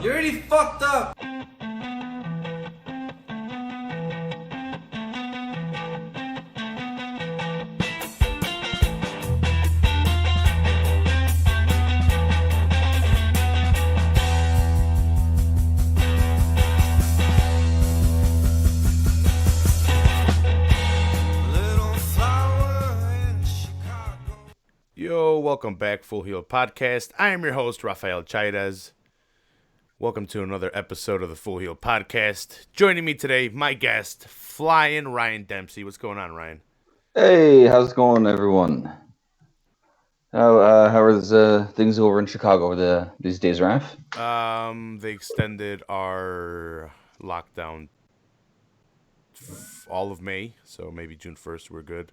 You're already fucked up. Yo, welcome back, Full Heel Podcast. I am your host, Rafael Chairez. Welcome to another episode of the Full Heel Podcast. Joining me today, my guest, Flying Ryan Dempsey. What's going on, Ryan? Hey, how's it going, everyone? How are things over in Chicago these days, Raf? They extended our lockdown all of May, so maybe June 1st, we're good.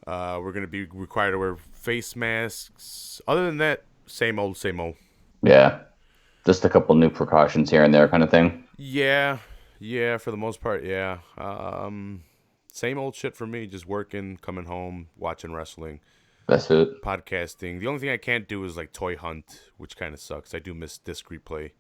We're going to be required to wear face masks. Other than that, same old, same old. Yeah, just a couple new precautions here and there kind of thing. Yeah, for the most part, yeah. Same old shit for me, just working, coming home, watching wrestling. That's it. Podcasting. The only thing I can't do is like toy hunt, which kind of sucks. I do miss disc replay.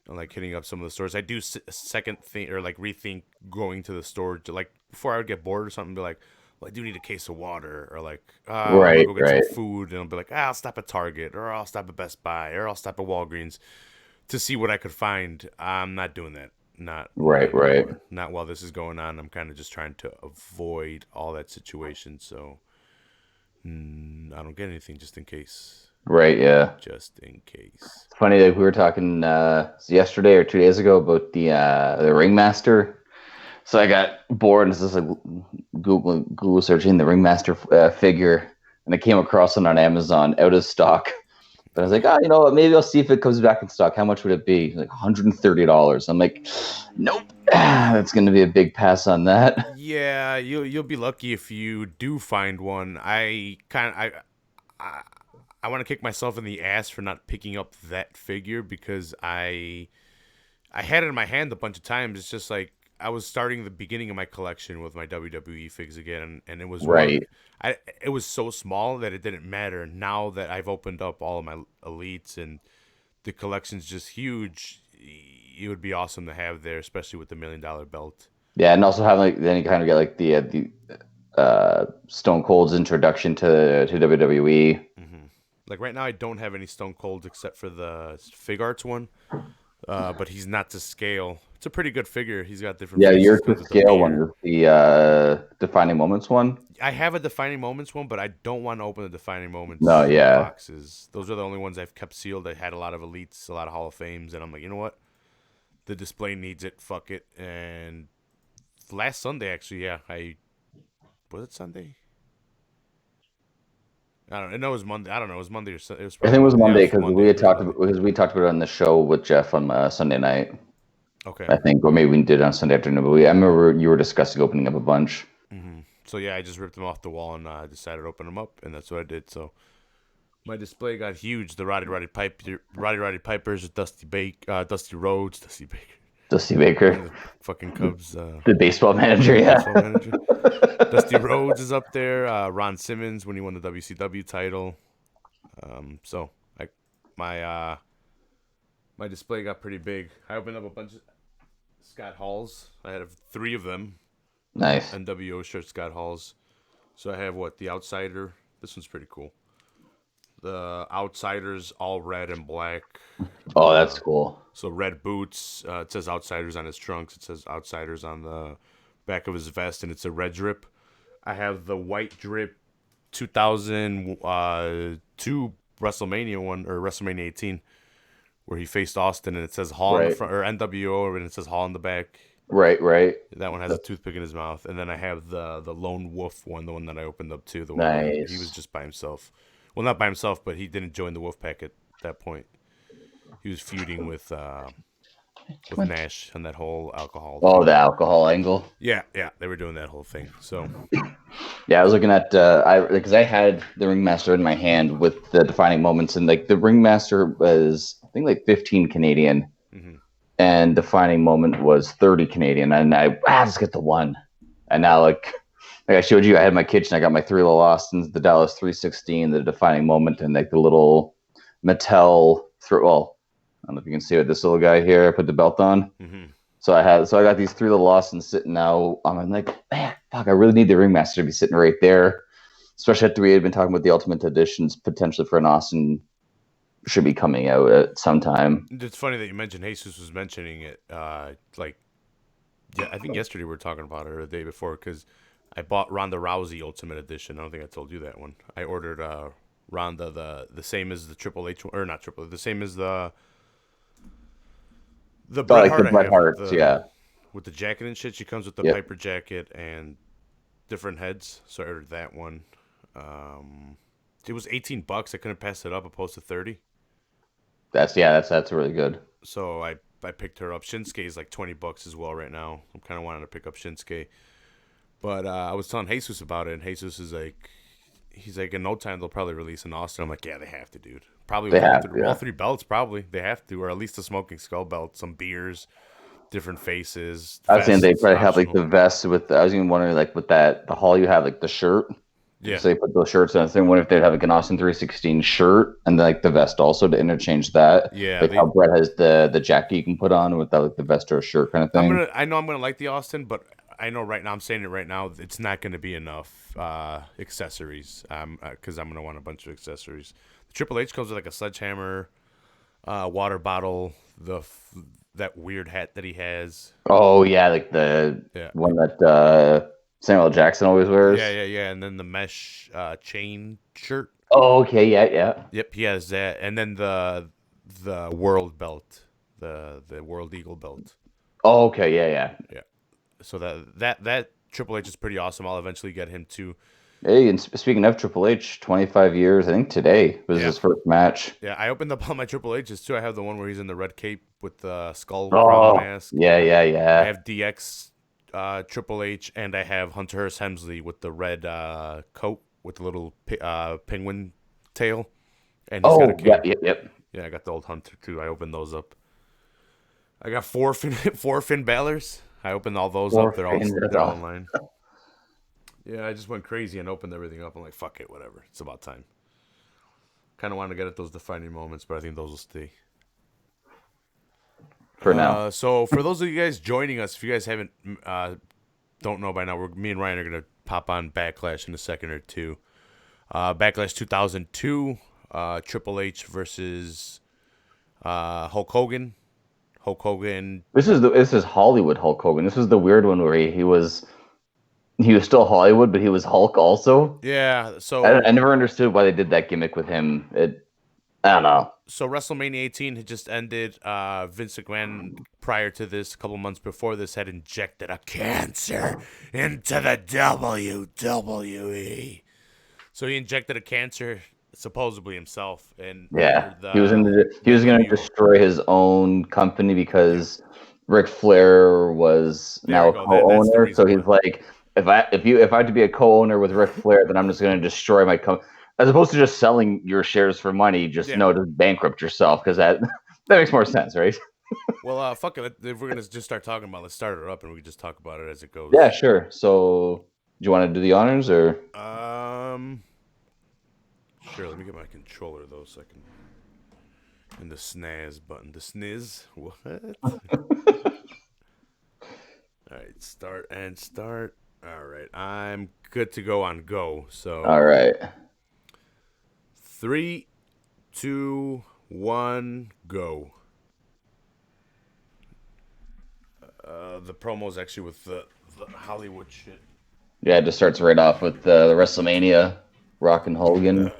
And like hitting up some of the stores. I do second think or like rethink going to the store to, like, before I would get bored or something, be like, well, I do need a case of water, or like, I'm gonna go get some food, and I'll be like, I'll stop at Target, or I'll stop at Best Buy, or I'll stop at Walgreens to see what I could find. I'm not doing that. Not while this is going on. I'm kind of just trying to avoid all that situation, so I don't get anything just in case. Right, yeah. Just in case. It's funny that we were talking yesterday or 2 days ago about the Ringmaster. So I got bored and just like Google searching the Ringmaster figure, and I came across it on Amazon out of stock. But I was like, you know what? Maybe I'll see if it comes back in stock. How much would it be? Like $130. I'm like, nope. That's going to be a big pass on that. Yeah, you'll be lucky if you do find one. I want to kick myself in the ass for not picking up that figure, because I had it in my hand a bunch of times. It's just like I was starting the beginning of my collection with my WWE figs again, and it was right. It was so small that it didn't matter. Now that I've opened up all of my elites and the collection's just huge, it would be awesome to have there, especially with the $1 million belt. Yeah, and also have then you kind of get like the Stone Cold's introduction to WWE. Mm-hmm. Like right now, I don't have any Stone Cold except for the Fig Arts one, but he's not to scale. It's a pretty good figure. He's got different. Yeah, your to scale one is the Defining Moments one. I have a Defining Moments one, but I don't want to open the Defining Moments boxes. Those are the only ones I've kept sealed. I had a lot of elites, a lot of Hall of Fames, and I'm like, you know what? The display needs it. Fuck it. And last Sunday, actually, was it Sunday? I don't know. It was Monday. I don't know. It was Monday or Sunday. I think it was Monday because we talked about it on the show with Jeff on Sunday night. Okay. I think, or maybe we did it on Sunday afternoon. But I remember you were discussing opening up a bunch. Mm-hmm. So yeah, I just ripped them off the wall and decided to open them up, and that's what I did. So my display got huge. The Roddy Pipers, Dusty Baker, fucking Cubs, the baseball manager, Dusty Rhodes is up there. Ron Simmons when he won the WCW title. So my display got pretty big. I opened up a bunch of Scott Halls. I had 3 of them. Nice. NWO shirt Scott Halls. So I have the Outsider. This one's pretty cool. The Outsiders, all red and black. Oh, that's cool. So red boots. It says Outsiders on his trunks. It says Outsiders on the back of his vest, and it's a red drip. I have the white drip 2002 WrestleMania one, or WrestleMania 18, where he faced Austin, and it says Hall in the front, or NWO, and it says Hall in the back. Right. That one has a toothpick in his mouth. And then I have the Lone Wolf one, the one that I opened up too. The nice. one where he was just by himself. Well, not by himself, but he didn't join the Wolfpack at that point. He was feuding with Nash on that whole alcohol thing. Oh, the alcohol angle. Yeah, they were doing that whole thing. So yeah, I was looking at because I had the Ringmaster in my hand with the Defining Moments, and like the Ringmaster was I think like 15 Canadian. Mm-hmm. And Defining Moment was 30 Canadian, and I just get the one. And now, like I showed you, I had my kitchen. I got my 3 little Austins, the Dallas 316, the Defining Moment, and like the little Mattel I don't know if you can see it. This little guy here, I put the belt on. Mm-hmm. So I got these 3 little Austins sitting now. I'm like, man, fuck, I really need the ringmaster to be sitting right there. Especially after we had been talking about the Ultimate Editions potentially for an Austin should be coming out at some time. It's funny that you mentioned Jesus was mentioning it. Like, yeah, I think yesterday we were talking about it or the day before because I bought Ronda Rousey Ultimate Edition. I don't think I told you that one. I ordered Ronda the same as the Triple H one, or not Triple, the same as the Oh, Bret like the Hart I Bret have Harts, yeah. with the jacket and shit. She comes with the Yep. Piper jacket and different heads, so I ordered that one. Um, it was $18. I couldn't pass it up, opposed to 30. That's really good. So I picked her up. Shinsuke is like $20 as well right now. I'm kind of wanting to pick up Shinsuke, but I was telling Jesus about it, and Jesus is like, he's like, in no time they'll probably release an Austin. I'm like, yeah, they have to, dude. Probably They with have, all yeah. three belts, probably they have to, or at least a smoking skull belt, some beers, different faces, I was saying they vests, probably have like optional. the vest with. I was even wondering like with that the hall you have like the shirt. Yeah, So they put those shirts on. I was thinking, what if they'd have like an Austin 316 shirt and then like the vest also to interchange that, yeah. like how Brett has the jacket you can put on with that like the vest or a shirt kind of thing. I know I'm gonna like the Austin, but I know right now I'm saying it right now. It's not gonna be enough accessories. Because I'm gonna want a bunch of accessories. The Triple H comes with like a sledgehammer, water bottle, that weird hat that he has. Oh yeah, like the Yeah, one that Samuel Jackson always wears. yeah. And then the mesh chain shirt. Oh okay, yeah. Yep, he has that. And then the world belt, the world eagle belt. Oh okay, yeah. Yeah. So that Triple H is pretty awesome. I'll eventually get him too. Hey, and speaking of Triple H, 25 years. I think today was Yeah, his first match. yeah. I opened up all my Triple H's too. I have the one where he's in the red cape with the skull crown Oh mask. I yeah. have DX Triple H, and I have Hunter Hearst Helmsley with the red coat with the little penguin tail, and he's got a Oh yeah, cape. yep. Yeah, I got the old Hunter too. I opened those up. I got four Finn Balor's. I opened all those Four up. They're fingers all off. online. Yeah, I just went crazy and opened everything up. I'm like, fuck it, whatever. It's about time. Kind of want to get at those defining moments, but I think those will stay. For now. So for those of you guys joining us, if you guys haven't don't know by now, me and Ryan are gonna pop on Backlash in a second or two. Backlash 2002, Triple H versus Hulk Hogan. Hulk Hogan. This is Hollywood Hulk Hogan. This was the weird one where he was still Hollywood, but he was Hulk also. Yeah. I never understood why they did that gimmick with him. I don't know. So WrestleMania 18 had just ended. Vince McMahon, prior to this, a couple months before this, had injected a cancer into the WWE. So he injected a cancer, supposedly himself, and Yeah, ordered he was he was going to destroy his own company because Ric Flair was There now we a go. That's the co-owner. So reason he's why. like, if I had to be a co-owner with Ric Flair, then I'm just going to destroy my company. As opposed to just selling your shares for money, just Yeah. just bankrupt yourself because that that makes more sense, right? Well, fuck it. If we're gonna just start talking about, let's start it up, and we can just talk about it as it goes. Yeah, sure. So, do you want to do the honors or? Sure. Let me get my controller though, so I can. And the snaz button, the sniz. What? All right, start. All right, I'm good to go on go. So All right. 3, 2, 1, go. The promo's actually with the Hollywood shit. Yeah, it just starts right off with the WrestleMania, Rock and Hogan.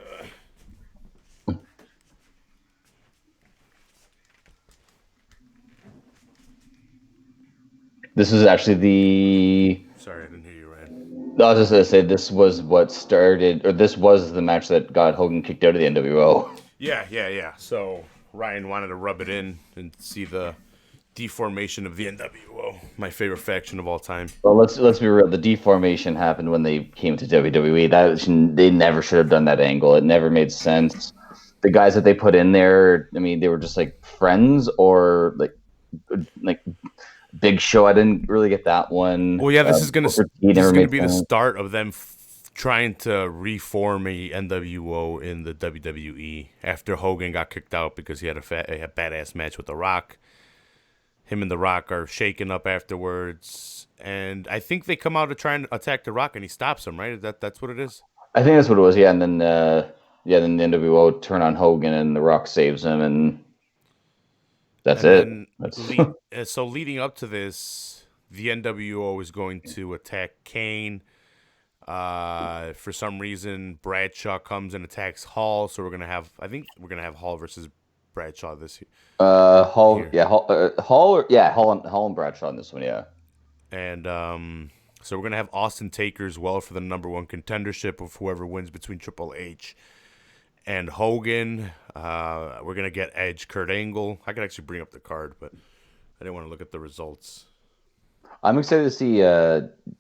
This is actually the. Sorry, I didn't hear you, Ryan. I was just gonna say this was what started, or this was the match that got Hogan kicked out of the NWO. Yeah. So Ryan wanted to rub it in and see the deformation of the NWO, my favorite faction of all time. Well, let's be real. The deformation happened when they came to WWE. They never should have done that angle. It never made sense. The guys that they put in there, I mean, they were just like friends or like Big Show. I didn't really get that one. Well, yeah, this is gonna Booker T never be made the sense. start of them trying to reform a NWO in the WWE after Hogan got kicked out because he had a badass match with The Rock. Him and The Rock are shaken up afterwards, and I think they come out to try and attack The Rock, and he stops him. Right? That's what it is. I think that's what it was. Yeah, and then then the NWO turn on Hogan, and The Rock saves him, and that's And it. then That's so leading up to this, the NWO is going to attack Kane. For some reason, Bradshaw comes and attacks Hall. So I think we're gonna have Hall versus Bradshaw this Hall, here. yeah, Hall and Bradshaw in this one, yeah. And so we're gonna have Austin Taker as well for the number one contendership of whoever wins between Triple H and Hogan. We're gonna get Edge, Kurt Angle. I could actually bring up the card, but I didn't want to look at the results. I'm excited to see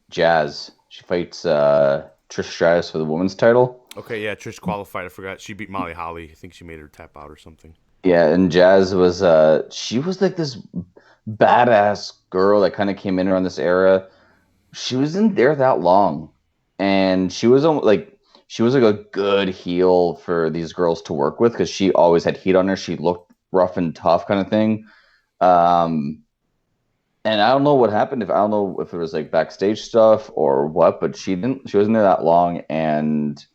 Jazz. She fights Trish Stratus for the women's title. Okay, yeah, Trish qualified. I forgot she beat Molly Holly. I think she made her tap out or something. Yeah, and Jazz was she was like this badass girl that kind of came in around this era. She wasn't there that long, and she was like a good heel for these girls to work with because she always had heat on her. She looked rough and tough kind of thing. Um, and I don't know what happened. If I don't know if it was like backstage stuff or what, but she didn't. She wasn't there that long, and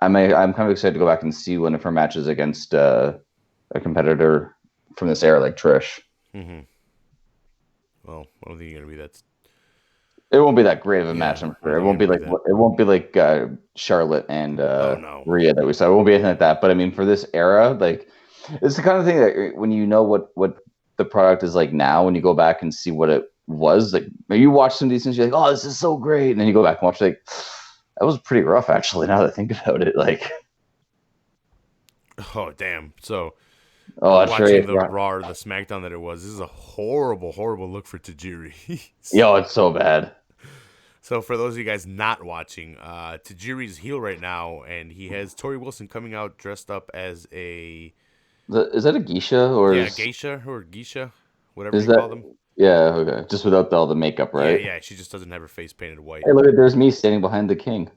I'm kind of excited to go back and see one of her matches against a competitor from this era, like Trish. Mm-hmm. Well, I don't think you're gonna be that. It won't be that great of a Yeah, match, I'm I don't sure. It think won't you're be gonna like be that. Charlotte and Oh no. Rhea that we saw. It won't be anything like that. But I mean, for this era, like it's the kind of thing that when you know what the product is like now, when you go back and see what it was like, you watch some of these things, you're like, oh, this is so great, and then you go back and watch like that was pretty rough actually. Now that I think about it, like Oh damn. So oh, that's watching right. the Raw or the SmackDown that it was, this is a horrible, horrible look for Tajiri. Yo, it's so bad. So for those of you guys not watching, Tajiri's heel right now, and he has Tori Wilson coming out dressed up as a Is that a geisha or geisha, whatever is you that call them. yeah, okay. Just without all the makeup, Yeah, right? yeah. She just doesn't have her face painted white. Hey, look at there's me standing behind the king.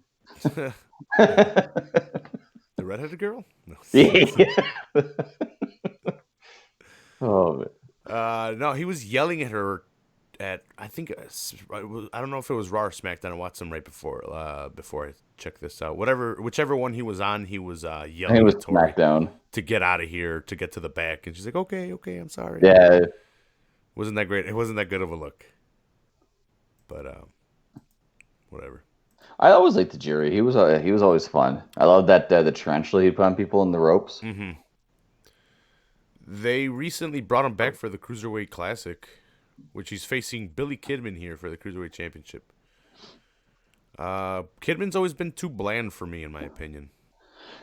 The redheaded girl? No. Yeah. Oh, man. No, he was yelling at her at I think I don't know if it was Raw or SmackDown. I watched them right before I checked this out. Whichever one he was on, he was I think it yelling was at Tori SmackDown. to get out of here, to get to the back, and she's like, "Okay, okay, I'm sorry." Yeah, Wasn't that great? It wasn't that good of a look, but whatever. I always liked the jury. He was always fun. I love that the tarantula he put on people in the ropes. Hmm. They recently brought him back for the Cruiserweight Classic, which he's facing Billy Kidman here for the Cruiserweight Championship. Kidman's always been too bland for me, in my opinion.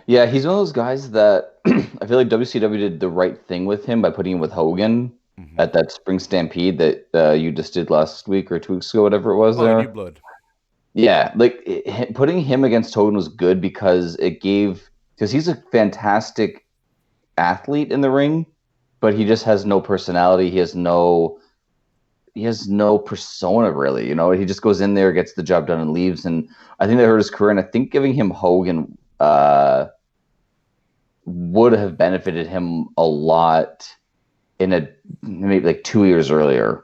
Yeah, he's one of those guys that I feel like WCW did the right thing with him by putting him with Hogan Hmm. at that Spring Stampede that you just did last week or 2 weeks ago, whatever it was Oh, there. New Blood. Yeah, like putting him against Hogan was good because he's a fantastic athlete in the ring, but he just has no personality. He has no persona really. You know, he just goes in there, gets the job done, and leaves. And I think that hurt his career. And I think giving him Hogan would have benefited him a lot in a maybe like 2 years earlier,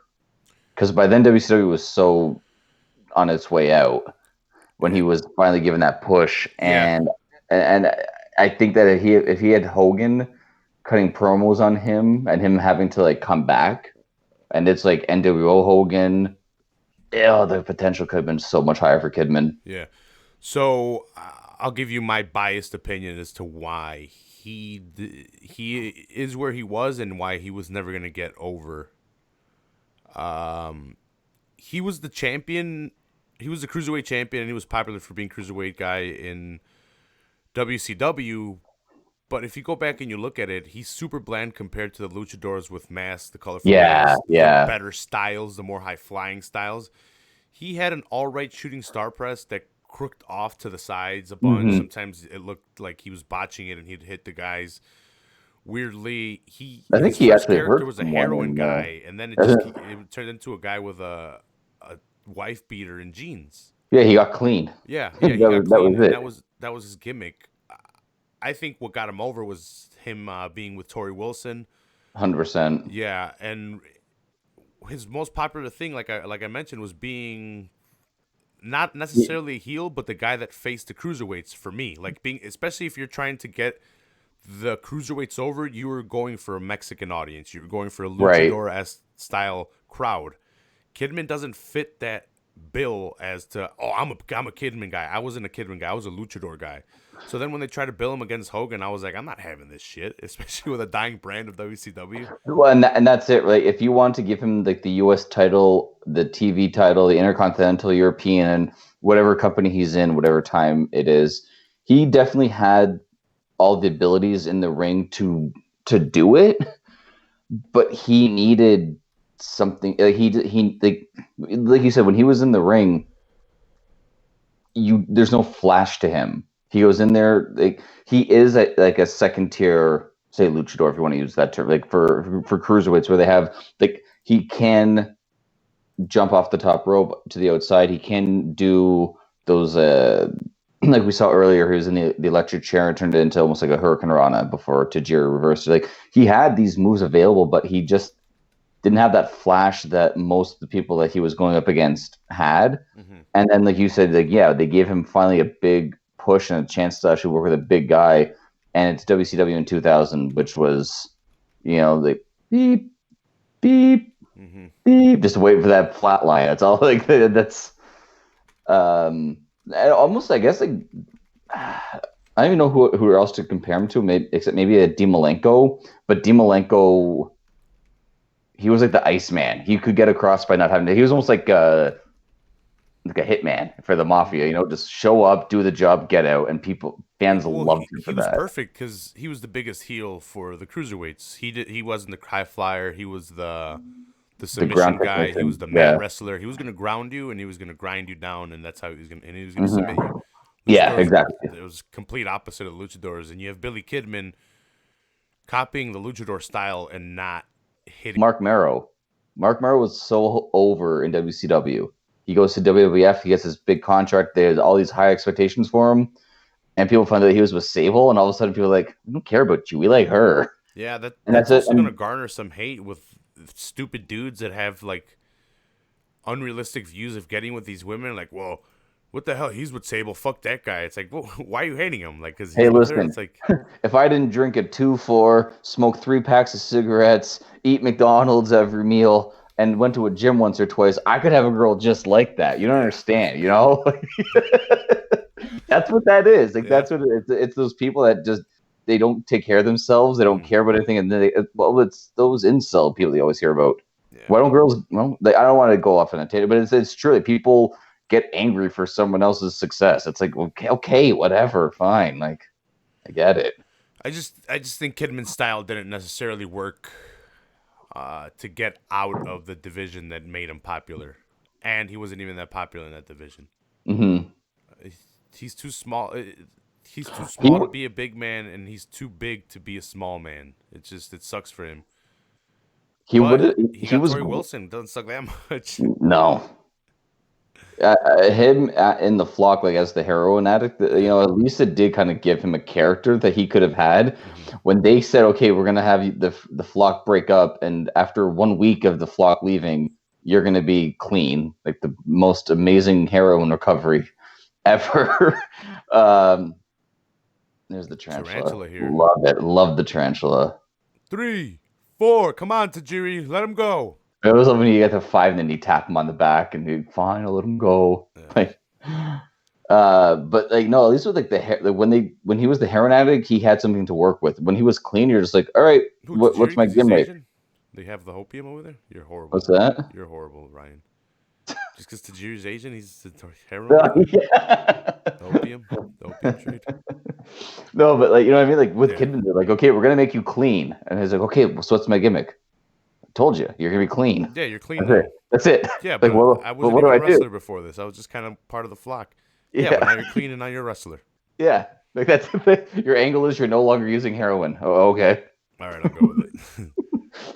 because by then WCW was so on its way out when he was finally given that push. Yeah, And I think that if he had Hogan cutting promos on him and him having to like come back, and it's like NWO Hogan, yeah, the potential could have been so much higher for Kidman. yeah. So I'll give you my biased opinion as to why he is where he was and why he was never gonna get over. He was the champion. He was the cruiserweight champion, and he was popular for being cruiserweight guy in WCW. But if you go back and you look at it, he's super bland compared to the luchadors with masks, the colorful Yeah, masks, the yeah. better styles, the more high flying styles. He had an all right shooting star press that crooked off to the sides a bunch. Hmm. Sometimes it looked like he was botching it and he'd hit the guys weirdly. I think His he first actually character hurt was a someone heroin in guy, and then it turned into a guy with a wife beater and jeans. Yeah, he got clean. Yeah, he got That clean, was and it. that was his gimmick. I think what got him over was him being with Tori Wilson. 100%. Yeah, and his most popular thing, like I mentioned, was being not necessarily a heel, but the guy that faced the cruiserweights for me. Like being, especially if you're trying to get the cruiserweights over, you were going for a Mexican audience. You were going for a Right. luchador style crowd. Kidman doesn't fit that bill as to I'm a Kidman guy. I wasn't a Kidman guy. I was a luchador guy. So then when they tried to bill him against Hogan, I was like, I'm not having this shit, especially with a dying brand of WCW. Well, and that's it, right? If you want to give him like the U.S. title, the TV title, the Intercontinental European, and whatever company he's in, whatever time it is, he definitely had all the abilities in the ring to do it, but he needed something. He like you said, when he was in the ring, there's no flash to him. He goes in there like he is like a second tier, say luchador if you want to use that term, like for cruiserweights where they have like he can jump off the top rope to the outside. He can do those like we saw earlier. He was in the electric chair and turned it into almost like a Hurricane Rana before Tajiri reversed. Like he had these moves available, but he just didn't have that flash that most of the people that he was going up against had. Mm-hmm. And then, like you said, like yeah, they gave him finally a big push and a chance to actually work with a big guy. And it's WCW in 2000, which was, the beep, beep, Mm-hmm. beep, just wait for that flat line. That's all. Like that's almost, I guess, like I don't even know who else to compare him to, maybe except maybe a Di Malenko. But Di Malenko, he was like the Iceman. He could get across by not having to. He was almost like a hitman for the mafia. Just show up, do the job, get out, and fans Well, loved him he for was that. perfect because he was the biggest heel for the cruiserweights. He wasn't the high flyer. He was the The ground submission guy. He was technician, the mat yeah. wrestler. He was gonna ground you and he was gonna grind you down, and that's how he was gonna submit you. Mm-hmm. Yeah, Luchadors, exactly. it was complete opposite of luchadors, and you have Billy Kidman copying the luchador style and not hitting. Mark Marrow. Mark Marrow was so over in WCW. He goes to WWF. He gets this big contract. There's all these high expectations for him, and people find out he was with Sable, and all of a sudden people are like, "We don't care about you. We like her." Yeah, And that's that's it. also gonna And garner some hate with stupid dudes that have like unrealistic views of getting with these women. Like, well, what the hell? He's with Sable. Fuck that guy. It's like, well, why are you hating him? Like, because hey, he's with her. listen, It's like, if I didn't drink a 2-4, smoke 3 packs of cigarettes, eat McDonald's every meal, and went to a gym once or twice, I could have a girl just like that. You don't yeah, understand, you know? That's what that is. Like yeah. that's what it's those people that just they don't take care of themselves. They don't Mm, care about anything, and it's those incel people you always hear about. yeah, Why don't but girls? Well, I don't want to go off on a tangent, but it's true. Like, people get angry for someone else's success. It's like okay, whatever, fine. Like I get it. I just think Kidman's style didn't necessarily work to get out of the division that made him popular, and he wasn't even that popular in that division. Hmm. He's too small. He's too He small to be a big man, and he's too big to be a small man. It sucks for him. he But would he he got was Tori Wilson. Doesn't suck that much. no. Him in the flock, like as the heroin addict, Yeah. at least it did kind of give him a character that he could have had. Hmm. When they said, "Okay, we're gonna have the flock break up, and after 1 week of the flock leaving, you're gonna be clean," like the most amazing heroin recovery ever. um, there's the tarantula. Tarantula here. Love it. Love the tarantula. 3, 4. Come on, Tajiri. Let him go. It was when you get to 5, and then you tap him on the back, and you fine, I'll let him go. Yeah. Like, but like no, at least with like when he was the heroin addict, he had something to work with. When he was clean, you're just like, all right, Who, what's Tajiri? my Because he's gimmick? Asian? They have the hopium over there? You're horrible. What's that? You're horrible, Ryan. Just because Tajiri's Asian, he's the heroin dealer? Yeah. The opium? The opium trade? No, but like you know what I mean. Like with Yeah. Kidman, they're like, okay, we're gonna make you clean, and he's like, okay, so what's my gimmick? I told you, you're gonna be clean. Yeah, you're clean That's it. now. That's it. Yeah, Like, but I but wasn't what do even I a do? wrestler before this. I was just kind of part of the flock. Yeah, but now Yeah, you're clean and now you're a wrestler. yeah. Like that's the thing. Your angle is you're no longer using heroin. Oh, okay. All right, I'll go with it.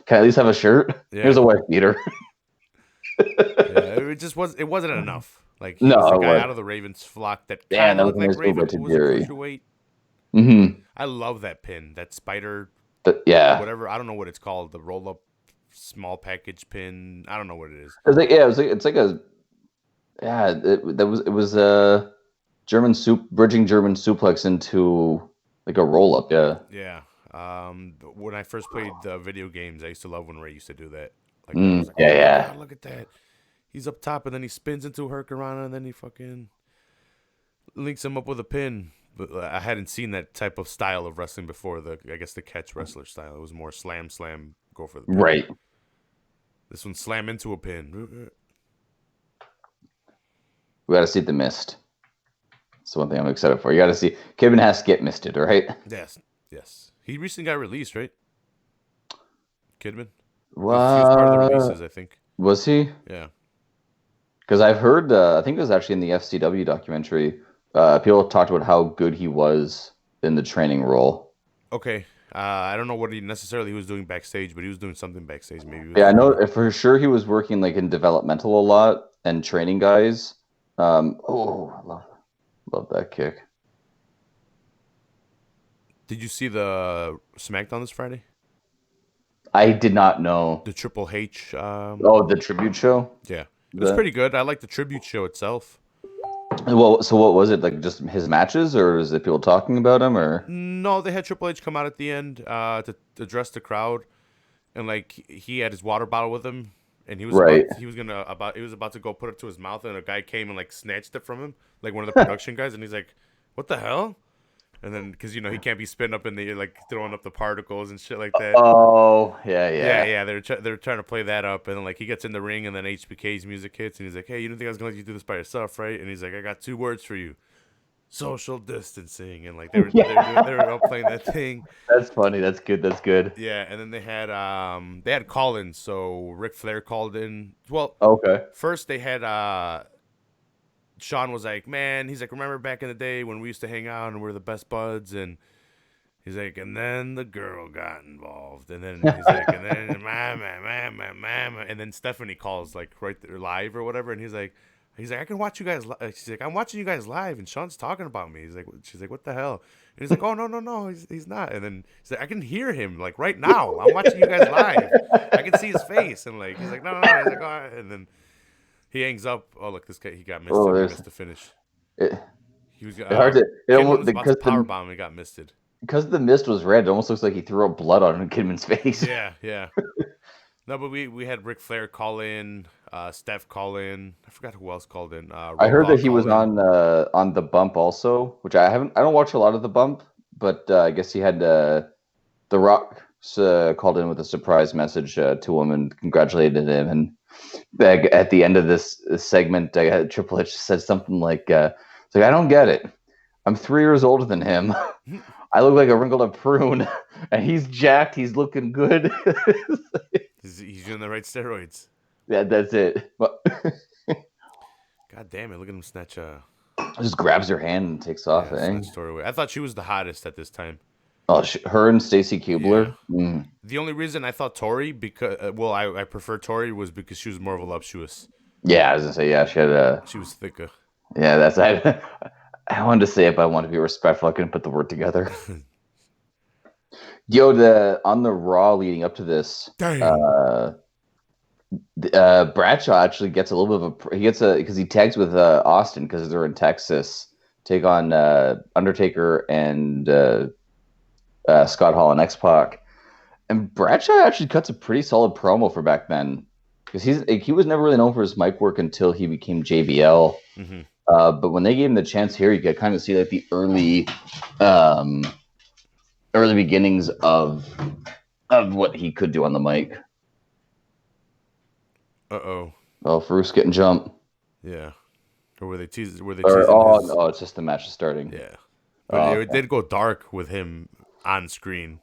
Can I at least have a shirt? Yeah. Here's a wife beater. Yeah, it wasn't enough. Like he No, was the it guy was. out of the Ravens flock that Damn, kind that of was looked a like nice move by Raven, but was a Tajiri. cruiserweight. Mm-hmm. I love that pin, that spider, But yeah, whatever. I don't know what it's called. The roll up small package pin. I don't know what it is. it's like it's like a yeah. It was a bridging German suplex into like a roll up. Yeah. Yeah. When I first played video games, I used to love when Ray used to do that. Like I was like, Yeah, oh my yeah. god, look at that. He's up top, and then he spins into a Hurricanrana, and then he fucking links him up with a pin. But I hadn't seen that type of style of wrestling before. I guess the catch wrestler style. It was more slam, slam, go for the pin. Right. This one slam into a pin. We got to see the mist. That's the one thing I'm excited for. You got to see Kevin has to get misted, right? Yes, yes. He recently got released, right? Kidman. He was part of the What releases, I think. was he? Yeah. Because I've heard, I think it was actually in the FCW documentary. People talked about how good he was in the training role. Okay. I don't know what he necessarily was doing backstage, but he was doing something backstage. Maybe he was Yeah, I know learning. for sure he was working like in developmental a lot and training guys. Love that kick. Did you see the SmackDown this Friday? I did not know. The Triple H. Oh, the tribute show. Yeah, it was The pretty good. I like the tribute show itself. well, so what was it like? Just his matches, or is it people talking about him, or No, they had Triple H come out at the end to address the crowd, and like he had his water bottle with him, and right? he was about to go put it to his mouth, and a guy came and like snatched it from him, like one of the production guys, and he's like, "What the hell?" And then because he can't be spitting up in the air, like throwing up the particles and shit like that. Oh, yeah, Yeah, yeah. yeah, they're trying to play that up, and then like he gets in the ring, and then HBK's music hits, and he's like, "Hey, you didn't think I was gonna let you do this by yourself, right?" And he's like, "I got 2 words for you: social distancing." And like they were all playing that thing. That's funny. That's good. That's good. Yeah, and then they had call-ins, so Ric Flair called in. Well, Okay. first they had Sean was like, "Man," he's like, "Remember back in the day when we used to hang out and we were the best buds?" And he's like, and then the girl got involved, and then he's like, and then mama, and then Stephanie calls like right there live or whatever, and he's like, I can watch you guys. She's like, I'm watching you guys live, and Sean's talking about me. She's like, what the hell? And he's like, oh no, he's not. And then he's like, I can hear him like right now. I'm watching you guys live. I can see his face, and like he's like, no. He's like, oh, and then he hangs up. Oh look, this guy he got misted. Oh, He there's missed the finish. it. He was It's hard to it Kidman almost was about to because power the bomb and got misted. because the mist was red. It almost looks like he threw up blood on Kidman's face. Yeah, yeah. No, but we had Ric Flair call in, Steph call in. I forgot who else called in. I Road heard that Dogg he was call in. on the bump also, which I haven't. I don't watch a lot of the bump, but I guess he had the Rock called in with a surprise message to him and congratulated him. And at the end of this segment, Triple H said something like, "It's like I don't get it. I'm 3 years older than him. I look like a wrinkled up prune, and he's jacked. He's looking good." He's doing the right steroids. Yeah, that's it. But God damn it! Look at him snatch just grabs her hand and takes off. snatch Tori away. I thought she was the hottest at this time. Oh, her and Stacy Yeah. Kubler. Mm. The only reason I thought Tori because I prefer Tori was because she was more voluptuous. Yeah, I was gonna say yeah. She had a She was thicker. yeah. That's I wanted to say it, but I wanted to be respectful. I couldn't put the word together. Yo, on the Raw leading up to this, Damn. Bradshaw actually gets a little bit of because he tags with Austin because they're in Texas. Take on Undertaker and Scott Hall and X Pac, and Bradshaw actually cuts a pretty solid promo for back then because he was never really known for his mic work until he became JBL. Mm-hmm. But when they gave him the chance here, you could kind of see like the early beginnings of what he could do on the mic. Oh, Farouk's getting jumped. yeah. Or were they teasing? No, it's just the match is starting. Yeah, but it did go dark with him on screen.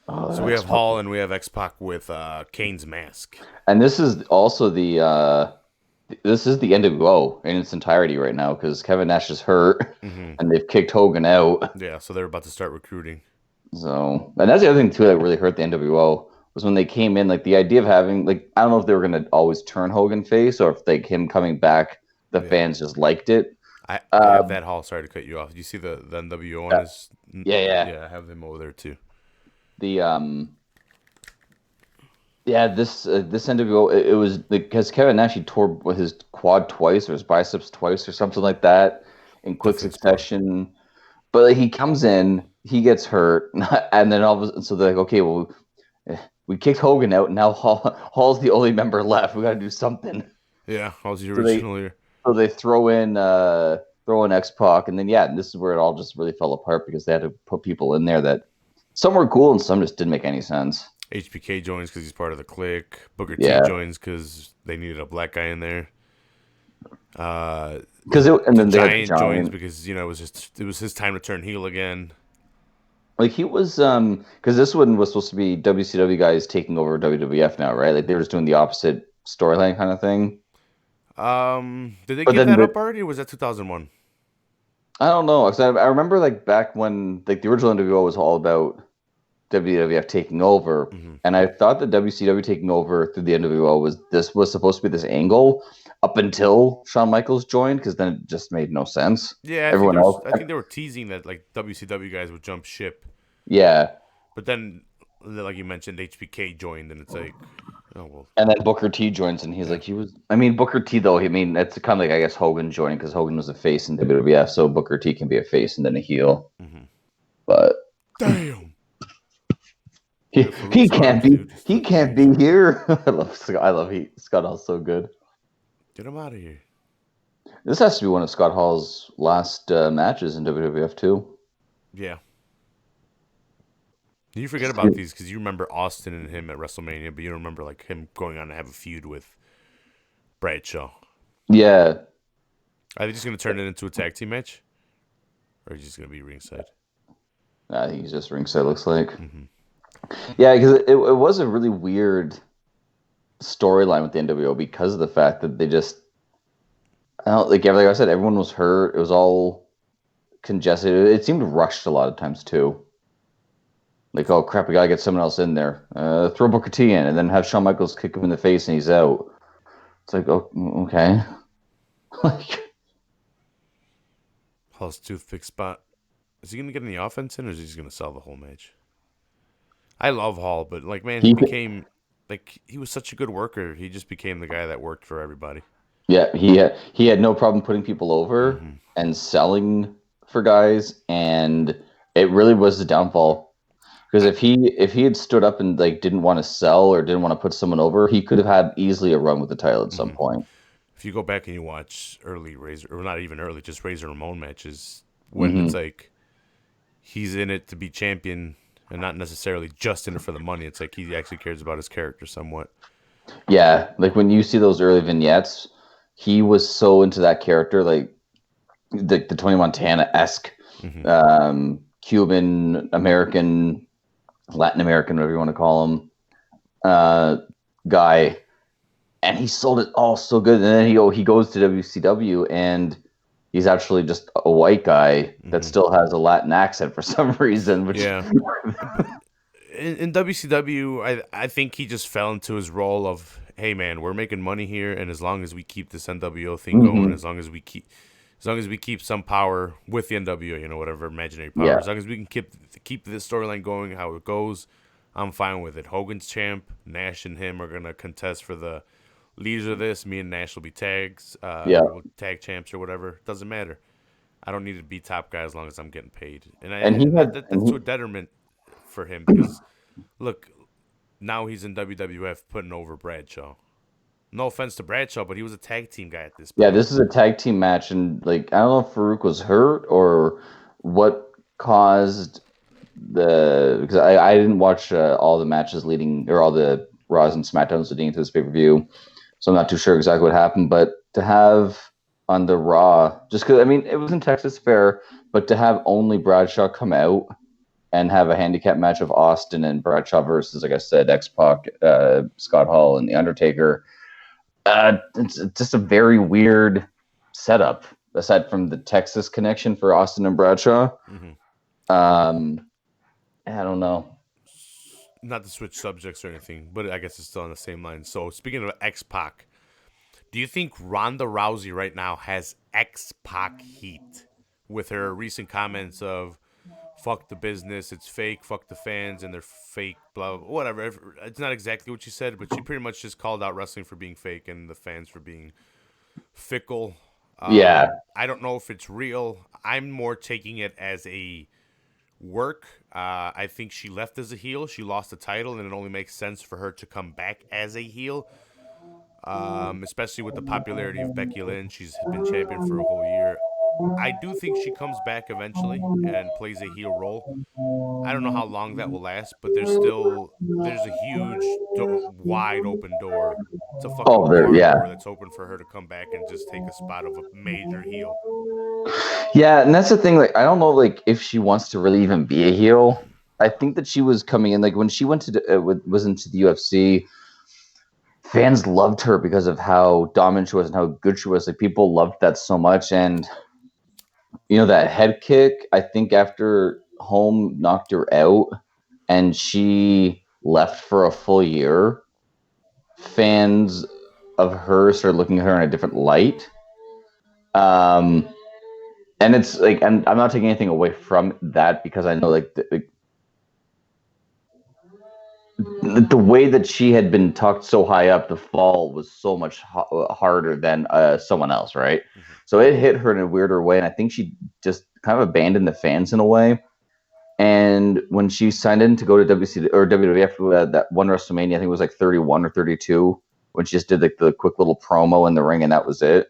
So we have Hall and we have X Pac with Kane's mask. And this is also the NWO in its entirety right now because Kevin Nash is hurt and they've kicked Hogan out. Yeah, so they're about to start recruiting. So, and that's the other thing too that really hurt the NWO was when they came in. Like the idea of having like I don't know if they were gonna always turn Hogan face or if like him coming back, the Yeah. fans just liked it. I have Uh, that hall. Sorry to cut you off. You see the NWO on yeah, his? yeah. Yeah, I have them over there too. The Yeah, this NWO it was because Kevin Nash he tore with his quad twice or his biceps twice or something like that in quick Definitely squad. succession. But like, he comes in, he gets hurt, and then all of a sudden, so they're like, okay, well, we kicked Hogan out, and now Hall's the only member left. We got to do something. Yeah, I was the So they original here. so they throw in X Pac, and then yeah, and this is where it all just really fell apart because they had to put people in there that some were cool and some just didn't make any sense. HBK joins because he's part of the clique. Booker T Yeah, joins because they needed a black guy in there. Uh, because and the then they had the Giant joins Giant. because it was his time to turn heel again. Like he was because this one was supposed to be WCW guys taking over WWF now, right? Like they were just doing the opposite storyline kind of thing. Did they But give then that up already? Or was that 2001? I don't know. 'Cause I remember like back when like the original NWO was all about WWF taking over, Mm-hmm. and I thought that WCW taking over through the NWO was supposed to be this angle up until Shawn Michaels joined, because then it just made no sense. Yeah, Everyone else, I think they were teasing that like WCW guys would jump ship, yeah. but then like you mentioned, HBK joined, and it's like, oh well, And then Booker T joins, and he's yeah. like, he was. I mean, Booker T though. I mean, it's kind of like I guess Hogan joining because Hogan was a face in WWF, so Booker T can be a face and then a heel. Mm-hmm. But Damn. he, Yeah, Farouk's arms, dude, just he fucking can't be amazing. here. I love Scott Hall's so good. Get him out of here. This has to be one of Scott Hall's last matches in WWF too. Yeah. You forget about these because you remember Austin and him at WrestleMania, but you don't remember like him going on to have a feud with Bradshaw. Yeah, Are they just gonna turn it into a tag team match, or are you just gonna be ringside? I think he's just ringside. Looks like. Mm-hmm. Yeah, because it was a really weird storyline with the NWO because of the fact that they just I don't like I said, everyone was hurt. It was all congested. It seemed rushed a lot of times too. Like, oh crap, we gotta get someone else in there. Throw Booker T in, and then have Shawn Michaels kick him in the face, and he's out. It's like, oh, okay. Like, Hall's toothpick spot. Is he gonna get any offense in, or is he just gonna sell the whole match? I love Hall, but like, man, he he, became like he was such a good worker. He just became the guy that worked for everybody. yeah, he had no problem putting people over Mm-hmm. and selling for guys, and it really was the downfall. Because I, if he had stood up and like didn't want to sell or didn't want to put someone over, he could have had easily a run with the title at some mm-hmm. point. If you go back and you watch early Razor, or not even early, just Razor Ramon matches, when Hmm. it's like he's in it to be champion and not necessarily just in it for the money. It's like he actually cares about his character somewhat. Yeah, like when you see those early vignettes, he was so into that character, like the Tony Montana esque, Mm-hmm. Cuban American, Latin American, whatever you want to call him, uh, guy, and he sold it all so good. And then he goes to WCW, and he's actually just a white guy that Mm-hmm. still has a Latin accent for some reason, which Yeah, but in WCW, I think he just fell into his role of, hey man, we're making money here, and as long as we keep this NWO thing going, Mhm. as long as we keep some power with the NWO, whatever imaginary power, Yeah, as long as we can keep this storyline going how it goes, I'm fine with it. Hogan's champ, Nash and him are gonna contest for the leaders of this. Me and Nash will be tags, yeah, or tag champs or whatever. Doesn't matter. I don't need to be top guy as long as I'm getting paid, and he and had that's to a detriment for him because look, now he's in WWF putting over Bradshaw. No offense to Bradshaw, but he was a tag team guy at this yeah, point. this is a tag team match, and like I don't know if Farouk was hurt or what caused the because I didn't watch all the matches leading or all the Raws and Smackdowns leading into this pay per view, so I'm not too sure exactly what happened. But to have on the Raw, just because I mean it was in Texas Fair, but to have only Bradshaw come out and have a handicap match of Austin and Bradshaw versus, like I said, X Pac, Scott Hall, and The Undertaker. It's just a very weird setup. Aside from the Texas connection for Austin and Bradshaw, Mm-hmm. um, I don't know. not to switch subjects or anything, but I guess it's still on the same line. So speaking of X-Pac, do you think Ronda Rousey right now has X-Pac heat with her recent comments of fuck the business, it's fake, fuck the fans, and they're fake, blah, blah, whatever. It's not exactly what she said, but she pretty much just called out wrestling for being fake and the fans for being fickle. Yeah, I don't know if it's real. I'm more taking it as a work. I think she left as a heel. She lost the title, and it only makes sense for her to come back as a heel. Especially with the popularity of Becky Lynch. She's been champion for a whole year. I do think she comes back eventually and plays a heel role. I don't know how long that will last, but there's a huge wide open door. It's a fucking oh, barn yeah, door that's open for her to come back and just take a spot of a major heel. yeah, and that's the thing. Like, I don't know, like if she wants to really even be a heel. I think that she was coming in like when she went to was into the UFC. Fans loved her because of how dominant she was and how good she was. Like people loved that so much, and that head kick. I think after Home knocked her out, and she left for a full year, fans of her started looking at her in a different light. Um, and it's like, and I'm not taking anything away from that because I know like the way that she had been tucked so high up, the fall was so much harder than someone else, right? Mm-hmm. So it hit her in a weirder way, and I think she just kind of abandoned the fans in a way. And when she signed in to go to WC or WWF that one WrestleMania, I think it was like 31 or 32, when she just did like the quick little promo in the ring, and that was it.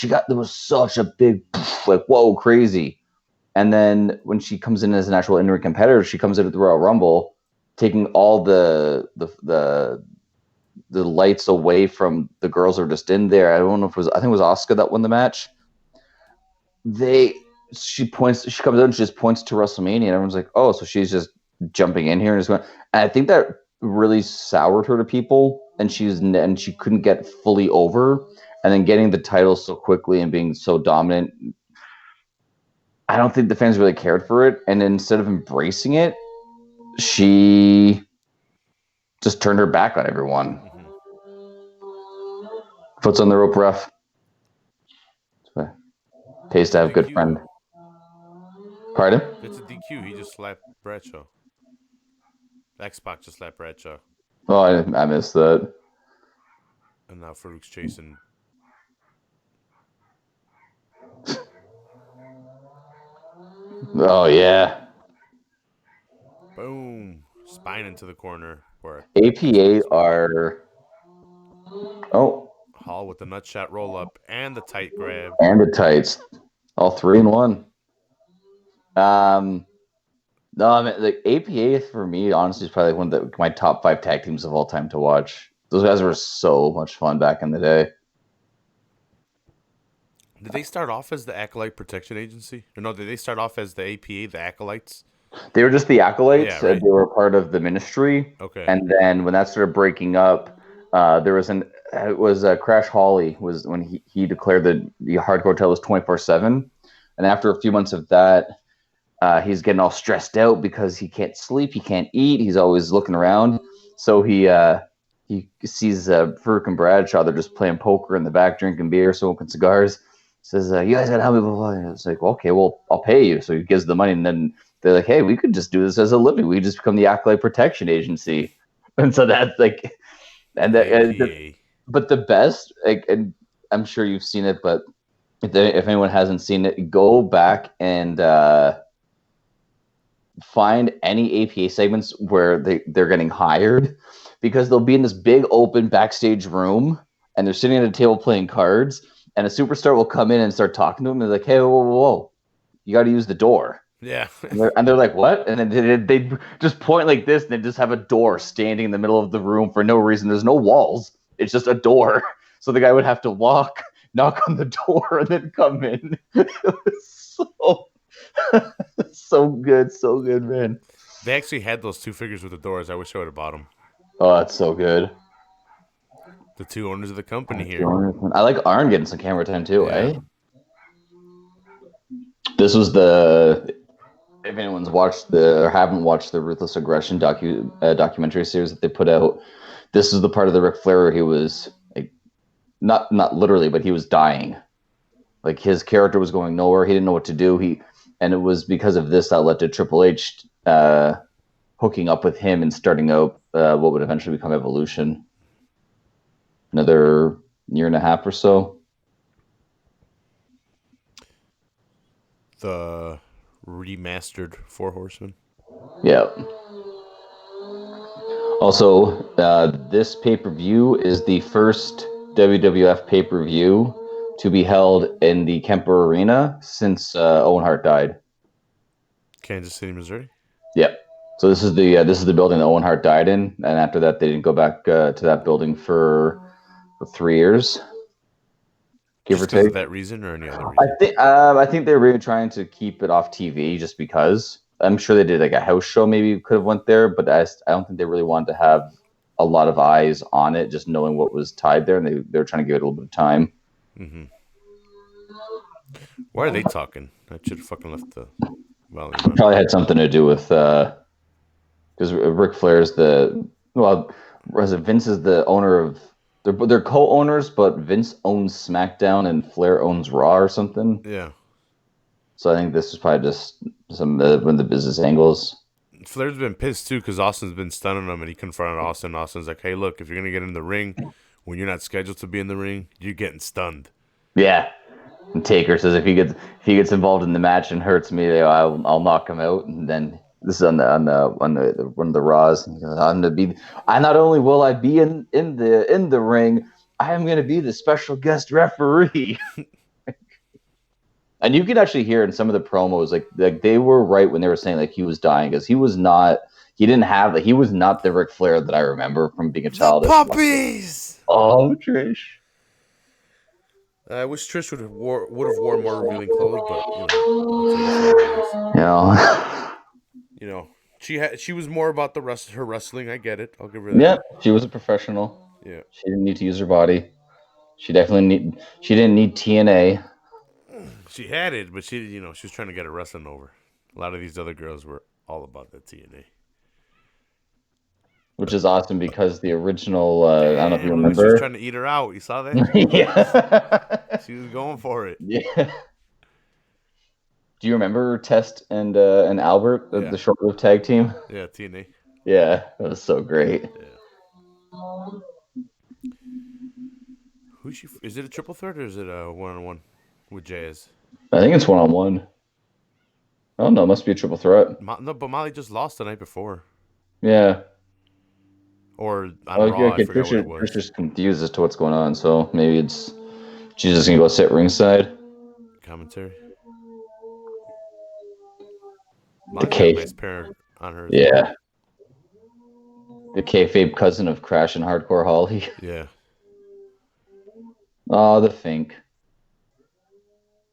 There was such a big like whoa crazy. And then when she comes in as an actual in-ring competitor, she comes into the Royal Rumble, taking all the lights away from the girls that are just in there. I don't know if it was. I think it was Asuka that won the match. She comes out and she just points to WrestleMania, and everyone's like, oh, so she's just jumping in here and just going. And I think that really soured her to people, and she couldn't get fully over. And then getting the title so quickly and being so dominant, I don't think the fans really cared for it. And instead of embracing it, she just turned her back on everyone. Mm-hmm. Foot's on the rope, ref. Pays It's to a have good DQ. friend. Pardon? It's a DQ. He just slapped Bradshaw. X-Pac just slapped Bradshaw. Oh, I missed that. And now Farouk's chasing. Oh yeah. Boom. Spine into the corner for APA X-Pac's win. are oh, Hall with the nutshot roll up and the tight grab. and the tights, all three in one. No, I mean like APA for me, honestly, is probably one of my top 5 tag teams of all time to watch. Those guys were so much fun back in the day. Did they start off as the Acolyte Protection Agency? Or no, did they start off as the APA, the Acolytes? They were just the Yeah, acolytes. right. They were part of the ministry, Okay. and then when that started breaking up, there was it was Crash Holly was when he declared that the hardcore title was 24/7, and after a few months of that, he's getting all stressed out because he can't sleep, he can't eat, he's always looking around. So he sees Farouk and Bradshaw. They're just playing poker in the back, drinking beer, smoking cigars. Says, "You guys gotta help me." Blah, blah, blah. It's like, well, okay, well, I'll pay you. So he gives the money, and then they're like, "Hey, we could just do this as a living. We just become the Acolyte Protection Agency." And so that's like, and APA. but the best, like, and I'm sure you've seen it, but if anyone hasn't seen it, go back and find any APA segments where they're getting hired, because they'll be in this big open backstage room and they're sitting at a table playing cards, and a superstar will come in and start talking to them. And they're like, "Hey, whoa, whoa, whoa, you got to use the door." Yeah. And they're like, "What?" And then they just point like this, and they just have a door standing in the middle of the room for no reason. There's no walls. It's just a door. So the guy would have to walk, knock on the door, and then come in. It was so good, man. They actually had those two figures with the doors. I wish I would have bought them. Oh, that's so good. The two owners of the company here. I like Arn getting some camera time too, Yeah. eh? This was the if anyone's watched the or haven't watched the Ruthless Aggression documentary series that they put out, this is the part of the Ric Flair where he was like not literally, but he was dying. Like his character was going nowhere. He didn't know what to do. And it was because of this that led to Triple H hooking up with him and starting out what would eventually become Evolution. Another year and a half or so. The remastered Four Horsemen. Yeah. Also, this pay-per-view is the first WWF pay-per-view to be held in the Kemper Arena since Owen Hart died. Kansas City, Missouri. Yep. So this is the building that Owen Hart died in, and after that, they didn't go back to that building for 3 years, give Just or because of take. that reason or any other reason? I think they're really trying to keep it off TV just because. I'm sure they did like a house show, maybe could have went there, but I don't think they really wanted to have a lot of eyes on it, just knowing what was tied there, and they were trying to give it a little bit of time. Mm-hmm. Why are they talking? I should have fucking left the volume on. Probably had something to do with because Ric Flair's Vince is the owner of they're co-owners, but Vince owns SmackDown and Flair owns Raw or something. Yeah. So I think this is probably just some one of the business angles. Flair's been pissed too because Austin's been stunning him, and he confronted Austin. Austin's like, "Hey, look, if you're gonna get in the ring when you're not scheduled to be in the ring, you're getting stunned." Yeah. And Taker says if he gets involved in the match and hurts me, I'll knock him out. And then this is on the one of the Raws. And he goes, I not only will I be in the ring, I am going to be the special guest referee. And you can actually hear in some of the promos like they were right when they were saying like he was dying because he was not the Ric Flair that I remember from being a child. The puppies. Oh, Trish. I wish Trish would have worn more revealing clothes, but she was more about her wrestling. I get it. I'll give her that. Yeah, she was a professional. Yeah, she didn't need to use her body. She didn't need TNA. She had it, but she was trying to get her wrestling over. A lot of these other girls were all about the TNA. Which is awesome because the original, I don't know if you remember. She was trying to eat her out. You saw that? Yeah. She was going for it. Yeah. Do you remember Test and Albert, the short-lived tag team? Yeah, TNA. Yeah, that was so great. Yeah. Is it a triple threat or is it a one-on-one with Jazz? I think it's one-on-one. Oh, no, it must be a triple threat. No, but Molly just lost the night before. Yeah. Or on Raw, I forgot what it was. Trish just confused as to what's going on, so maybe she's just going to go sit ringside. Commentary. The K. Nice pair on her. Yeah. The kayfabe cousin of Crash and Hardcore Holly. Yeah. Oh, the Fink.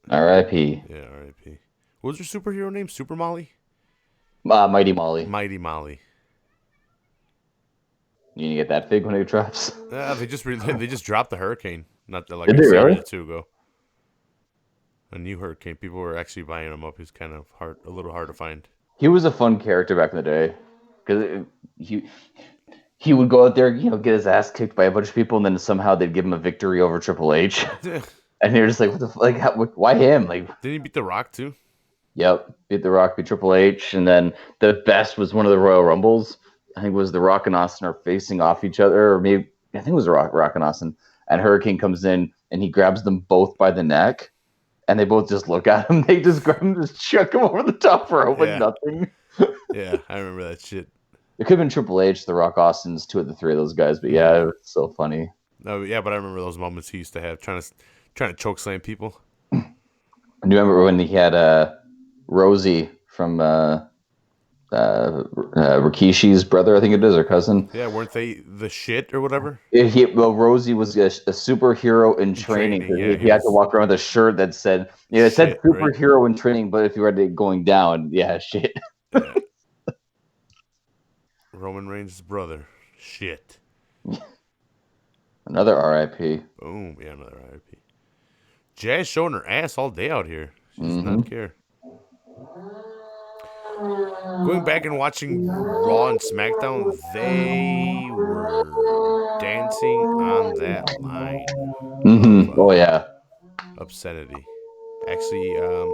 R.I.P. Yeah, R.I.P. What was her superhero name? Super Molly? Mighty Molly. Mighty Molly. You gonna get that fig when it drops? Yeah, they just dropped the Hurricane. Not like Did a they season really? or two ago. A new Hurricane. People were actually buying him up. He's kind of a little hard to find. He was a fun character back in the day because he would go out there, get his ass kicked by a bunch of people, and then somehow they'd give him a victory over Triple H. And you're just like, what the why him? Like, didn't he beat The Rock too? Yep, beat The Rock, beat Triple H, and then the best was one of the Royal Rumbles. I think it was The Rock and Austin are facing off each other, or maybe I think it was The Rock and Austin. And Hurricane comes in and he grabs them both by the neck, and they both just look at him. They just grab him, just chuck him over the top rope like nothing. Yeah, I remember that shit. It could have been Triple H, The Rock, Austin's, two of the three of those guys, but yeah, it was so funny. No, yeah, but I remember those moments he used to have trying to choke slam people. Do you remember when he had Rosie from Rikishi's brother, I think it is, or cousin? Yeah, weren't they the shit or whatever? Rosie was a superhero in training. Yeah, he had to walk around with a shirt that said, it said superhero in training, but if you read it going down, shit. Yeah. Roman Reigns' brother. Shit. Another R.I.P. Boom. Yeah, another R.I.P. Jazz showing her ass all day out here. She does not care. Going back and watching Raw and SmackDown, they were dancing on that line of Oh yeah. obscenity. Actually, a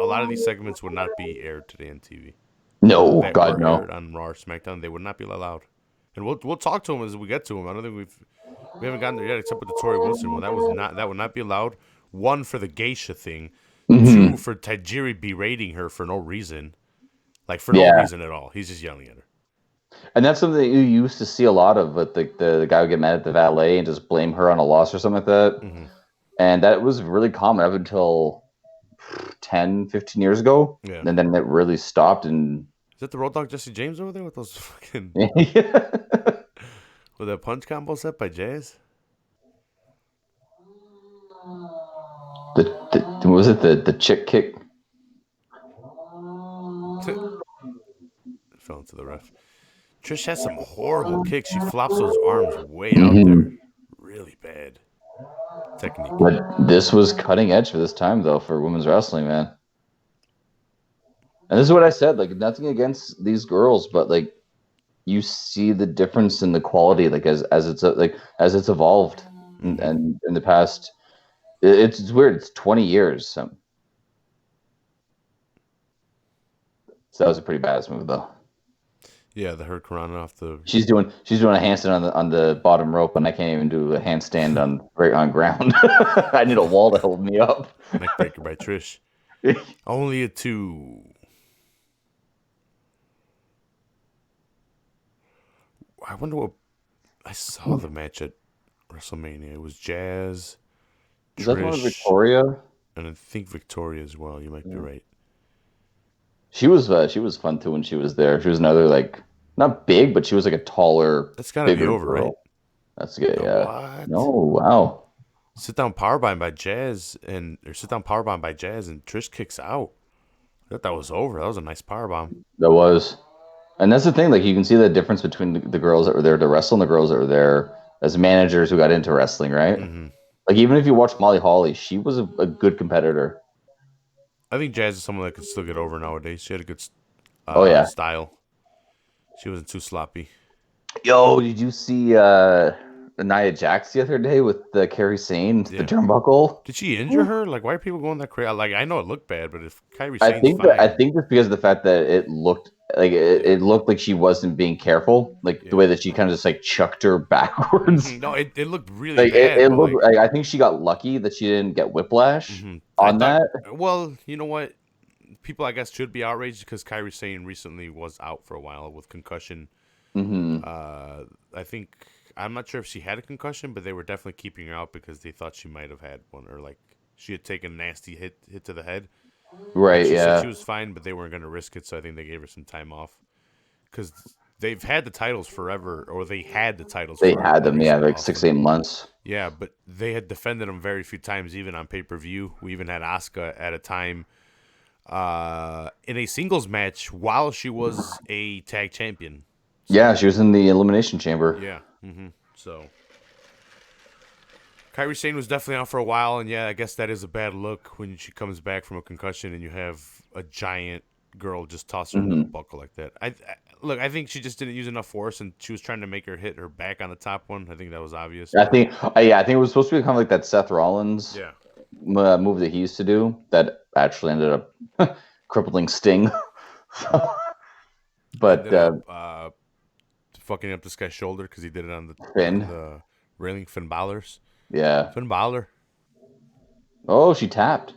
lot of these segments would not be aired today on TV. No, That God were no. aired on Raw or SmackDown, they would not be allowed. And we'll talk to him as we get to him. I don't think we haven't gotten there yet, except with the Tori Wilson one. That would not be allowed. One for the geisha thing, two Hmm. for Tajiri berating her for no reason, like for no Yeah, reason at all. He's just yelling at her. and that's something that you used to see a lot of, with the guy would get mad at the valet and just blame her on a loss or something like that. Hmm. And that was really common up until 10, 15 years ago. Yeah. And then it really stopped. And Is that the Road Dog Jesse James over there with those fucking the, with that punch combo set by Jazz? was it the chick kick? Fell into the ref. Trish has some horrible kicks. She flops those arms way out there. Hmm. Really bad technique. But this was cutting edge for this time, though, for women's wrestling, man. And this is what I said, like, nothing against these girls, but like, you see the difference in the quality, like, as it's evolved, Hmm. and in the past, it's weird. It's 20 years. So that was a pretty badass move, though. Yeah, the Hurricane off the She's doing a handstand on the bottom rope, and I can't even do a handstand on ground. I need a wall to hold me up. neckbreaker by Trish. Only a 2. I wonder what I saw the match at WrestleMania. It was Jazz, Is that the one with Trish, Victoria? and I think Victoria as well. You might be Yeah. right. She was fun too when she was there. She was another, like, not big, but she was like a taller, That's got to be bigger over, right? girl. That's good. No, Yeah. No, what? wow. Sit down powerbomb by Jazz or sit down powerbomb by Jazz and Trish kicks out. I thought that was over. That was a nice powerbomb. That was, and that's the thing. Like, you can see the difference between the girls that were there to wrestle and the girls that were there as managers who got into wrestling, right? Hmm. Like, even if you watch Molly Holly, she was a good competitor. I think Jazz is someone that could still get over nowadays. She had a good Oh yeah. style. She wasn't too sloppy. Yo, did you see Nia Jax the other day with the Kerry Sane, the Yeah. turnbuckle? Did she injure her? Like, why are people going that crazy? Like, I know it looked bad, but if Kyrie I Sane's think that I fine, think just because of the fact that it looked like yeah, it looked like she wasn't being careful, like the yeah. way that she kind of just like chucked her backwards. No, it looked really Like bad, it but looked like, like, I think she got lucky that she didn't get whiplash I on thought, that. well, you know what? People, I guess, should be outraged because Kyrie Sane recently was out for a while with concussion. Hmm. I think I'm not sure if she had a concussion, but they were definitely keeping her out because they thought she might have had one, or like she had taken a nasty hit to the head. And Right, she said she yeah. was fine, but they weren't going to risk it, so I think they gave her some time off because they've had the titles forever, or they had the titles They forever had when them, they yeah, still like lost six, them. 8 months. Yeah, but they had defended them very few times, even on pay per view. We even had Asuka at a time in a singles match while she was a tag champion. Yeah, So she was in the elimination chamber. yeah, so Kyrie Sane was definitely out for a while, and yeah, I guess that is a bad look when she comes back from a concussion and you have a giant girl just toss her into the Hmm. buckle like that. Look, I think she just didn't use enough force, and she was trying to make her hit her back on the top one. I think that was obvious. I But think, yeah, I think it was supposed to be kind of like that Seth Rollins yeah, move that he used to do that actually ended up crippling Sting. But ended up fucking up this guy's shoulder because he did it on Finn, the railing. Finn Balor's yeah. Finn Balor. Oh, she tapped.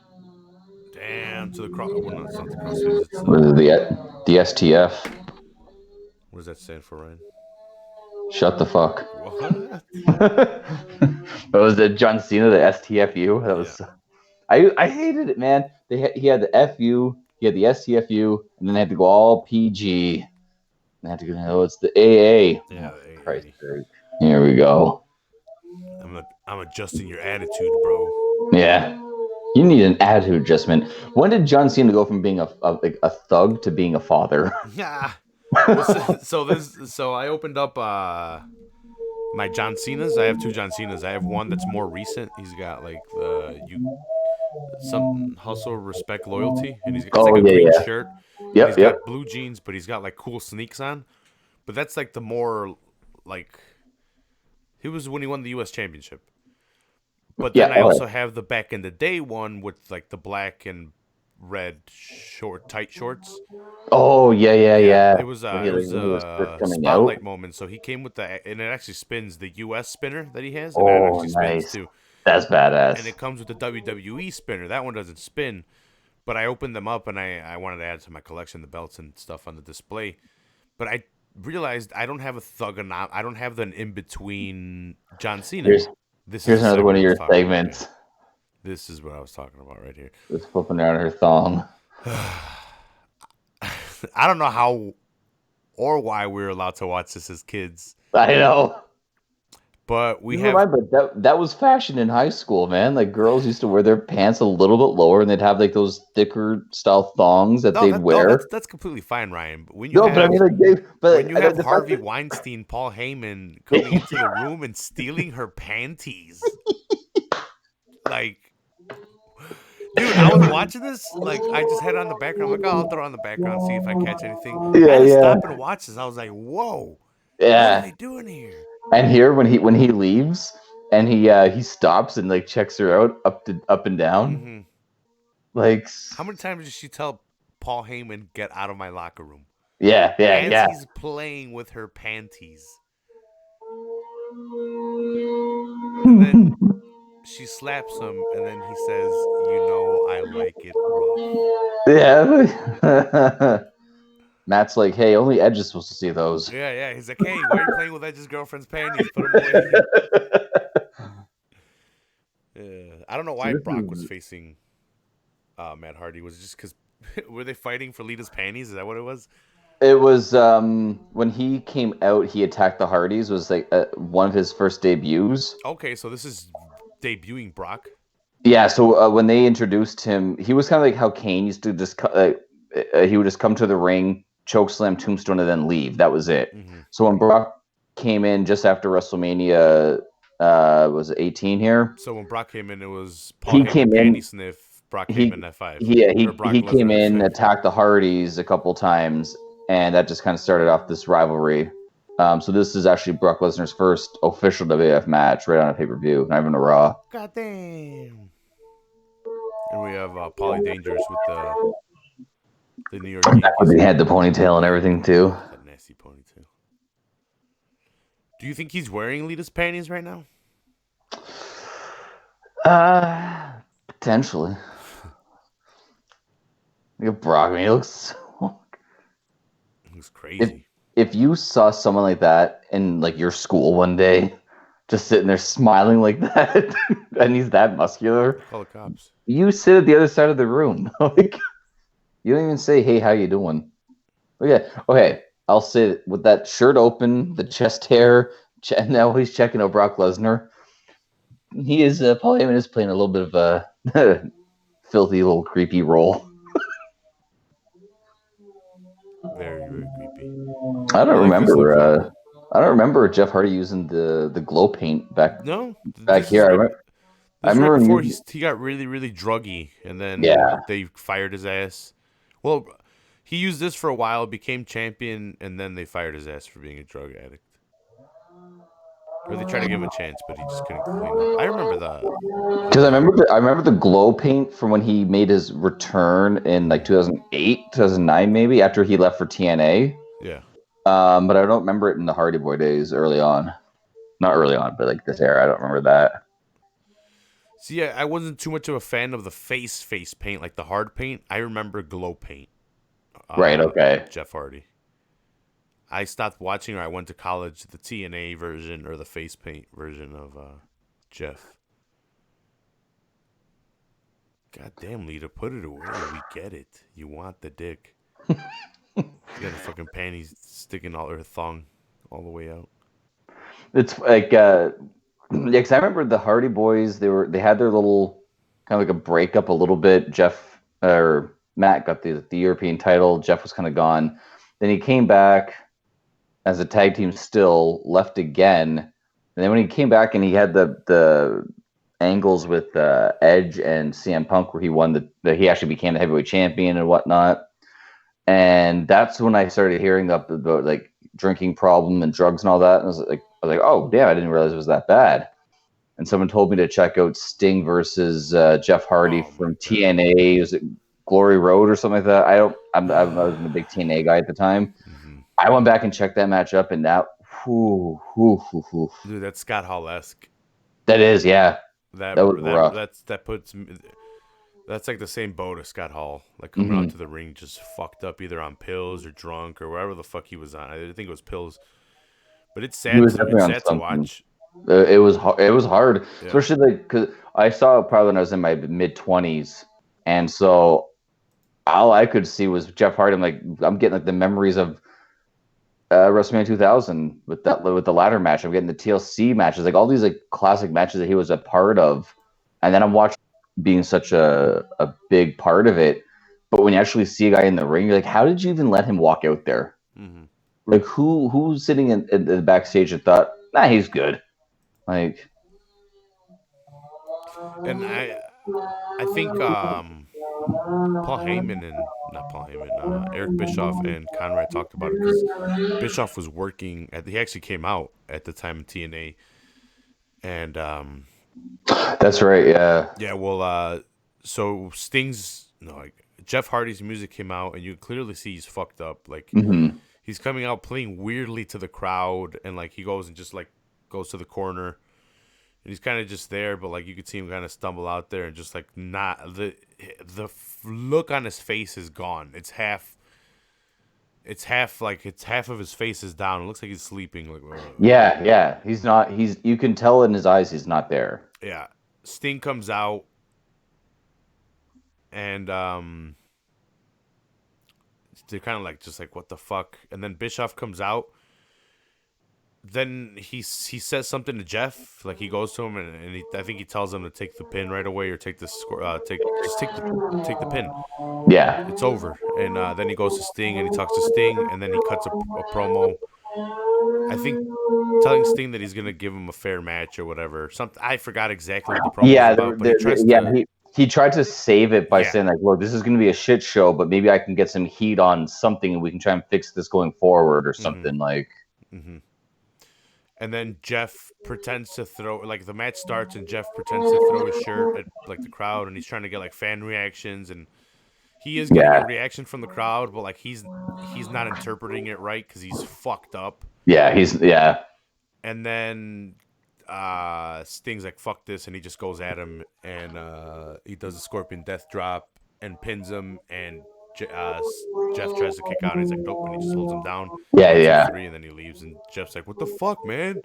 Damn to the cross. Well, no, it's not the crossface. It's What is it, the STF? what does that stand for, Ryan? Shut the fuck. What? That was the John Cena, the STFU. That was. Yeah. I hated it, man. He had the FU, he had the STFU, and then they had to go all PG. And they had to go. Oh, it's the AA. Yeah. Oh, Christ sake. Here we go. I'm adjusting your attitude, bro. Yeah. You need an attitude adjustment. When did John Cena go from being a thug to being a father? Yeah. So I opened up my John Cena's. I have two John Cena's. I have one that's more recent. He's got like the you some hustle, respect, loyalty, and it's Oh like a yeah, green yeah. shirt. and Yep, he's yep. got blue jeans, but he's got like cool sneaks on. But that's like the more like he was when he won the U.S. Championship. But then Yeah. I Okay. also have the back in the day one with like the black and red short tight shorts. Oh yeah, yeah, Yeah, yeah. it was When he was first coming out. spotlight moment. So he came with the and it actually spins the U.S. spinner that he has, and that Oh, actually spins nice. too. That's And badass. it comes with the WWE spinner. That one doesn't spin, but I opened them up and I wanted to add to my collection the belts and stuff on the display. But I realized I don't have a Thugonomics. I don't have an in between John Cena. Here's This is here's the another one segment of I was your talking about. Yeah, segments. this is what I was talking about right here. Just flipping around her thong. I don't know how or why we were allowed to watch this as kids, I know. but we You have remember that was fashion in high school, man. Like girls used to wear their pants a little bit lower, and they'd have like those thicker style thongs that they'd that's wear. completely fine, Ryan. But No, but I mean, like, when but you have the fact Harvey that Weinstein, Paul Heyman coming into the room and stealing her panties, like, dude, I was watching this. Like, I just had it on the background. I'm like, oh, I'll throw it on the background, see if I catch anything. I yeah, had to yeah, stop and watch this. I was like, whoa, what are yeah. they doing here? And here, when he leaves, and he stops and like checks her out up and down, Hmm. like, How many times did she tell Paul Heyman, get out of my locker room? yeah, yeah, As yeah. he's playing with her panties. And then she slaps him, and then he says, I like it rough. Yeah. Matt's like, hey, only Edge is supposed to see those. Yeah, yeah. He's like, hey, why are you playing with Edge's girlfriend's panties? Put them away. Yeah. I don't know So why this Brock was is facing Matt Hardy. Was it just because were they fighting for Lita's panties? Is that what it was? it was when he came out, he attacked the Hardys. Was like one of his first debuts. Okay, so this is debuting Brock. Yeah, so when they introduced him, he was kind of like how Kane used to just he would just come to the ring, choke slam, tombstone, and then leave. That was it. Hmm. So when Brock came in just after WrestleMania, was it 18 here? So when Brock came in, it was Paul He Heyman came panty in. sniff. Brock came in He at 5, or Brock he came Lesnar at in, 5. attacked the Hardys a couple times, and that just kind of started off this rivalry. So this is actually Brock Lesnar's first official WWF match, right on a pay per view, not even a Raw. God damn. And we have Paulie Dangerous with the New York Yankees He hat. had the ponytail and everything too. Oh, that nasty ponytail. Do you think he's wearing Lita's panties right now? Potentially. Look at Brock. I mean, he looks. He's If crazy. if you saw someone like that in like your school one day, just sitting there smiling like that, and he's that muscular, Call the cops. you sit at the other side of the room. Like you don't even say, "Hey, how you doing?" Okay, okay. I'll sit with that shirt open, the chest hair. And now he's checking out Brock Lesnar. He is Paul Heyman is playing a little bit of a filthy little creepy role. Very, very creepy. I I don't like this look remember. though. I don't remember Jeff Hardy using the glow paint No, back this is here. right. I This is right remember him before using. he got really, really druggy, and then Yeah, they fired his ass. Well, he used this for a while, became champion, and then they fired his ass for being a drug addict. Or they tried to give him a chance, but he just couldn't clean up. I remember because the I remember the glow paint from when he made his return in like 2008, 2009, maybe after he left for TNA. yeah. But I don't remember it in the Hardy Boy days early on. Not early on, but like this era. I don't remember that. See, yeah, I wasn't too much of a fan of the face paint, like the hard paint. I remember glow paint. Right. Okay. Jeff Hardy. I stopped watching, or I went to college. The TNA version or the face paint version of Jeff. God damn, Lita, put it away. We get it. You want the dick. She got her fucking panties sticking all her thong all the way out. It's like yeah, because I remember the Hardy Boys. They had their little kind of like a breakup a little bit. Jeff or Matt got the European title. Jeff was kind of gone. Then he came back as a tag team, still left again. And then when he came back and he had the angles with Edge and CM Punk, where he won he actually became the heavyweight champion and whatnot. And that's when I started hearing about like drinking problem and drugs and all that. And I was like, oh damn, I didn't realize it was that bad. And someone told me to check out Sting versus Jeff Hardy Oh my from god. TNA. Was it Glory Road or something like that? I wasn't a big TNA guy at the time. Hmm. I went back and checked that match up, and Dude, that's Scott Hall esque. that is, yeah, That that was that rough. that's that puts that's like the same boat as Scott Hall, like coming out Mm-hmm. to the ring just fucked up, either on pills or drunk or wherever the fuck he was on. I think it was pills, but it's He sad was to definitely on something. watch. It was hard, Yeah. especially like because I saw it probably when I was in my mid 20s, and so all I could see was Jeff Hardy. I'm getting like the memories of Wrestlemania 2000 with the ladder match. I'm getting the TLC matches, like all these like classic matches that he was a part of, and then I'm watching being such a big part of it. But when you actually see a guy in the ring, you're like, how did you even let him walk out there? Hmm. Like who's sitting in the backstage and thought, nah, he's good. Like And I think Paul Heyman and not Paul Heyman, Eric Bischoff and Conrad talked about it because Bischoff was working at. He actually came out at the time in TNA, and that's right, yeah. yeah, well, so Sting's no, like Jeff Hardy's music came out, and you clearly see he's fucked up. Like Hmm. he's coming out playing weirdly to the crowd, and like he goes and just like goes to the corner. And he's kind of just there, but like you could see him kind of stumble out there and just like not the look on his face is gone. It's half of his face is down. It looks like he's sleeping. Like Yeah, yeah. He's not. He's. You can tell in his eyes he's not there. yeah. Sting comes out and they're kind of like just like what the fuck. And then Bischoff comes out. Then he says something to Jeff. Like he goes to him and I think he tells him to take the pin right away or take the score. Take the pin. Yeah, It's over. And then he goes to Sting and he talks to Sting and then he cuts a promo. I think telling Sting that he's gonna give him a fair match or whatever. Something I forgot exactly what the promo was yeah. about, but he tries Yeah. to He tried to save it by yeah. saying like, "Look, this is going to be a shit show, but maybe I can get some heat on something, and we can try and fix this going forward or Mm-hmm. something." Like, Mm-hmm. And then Jeff pretends to throw like the match starts and Jeff pretends to throw his shirt at like the crowd and he's trying to get like fan reactions and he is getting a yeah, reaction from the crowd, but like he's not interpreting it right because he's fucked up. yeah. Yeah, And then Sting's like fuck this and he just goes at him and he does a scorpion death drop and pins him and Jeff tries to kick out and he's like nope and he just holds him down. yeah, One, two, yeah, three, and then he leaves and Jeff's like what the fuck, man,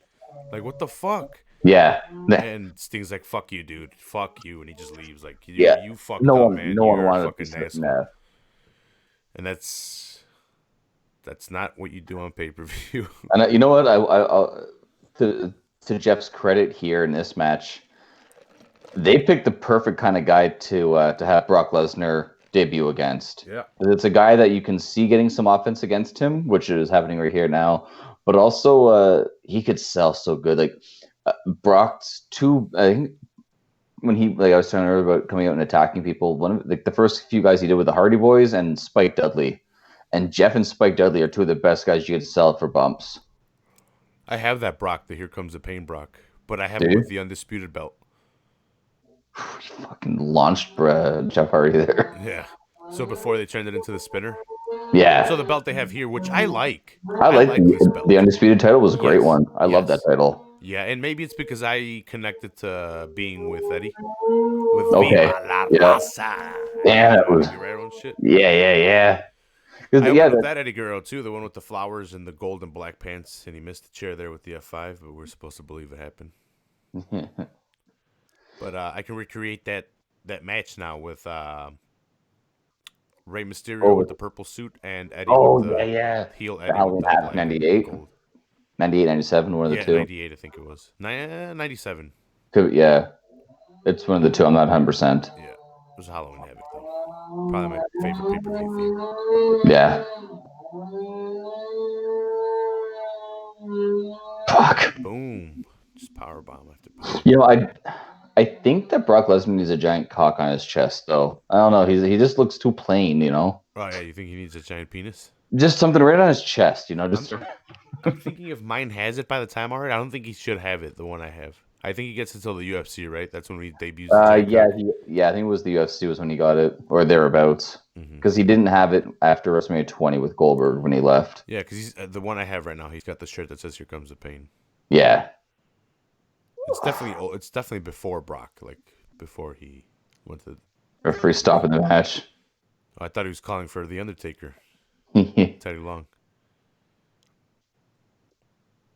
like what the fuck. yeah, And Sting's like fuck you, dude, fuck you, and he just leaves like yeah. you fucked up, man, No one you're a wanted to fucking be. asshole. And that's not what you do on pay-per-view. And you know what? To Jeff's credit here in this match, they picked the perfect kind of guy to have Brock Lesnar debut against. Yeah. It's a guy that you can see getting some offense against him, which is happening right here now. But also, he could sell so good. Like Brock's two, I think when he like I was talking earlier about coming out and attacking people. One of like the first few guys he did with the Hardy Boys and Spike Dudley, and Jeff and Spike Dudley are two of the best guys you could sell for bumps. I have that Brock, the Here Comes the Pain Brock, but I have Do it you? with the Undisputed Belt. Fucking launched Jeff Hardy there. Yeah. So before they turned it into the spinner. Yeah, So the belt they have here, which I like. I I like like this belt. the undisputed title was a great Yes. one. I love that Yes. title. Yeah, and maybe it's because I connected to being with Eddie. With Okay, Viva la yeah, Raza. yeah, that Eddie was Guerrero and shit. yeah. I Yeah, opened up that Eddie Guerrero too, the one with the flowers and the gold and black pants, and he missed the chair there with the F5, but we're supposed to believe it happened. But I can recreate that match now with Rey Mysterio with the purple suit and Eddie with the yeah. heel The Eddie with Halloween the Havoc black and 98, gold. 98, 97, one of the Yeah, two. 98 I think it was. 97. Yeah, it's one of the two. I'm not 100%. Yeah, it was Halloween Havoc though. Probably my favorite pay-per-view theme. Yeah. Fuck. Boom. Just powerbomb after powerbomb. You know, I think that Brock Lesnar needs a giant cock on his chest, though. I don't know. He just looks too plain, you know. Oh yeah, you think he needs a giant penis? Just something right on his chest, you know. I'm Just I'm thinking if mine has it by the time already. I don't think he should have it. The one I have. I think he gets until the UFC, right? That's when he debuts the giant yeah, cock. I think it was the UFC was when he got it or thereabouts Hmm. because he didn't have it after WrestleMania 20 with Goldberg when he left. Yeah, because he's the one I have right now. He's got the shirt that says "Here comes the pain." Yeah, It's definitely It's definitely before Brock, like before he went to. referee stopping the match. Oh, I thought he was calling for the Undertaker, Teddy Long.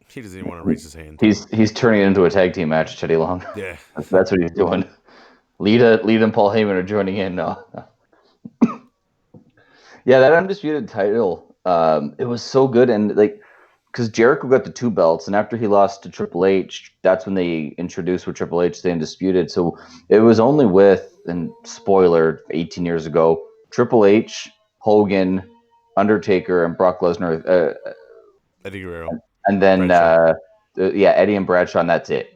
He doesn't even want to raise his hand. he's turning it into a tag team match, Teddy Long. Yeah, That's what he's doing. Lita and Paul Heyman are joining in now. Yeah, that undisputed title, it was so good, and like, because Jericho got the two belts, and after he lost to Triple H, that's when they introduced with Triple H the undisputed. So it was only with, and spoiler, 18 years ago, Triple H, Hogan, Undertaker, and Brock Lesnar, Eddie Guerrero, and then Bradshaw. yeah, Eddie and Bradshaw, and that's it.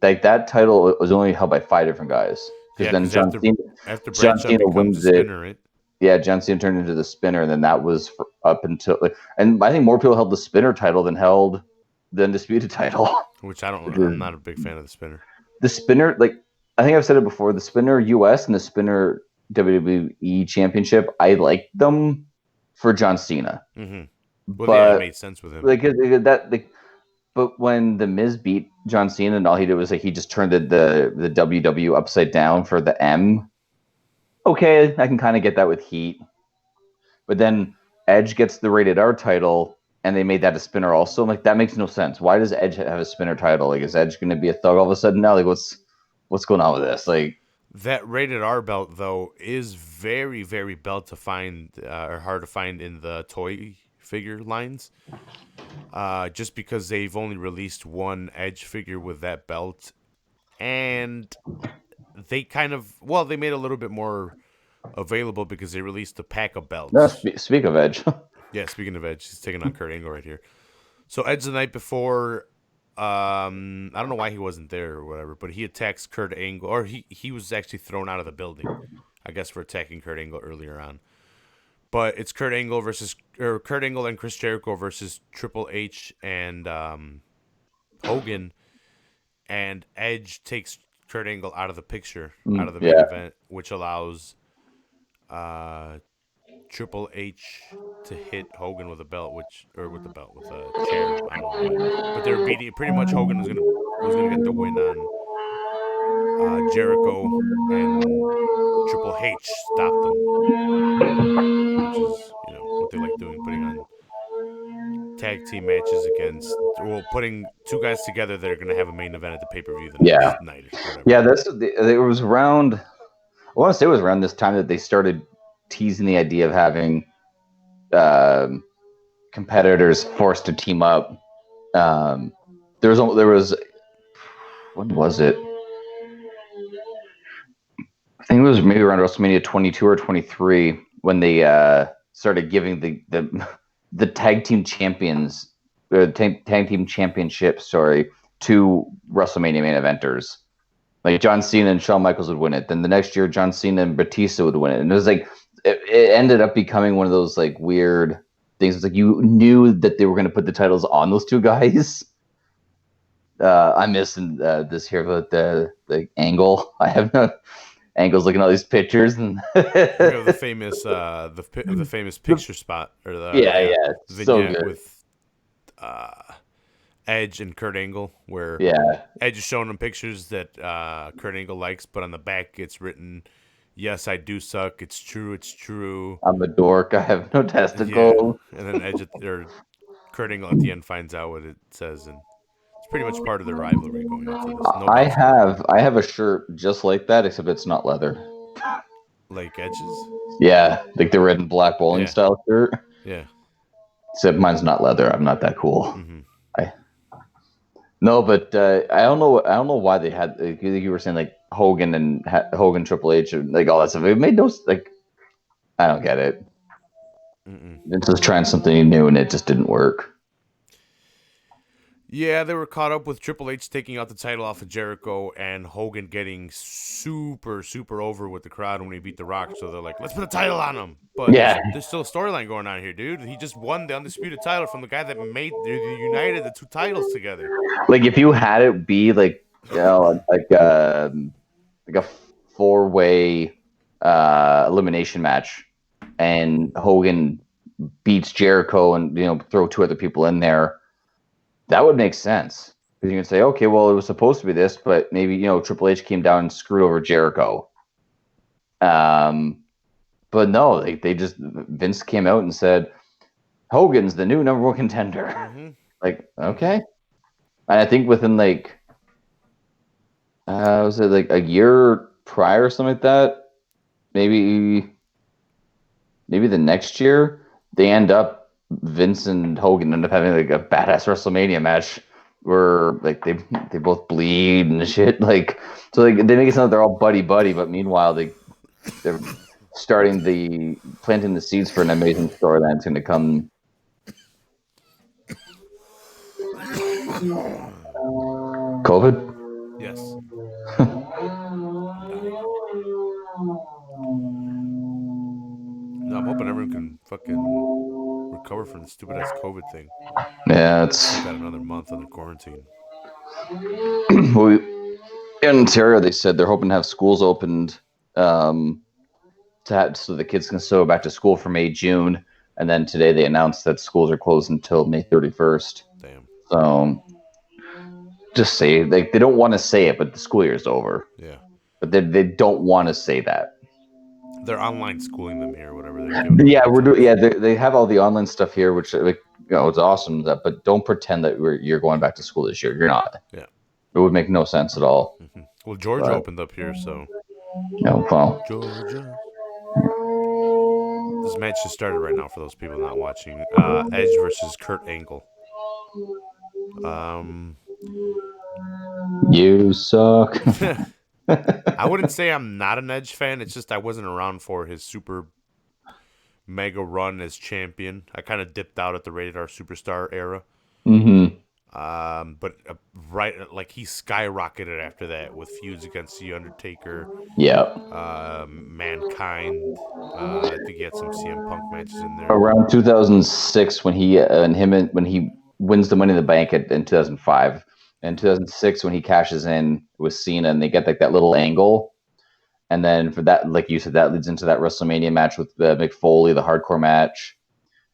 Like that title was only held by 5 different guys, because Yeah, then because after John Bradshaw Cena becomes a wins it. spinner, right? Yeah, John Cena turned into the spinner, and then that was for up until, and I think more people held the spinner title than held the undisputed title. Which I don't. Which I'm is not a big fan of the spinner. the spinner, like I think I've said it before, the spinner US and the spinner WWE championship, I like them for John Cena, Hmm. Well, yeah, it but made sense with him. like but when the Miz beat John Cena, and all he did was like he just turned the WW upside down for the M. Okay, I can kind of get that with Heat. But then Edge gets the rated R title, and they made that a spinner also. I'm like, that makes no sense. Why does Edge have a spinner title? Like, is Edge going to be a thug all of a sudden now? Like, what's going on with this? Like, That rated R belt though is very, very belt to find or hard to find in the toy figure lines. Just because they've only released one Edge figure with that belt, and they kind of they made a little bit more available because they released a pack of no, belts. speak of Edge. Yeah, speaking of Edge, he's taking on Kurt Angle right here. So Edge the night before, I don't know why he wasn't there or whatever, but he attacks Kurt Angle, or he was actually thrown out of the building, I guess, for attacking Kurt Angle earlier on. But it's Kurt Angle and Chris Jericho versus Triple H and Hogan, and Edge takes Kurt Angle out of the picture, out of the main Yeah, event, which allows uh, Triple H to hit Hogan with a belt, with a chair. I don't know why, but they were beating. Pretty much, Hogan was gonna get the win on Jericho, and Triple H stopped them, which is what they like doing, putting on tag team matches putting two guys together that are gonna have a main event at the pay per view the yeah, next night or whatever. yeah. It was around. I want to say it was around this time that they started teasing the idea of having um, competitors forced to team up. There was when was it? I think it was maybe around WrestleMania 22 or 23 when they started giving the tag team champions, tag team championship, sorry, to WrestleMania main eventers. Like John Cena and Shawn Michaels would win it. Then the next year, John Cena and Batista would win it. And it was like it ended up becoming one of those like weird things. It's like you knew that they were going to put the titles on those two guys. I'm missing this here about the angle. I have no angles looking at all these pictures and You have the famous the famous picture spot or yeah, yeah, so vignette good. with uh, Edge and Kurt Angle, where Yeah, Edge is showing him pictures that Kurt Angle likes, but on the back it's written, "Yes, I do suck. It's true. It's true." I'm a dork. I have no Yeah, testicles. and then Kurt Angle at the end finds out what it says, and it's pretty much part of their rivalry going into this. No I belts going on, have I have a shirt just like that, except it's not leather. like Edge's. Yeah, like the red and black bowling Yeah, style shirt. yeah. Except mine's not leather. I'm not that cool. Hmm. I no, but I don't know. I don't know why they had. Like you were saying like Hogan and Hogan Triple H and like all that stuff. It made no like. I don't get it. Mm-mm. Vince was trying something new and it just didn't work. Yeah, they were caught up with Triple H taking out the title off of Jericho and Hogan getting super, super over with the crowd when he beat The Rock. So they're like, let's put the title on him. But Yeah, there's still a storyline going on here, dude. He just won the undisputed title from the guy that united the two titles together. like if you had it be like like a four-way elimination match, and Hogan beats Jericho, and throw two other people in there, that would make sense. Because you can say, okay, well, it was supposed to be this, but maybe Triple H came down and screwed over Jericho. But no, they just Vince came out and said Hogan's the new number one contender. Mm-hmm. Like, okay, and I think within like was it like a year prior or something like that? Maybe the next year they end up Vince and Hogan end up having like a badass WrestleMania match where like they both bleed and shit. Like so like they make it sound like they're all buddy buddy, but meanwhile they're planting the seeds for an amazing storyline that's going to come. COVID. Yes. I'm dying. No, I'm hoping everyone can fucking recover from the stupid ass COVID thing. Yeah, it's Got another month under quarantine. we, in Ontario. They said they're hoping to have schools opened so the kids can still go back to school for May, June, and then today they announced that schools are closed until May 31st. Damn. So just say they don't want to say it, but the school year is over. Yeah. But they don't want to say that. They're online schooling them here, whatever they're giving. Yeah, we're doing. Yeah, they have all the online stuff here, which it's awesome. But don't pretend that you're going back to school this year. You're not. Yeah. It would make no sense at all. Mm-hmm. Well, Georgia opened up here, so. No, well. Georgia. This match just started right now for those people not watching. Edge versus Kurt Angle. You suck. I wouldn't say I'm not an Edge fan. It's just I wasn't around for his super mega run as champion. I kind of dipped out at the Rated R Superstar era. Mm-hmm. But right, like he skyrocketed after that with feuds against The Undertaker. Yeah. Mankind. I think he had some CM Punk matches in there. Around 2006, when he wins the Money in the Bank in 2005, and 2006 when he cashes in with Cena, and they get like that little angle, and then for that, like you said, that leads into that WrestleMania match with Mick Foley, the hardcore match,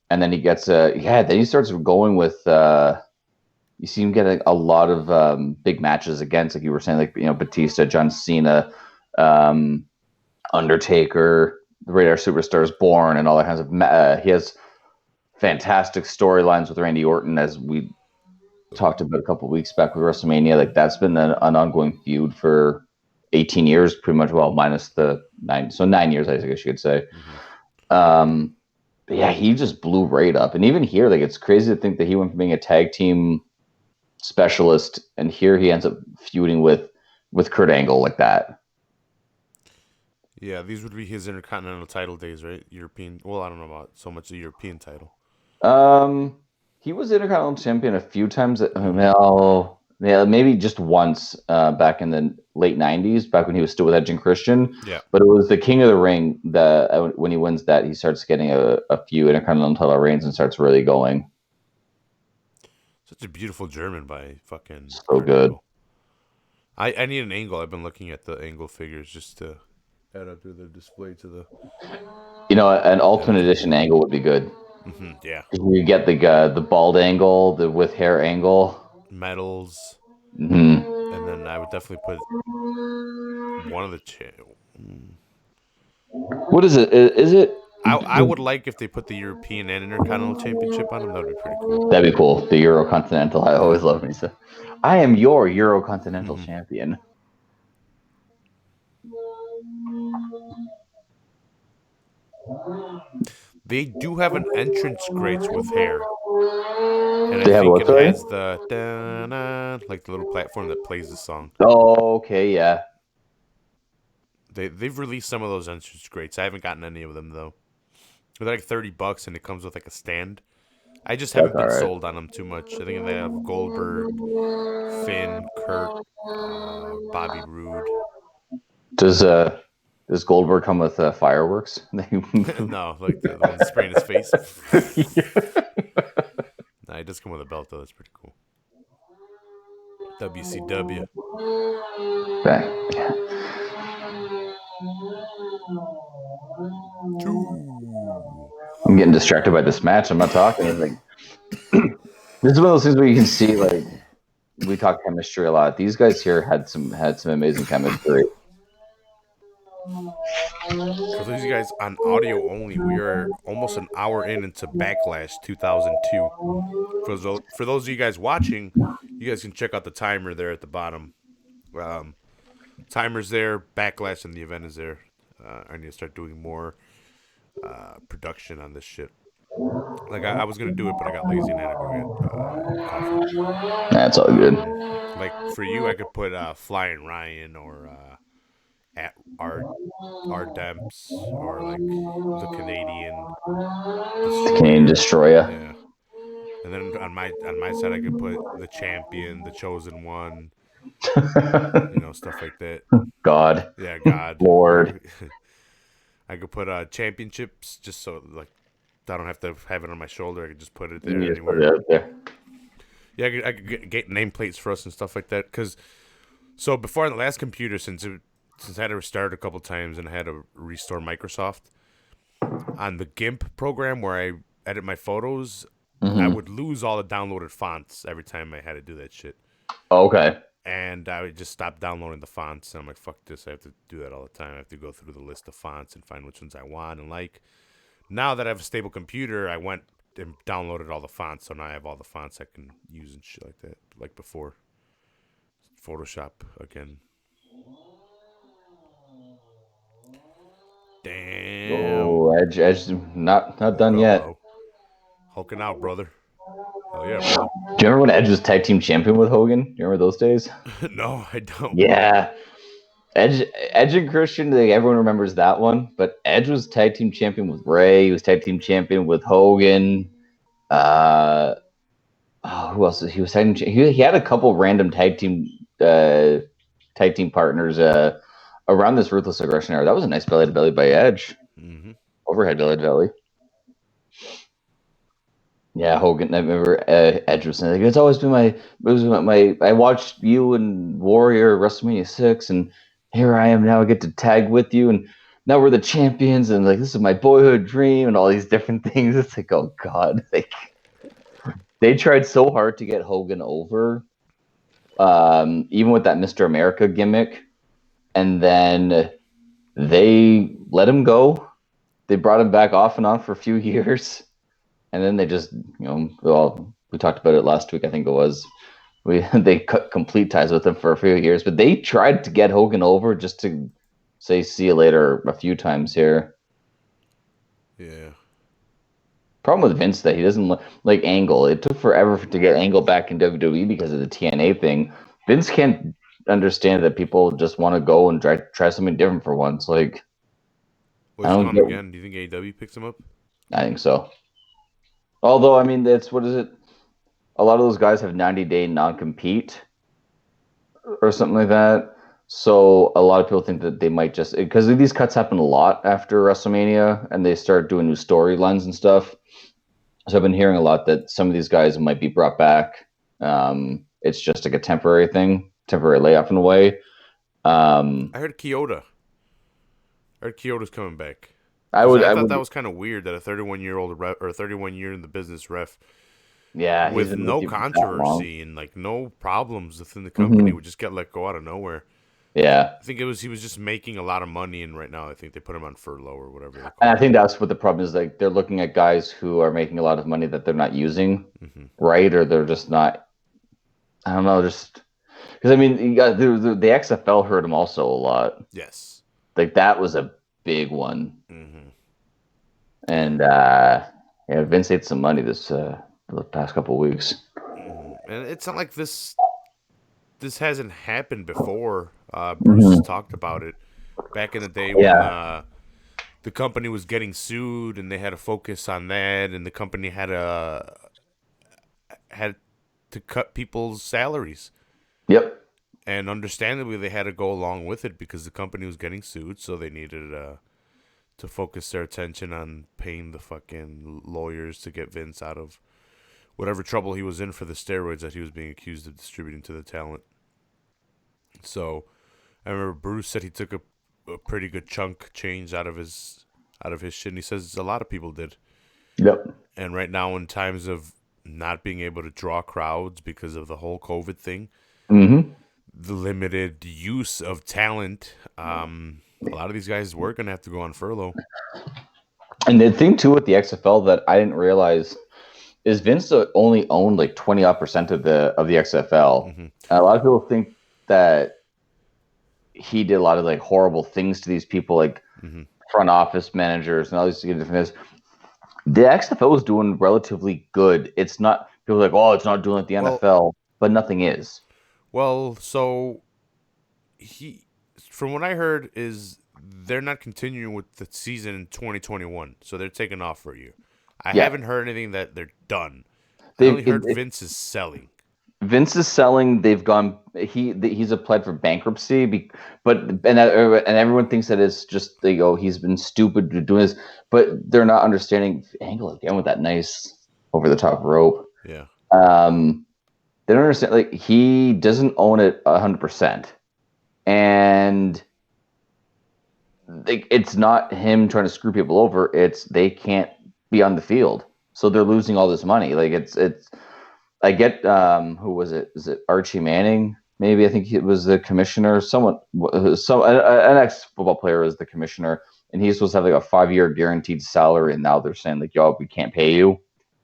and then he gets then he starts going with. You see him get a lot of big matches against, like you were saying, like Batista, John Cena, Undertaker, the Radar Superstars, Born, and all that kinds of. He has fantastic storylines with Randy Orton, as we talked about a couple of weeks back with WrestleMania. Like that's been an ongoing feud for 18 years, pretty much. Well, minus the 9 years, I guess you could say. Mm-hmm. But yeah, he just blew right up, and even here, like it's crazy to think that he went from being a tag team specialist, and here he ends up feuding with Kurt Angle like that. Yeah, these would be his Intercontinental title days, right? European. Well, I don't know about so much the European title. He was Intercontinental champion a few times. Well, yeah, maybe just once back in the late '90s, back when he was still with Edge and Christian. Yeah. But it was the King of the Ring that when he wins that, he starts getting a few Intercontinental title reigns and starts really going. Such a beautiful German by fucking. So good. Angle. I need an Angle. I've been looking at the Angle figures just to add up to the display to the. An Ultimate Edition Angle would be good. Mm-hmm, yeah. You get the bald Angle, the with hair Angle. Medals. Mm-hmm. And then I would definitely put one of the. What is it? Is it? I would like if they put the European and Intercontinental Championship on them. That would be pretty cool. That'd be cool. The Eurocontinental. I always love when he said, "I am your Eurocontinental champion." They do have an entrance grates with hair. And They I have think what, it sorry? has the da-na, like the little platform that plays the song. Oh, okay, yeah. They've released some of those entrance grates. I haven't gotten any of them though. They're like $30 and it comes with like a stand. I just That's haven't all been right. sold on them too much. I think they have Goldberg, Finn, Kurt, Bobby Roode. Does uh does Goldberg come with fireworks? No, like the one spraying his face. Nah, he does come with a belt though. That's pretty cool. WCW. Yeah. Choo. I'm getting distracted by this match. I'm not talking. It's like this is one of those things where you can see like we talk chemistry a lot. These guys here had some amazing chemistry. For those of you guys on audio only, we are almost an hour into Backlash 2002. For those of you guys watching, you guys can check out the timer there at the bottom. Um, Timer's there, Backlash, and the event is there. I need to start doing more production on this shit. Like I was gonna do it, but I got lazy and I had to go get coffee. That's all good. Like for you, I could put Flying Ryan or at R Demps or like the Canadian Canadian Destroyer. Destroyer. Yeah. And then on my side, I could put the champion, the chosen one, stuff like that. God. Yeah, God. Lord. I could put championships just so like I don't have to have it on my shoulder. I could just put it You there just put anywhere. it out there. Yeah, I could get nameplates for us and stuff like that. Cause so before on the last computer, since I had to restart a couple times and I had to restore Microsoft on the GIMP program where I edit my photos, I would lose all the downloaded fonts every time I had to do that shit. Okay. And I would just stop downloading the fonts. And I'm like, fuck this. I have to do that all the time. I have to go through the list of fonts and find which ones I want and like. Now that I have a stable computer, I went and downloaded all the fonts. So now I have all the fonts I can use and shit like that. Like before. Photoshop again. Damn. Oh, Edge, not done yet. Bro. Hulking out, brother. Hell yeah, brother. Do you remember when Edge was tag team champion with Hogan? Do you remember those days? No, I don't. Yeah. Edge and Christian, like, everyone remembers that one. But Edge was tag team champion with Ray. He was tag team champion with Hogan. Who else? He was tag team. He had a couple random tag team partners around this Ruthless Aggression era. That was a nice belly to belly by Edge. Mm-hmm. Overhead belly to belly. Yeah, Hogan. I remember Edge was saying, like, it's always been my. I watched you and Warrior WrestleMania 6, and here I am now. I get to tag with you, and now we're the champions, and like this is my boyhood dream, and all these different things. It's like, oh god, like they tried so hard to get Hogan over, even with that Mr. America gimmick, and then they let him go. They brought him back off and on for a few years. And then they just, we talked about it last week, I think it was. They cut complete ties with him for a few years, but they tried to get Hogan over just to say see you later a few times here. Yeah. Problem with Vince that he doesn't like Angle. It took forever to get Angle back in WWE because of the TNA thing. Vince can't understand that people just want to go and try something different for once. Like, Well, he's gone again. Do you think AEW picks him up? I think so. Although, I mean, that's what is it? A lot of those guys have 90-day non-compete or something like that. So a lot of people think that they might just because these cuts happen a lot after WrestleMania, and they start doing new storylines and stuff. So I've been hearing a lot that some of these guys might be brought back. It's just like a temporary thing, temporary layoff in a way. I heard Kyoto. I heard Kyoto's coming back. I thought that was kind of weird that a 31-year-old ref or a 31-year in the business ref, yeah, with no controversy and like no problems within the company, would just get let go out of nowhere. Yeah, I think he was just making a lot of money, and right now I think they put him on furlough or whatever. And I think that's what the problem is. Like they're looking at guys who are making a lot of money that they're not using, right? Or they're just not. I don't know, just because I mean, you got the XFL hurt him also a lot. Yes, like that was a big one. And Vince ate some money the past couple of weeks. And it's not like this hasn't happened before. Bruce talked about it back in the day when the company was getting sued and they had to focus on that, and the company had a had to cut people's salaries. Yep. And understandably, they had to go along with it because the company was getting sued, so they needed to focus their attention on paying the fucking lawyers to get Vince out of whatever trouble he was in for the steroids that he was being accused of distributing to the talent. So I remember Bruce said he took a pretty good chunk change out of his shit, and he says a lot of people did. Yep. And right now, in times of not being able to draw crowds because of the whole COVID thing, Mm-hmm. the limited use of talent, a lot of these guys were gonna have to go on furlough. And the thing too with the XFL that I didn't realize is Vince only owned like 20% of the XFL. Mm-hmm. And a lot of people think that he did a lot of like horrible things to these people, like Mm-hmm. front office managers and all these different things. The XFL is doing relatively good. It's not people are like, oh, it's not doing like the Well, NFL, but nothing is. so he, from what I heard, is they're not continuing with the season in 2021, so they're taking off for a year. I Yeah, haven't heard anything that they're done. I they only heard Vince is selling. Vince is selling. They've gone. He's applied for bankruptcy, but and everyone thinks that it's just they go. He's been stupid to doing this, but they're not understanding Angle again with that nice over the top rope. Yeah. They don't understand. Like he doesn't own it 100%, and it's not him trying to screw people over. It's they can't be on the field, so they're losing all this money. Like it's. I get who was it? Is it Archie Manning? Maybe I think it was the commissioner. An ex football player was the commissioner, and he's supposed to have like a 5-year guaranteed salary, and now they're saying like, "Yo, we can't pay you."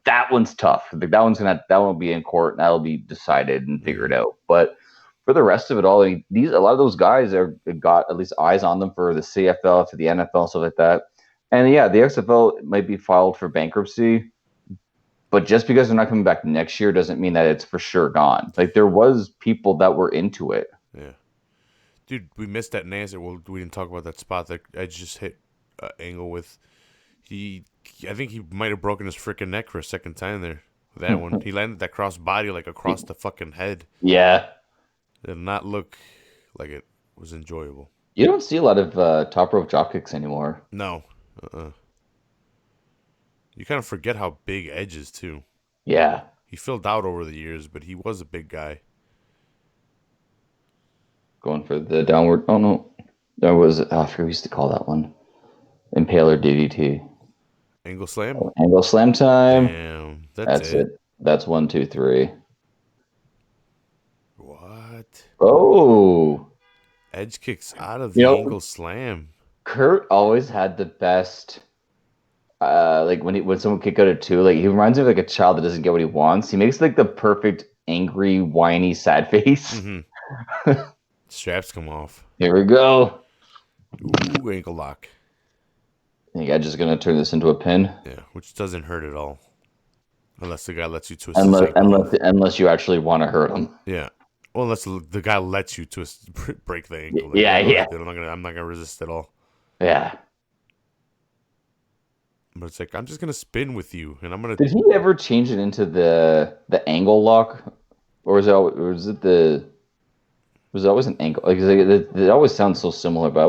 That one's tough. Like that one will be in court, and that'll be decided and figured out. But for the rest of it all, a lot of those guys are got at least eyes on them for the CFL, for the NFL, stuff like that. And yeah, the XFL might be filed for bankruptcy. But just because they're not coming back next year doesn't mean that it's for sure gone. Like there was people that were into it. Yeah. Dude, we missed that Nasser. Well, we didn't talk about that spot that Edge just hit Angle with. I think he might have broken his freaking neck for a second time there. That one. He landed that cross body like across the fucking head. Yeah. It did not look like it was enjoyable. You don't see a lot of top rope drop kicks anymore. No. You kind of forget how big Edge is, too. Yeah. He filled out over the years, but he was a big guy. Going for the downward. Oh, no. There was, I forget we used to call that one. Impaler DDT. Angle slam? Angle slam time. Damn. That's it. That's 1, 2, 3. What? Oh. Edge kicks out of the angle slam. Kurt always had the best. Like when someone kick out at 2, like he reminds me of like a child that doesn't get what he wants. He makes like the perfect angry, whiny, sad face. Mm-hmm. Straps come off. Here we go. Ooh, ankle lock. I think I'm just gonna turn this into a pin. Yeah, which doesn't hurt at all, unless the guy lets you twist. Unless you actually want to hurt him. Yeah. Well, unless the guy lets you twist, break the ankle. Like, yeah. I'm not gonna resist at all. Yeah. But it's like I'm just gonna spin with you, and I'm gonna. Did he ever change it into the angle lock, or was it always an ankle? Like it always sounds so similar, but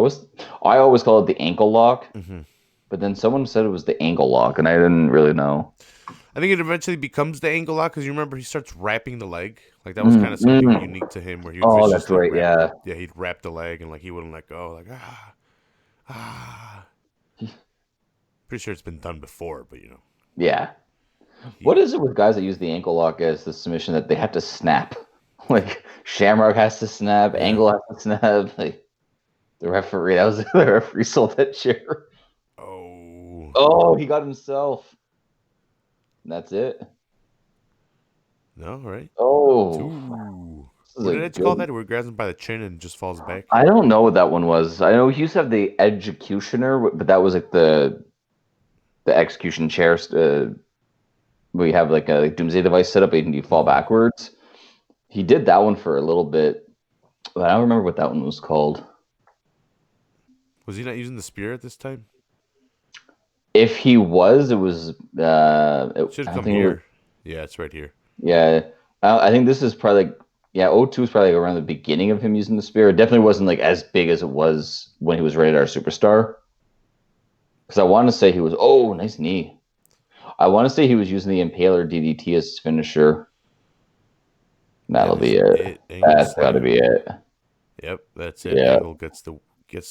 I always call it the ankle lock. Mm-hmm. But then someone said it was the angle lock, and I didn't really know. I think it eventually becomes the angle lock because you remember he starts wrapping the leg. Like that was kind of something unique to him, where he would that's right, yeah. Yeah, he'd wrap the leg and like he wouldn't let go. Like Pretty sure it's been done before, but Yeah. What is it with guys that use the ankle lock as the submission that they have to snap? Like Shamrock has to snap, Angle has to snap. Like the referee, that was the referee sold that chair. Oh, he got himself. And that's it. No, right? Oh. What did Edge call that? Where he grabs him by the chin and just falls back? I don't know what that one was. I know he used to have the executioner, but that was like the execution chair. We have like a doomsday device set up and you fall backwards. He did that one for a little bit, but I don't remember what that one was called. Was he not using the spear at this time? If he was, it was. Should come here. Yeah, it's right here. Yeah, I think this is probably like, yeah, O2 is probably like around the beginning of him using the spear. It definitely wasn't like as big as it was when he was rated our superstar. Because I want to say he was, oh, nice knee. I want to say he was using the Impaler DDT as his finisher. That That'll is be it. it. That's Angle's got to there. be it. Yep, that's it. Yeah. Angle gets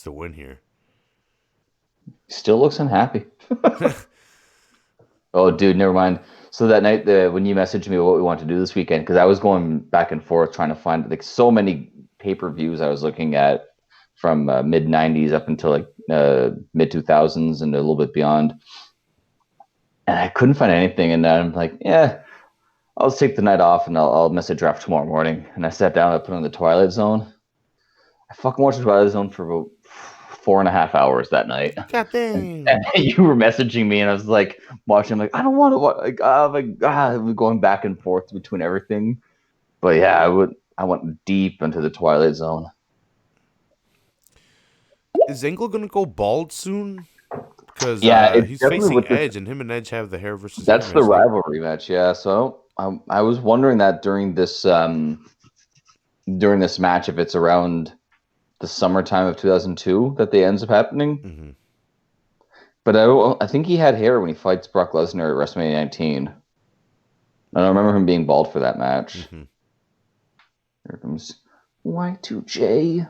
the win here. Still looks unhappy. Oh, dude, never mind. So that night, when you messaged me what we want to do this weekend, because I was going back and forth trying to find like so many pay-per-views I was looking at from mid '90s up until like mid 2000s and a little bit beyond, and I couldn't find anything. And I'm like, yeah, I'll just take the night off and I'll message draft tomorrow morning. And I sat down, I put on the Twilight Zone. I fucking watched the Twilight Zone for about 4.5 hours that night. God And damn. you were messaging me, and I was like watching. I'm like, I don't want to watch. Like, going back and forth between everything. But yeah, I went deep into the Twilight Zone. Is Angle gonna go bald soon? Because Yeah, it's he's definitely facing with this. Edge, and him and Edge have the hair versus hair That's the match. Like, rivalry match. Yeah, so I was wondering that during this match, if it's around the summertime of 2002 that they ends up happening. mm-hmm. But I think he had hair when he fights Brock Lesnar at WrestleMania 19. I don't remember him being bald for that match. Mm-hmm. Here comes Y2J.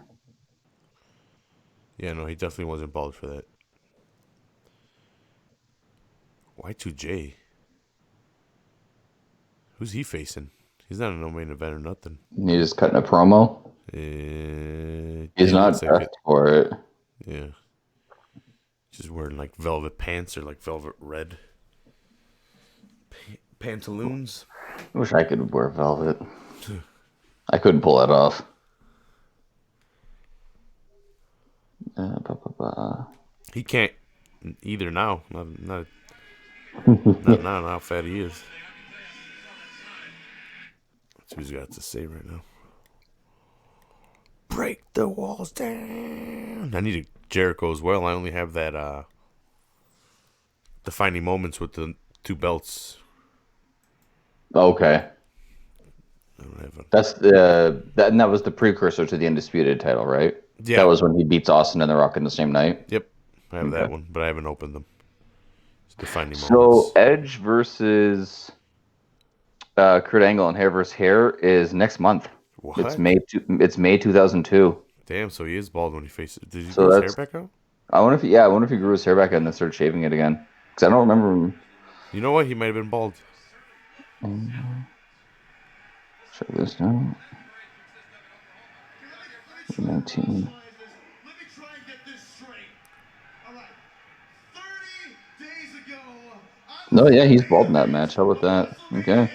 Yeah, no, he definitely wasn't bald for that. Y2J. Who's he facing? He's not in no main event or nothing. He's just cutting a promo. He's Yeah, looks not like dressed it. for it. Yeah. Just wearing like velvet pants or like velvet red pantaloons. I wish I could wear velvet. I couldn't pull that off. Ba, ba, ba. He can't either now. Not now how fat he is. That's what he's got to say right now. Break the walls down. I need a Jericho as well. I only have that defining moments with the two belts. Okay, I don't have that's and that was the precursor to the undisputed title, right? That Yeah. was when he beats Austin and The Rock in the same night. Yep. I have Okay. that one, but I haven't opened them. It's defining So moments. Edge versus Kurt Angle and Hair versus Hair is next month. It's What? May. It's May 2002. Damn, so he is bald when he faces. Did he grow So his hair that's. back out? I wonder if he grew his hair back out and then started shaving it again. Because I don't remember him. You know what? He might have been bald. Check this out. 19. No, yeah, he's bald in that match. How about that? Okay.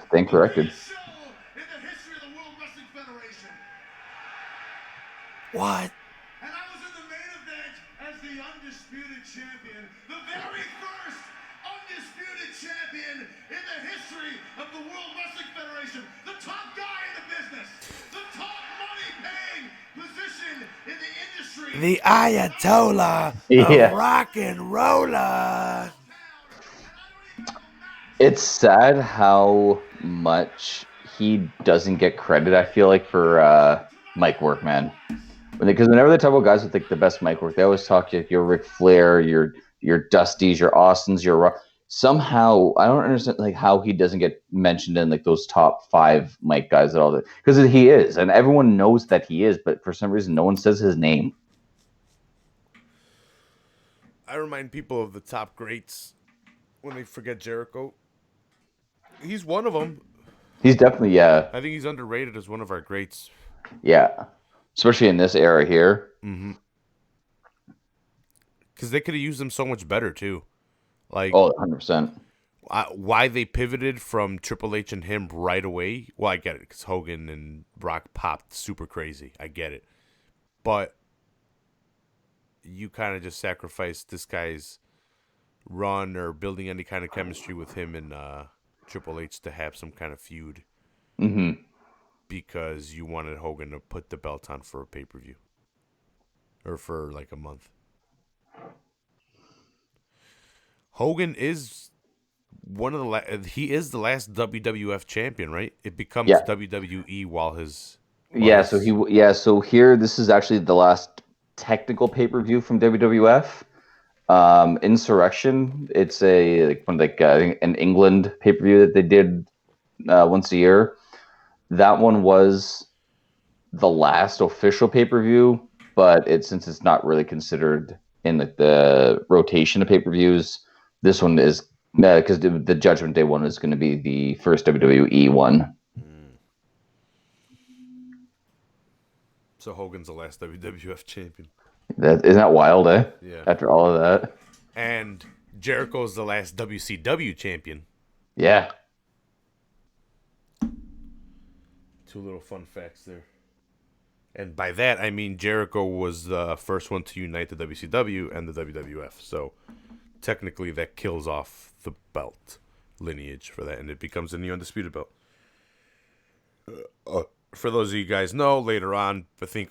Stand corrected. What? And I was in the main event as the undisputed champion, the very first undisputed champion in the history of the World Wrestling Federation, the top guy in the business, the top money-paying position in the industry. The Ayatollah of Yeah. rock and roller. It's sad how much he doesn't get credit, I feel like, for mic work, man. Because whenever they talk about guys with like the best mic work, they always talk like your Ric Flair, your Dustys, your Austins, your Rock. Somehow I don't understand like how he doesn't get mentioned in like those top 5 mic guys at all. Because he is, and everyone knows that he is, but for some reason no one says his name. I remind people of the top greats when they forget Jericho. He's one of them. He's definitely I think he's underrated as one of our greats. yeah, especially in this era here. Mm-hmm. Because they could have used him so much better too. Like, Oh, 100%. why they pivoted from Triple H and him right away? Well, I get it because Hogan and Brock popped super crazy. I get it, but you kind of just sacrificed this guy's run or building any kind of chemistry with him and Triple H to have some kind of feud Mm-hmm. because you wanted Hogan to put the belt on for a pay-per-view or for like a month. Hogan is one of the he is the last WWF champion, right? It becomes Yeah. WWE while his Yeah, so here this is actually the last technical pay-per-view from WWF. Insurrection, it's a I think an England pay-per-view that they did once a year. That one was the last official pay-per-view, but since it's not really considered in the rotation of pay-per-views, this one is because the Judgment Day one is going to be the first WWE one. So Hogan's the last WWF champion. That isn't that wild, eh? Yeah. After all of that. And Jericho's the last WCW champion. Yeah. Two little fun facts there. And by that, I mean Jericho was the first one to unite the WCW and the WWF. So technically that kills off the belt lineage for that, and it becomes a new undisputed belt. For those of you guys know, later on, I think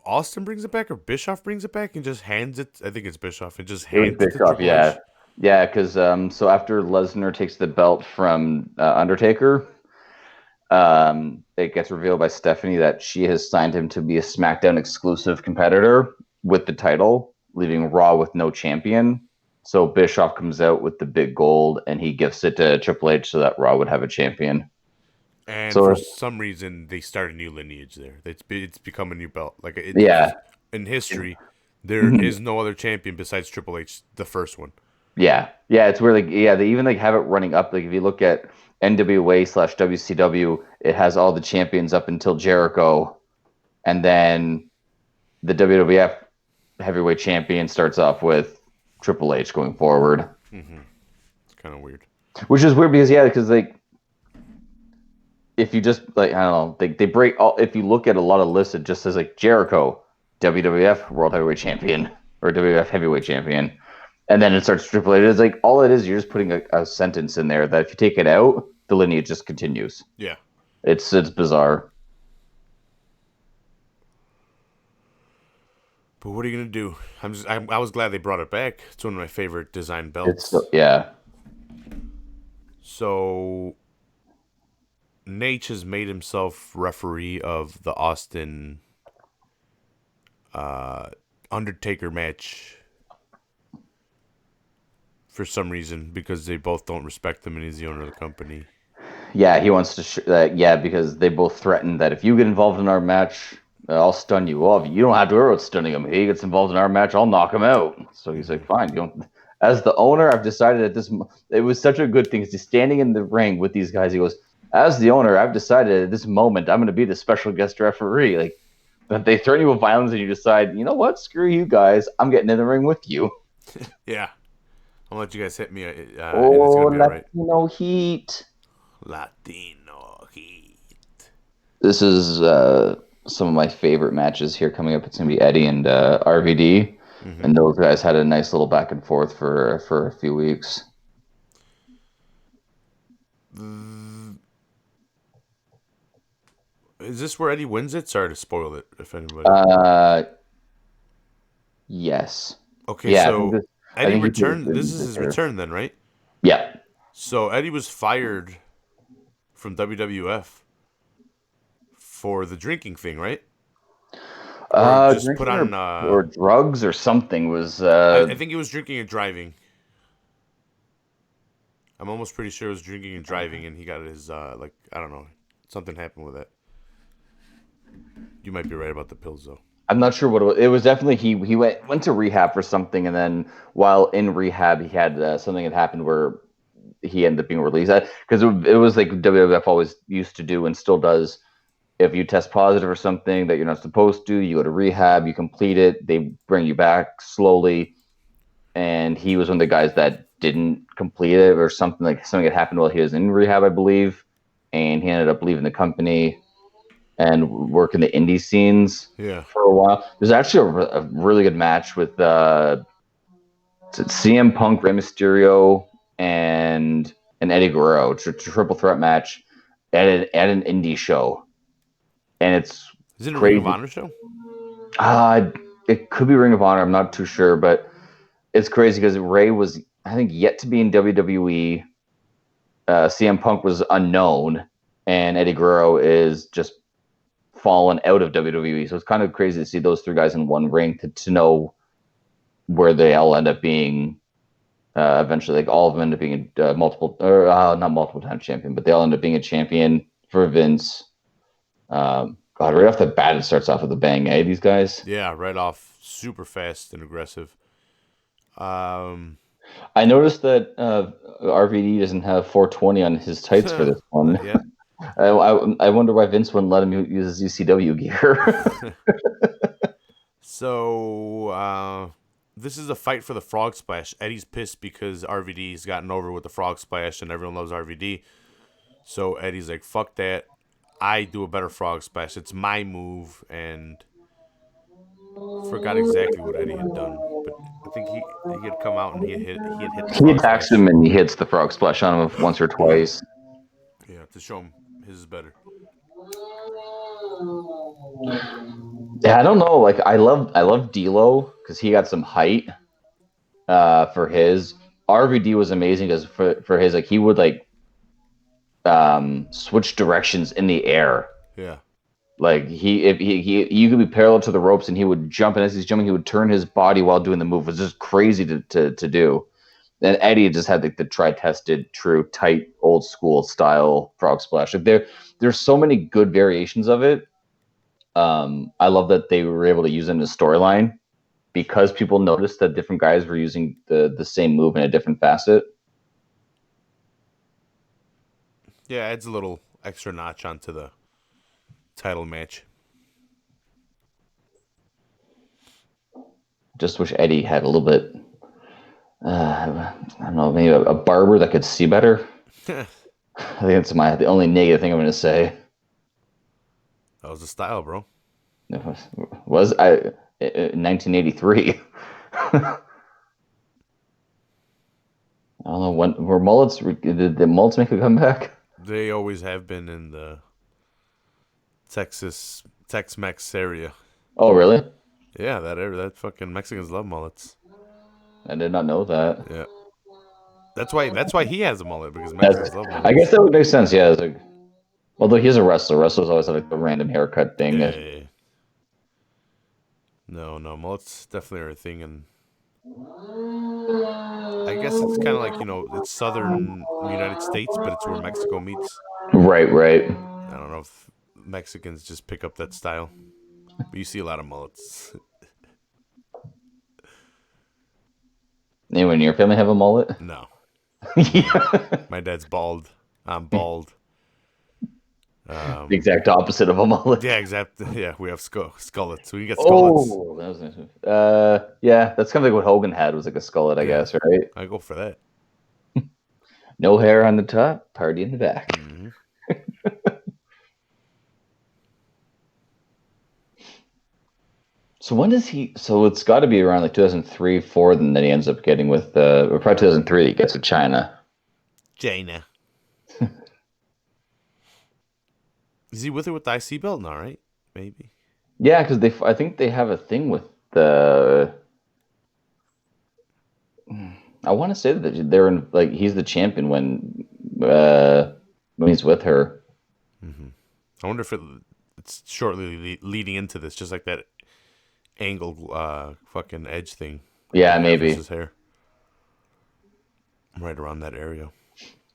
Austin brings it back or Bischoff brings it back and just hands it. I think it's Bischoff and just hands it to Triple H. Yeah, because so after Lesnar takes the belt from Undertaker, it gets revealed by Stephanie that she has signed him to be a SmackDown exclusive competitor with the title, leaving Raw with no champion. So Bischoff comes out with the big gold and he gifts it to Triple H so that Raw would have a champion. And for some reason, they start a new lineage there. It's become a new belt. In history, there is no other champion besides Triple H, the first one. Yeah, it's where they even have it running up. Like if you look at NWA/WCW, it has all the champions up until Jericho, and then the WWF heavyweight champion starts off with Triple H going forward. Mm-hmm. It's kind of weird. Which is weird because if you just I don't know, they break all. If you look at a lot of lists, it just says Jericho, WWF World Heavyweight Champion or WWF Heavyweight Champion, and then it starts Triple H. It's all it is. You're just putting a sentence in there that if you take it out, the lineage just continues. Yeah, it's bizarre. But what are you gonna do? I was glad they brought it back. It's one of my favorite design belts. So Nate has made himself referee of the Austin Undertaker match for some reason because they both don't respect him and he's the owner of the company. Yeah, he wants to. Because they both threatened that if you get involved in our match, I'll stun you off. You don't have to worry about stunning him. If he gets involved in our match, I'll knock him out. So he's like, fine. As the owner, I've decided that it was such a good thing. He's standing in the ring with these guys. He goes, as the owner, I've decided at this moment I'm going to be the special guest referee. But they threaten you with violence, and you decide, you know what? Screw you guys. I'm getting in the ring with you. Yeah, I'll let you guys hit me. Latino heat. Latino heat. This is some of my favorite matches here coming up. It's going to be Eddie and RVD, and those guys had a nice little back and forth for a few weeks. Is this where Eddie wins it? Sorry to spoil it, if anybody. Yes. Okay, yeah, so Eddie returned. This is his return then, right? Yeah. So Eddie was fired from WWF for the drinking thing, right? Or just put on or drugs or something was. I think he was drinking and driving. I'm almost pretty sure it was drinking and driving, and he got his I don't know, something happened with that. You might be right about the pills, though. I'm not sure what it was. It was definitely he went to rehab for something, and then while in rehab, he had something had happened where he ended up being released. Because it was like WWF always used to do and still does. If you test positive or something that you're not supposed to, you go to rehab, you complete it, they bring you back slowly. And he was one of the guys that didn't complete it or something had happened while he was in rehab, I believe. And he ended up leaving the company and working the indie scenes for a while. There's actually a really good match with CM Punk, Rey Mysterio, and Eddie Guerrero. It's a triple threat match at an indie show. And it's Is it a crazy. Ring of Honor show? It could be Ring of Honor. I'm not too sure, but it's crazy because Ray was I think, yet to be in WWE. CM Punk was unknown, and Eddie Guerrero is just fallen out of WWE. So it's kind of crazy to see those three guys in one ring to know where they all end up being. Eventually, like all of them end up being multiple, or not multiple time champion, but they all end up being a champion for Vince. God, right off the bat, it starts off with a bang, eh? These guys. Yeah, right off, super fast and aggressive. I noticed that RVD doesn't have 420 on his tights for this one. Not yet. I wonder why Vince wouldn't let him use his ECW gear. So, this is a fight for the Frog Splash. Eddie's pissed because RVD's gotten over with the Frog Splash and everyone loves RVD. So Eddie's like, fuck that. I do a better Frog Splash. It's my move. And forgot exactly what Eddie had done. But I think he had come out and he had hit the He Frog attacks Splash. him and he hits the frog splash on him once or twice. Yeah, to show him his is better. Yeah, I don't know. Like I love D'Lo because he got some height for his. RVD was amazing because for his, like, he would like switch directions in the air. Yeah. Like if he you could be parallel to the ropes and he would jump, and as he's jumping he would turn his body while doing the move. It was just crazy to do. And Eddie just had like the tri-tested, true, tight, old school style frog splash. Like there's so many good variations of it. I love that they were able to use it in the storyline because people noticed that different guys were using the same move in a different facet. Yeah, adds a little extra notch onto the title match. Just wish Eddie had a little bit. I don't know, maybe a barber that could see better. I think that's the only negative thing I'm going to say. That was the style, bro. Was I 1983? I don't know when were mullets. Did the mullets make a comeback? They always have been in the Tex-Mex area. Oh, really? Yeah, that area. That fucking Mexicans love mullets. I did not know that. Yeah, that's why he has a mullet because Mexicans love mullets. I guess that would make sense. Yeah, like, although he's a wrestler, wrestlers always have like a random haircut thing. Yeah. No, mullets definitely are a thing, and I guess it's kind of like, it's southern United States, but it's where Mexico meets. Right. I don't know if Mexicans just pick up that style, but you see a lot of mullets. Anyone in your family have a mullet? No, Yeah. my dad's bald. I'm bald. The exact opposite of a mullet. Yeah, exactly. Yeah, we have skullets. We can get skullets. Oh, that was nice. Yeah, that's kind of like what Hogan had, was like a skullet, I guess, right? I go for that. No hair on the top, party in the back. Mm-hmm. So when does he? So it's got to be around like 2003, 4. Then he ends up getting with, or probably 2003. He gets with China. Jaina. Is he with her with the IC belt now, right? Maybe. Yeah, because I think they have a thing with the. I want to say that they're in, like, he's the champion when he's with her. Mm-hmm. I wonder if it's shortly leading into this, just like that angled fucking edge thing. Yeah, maybe. His hair. Right around that area.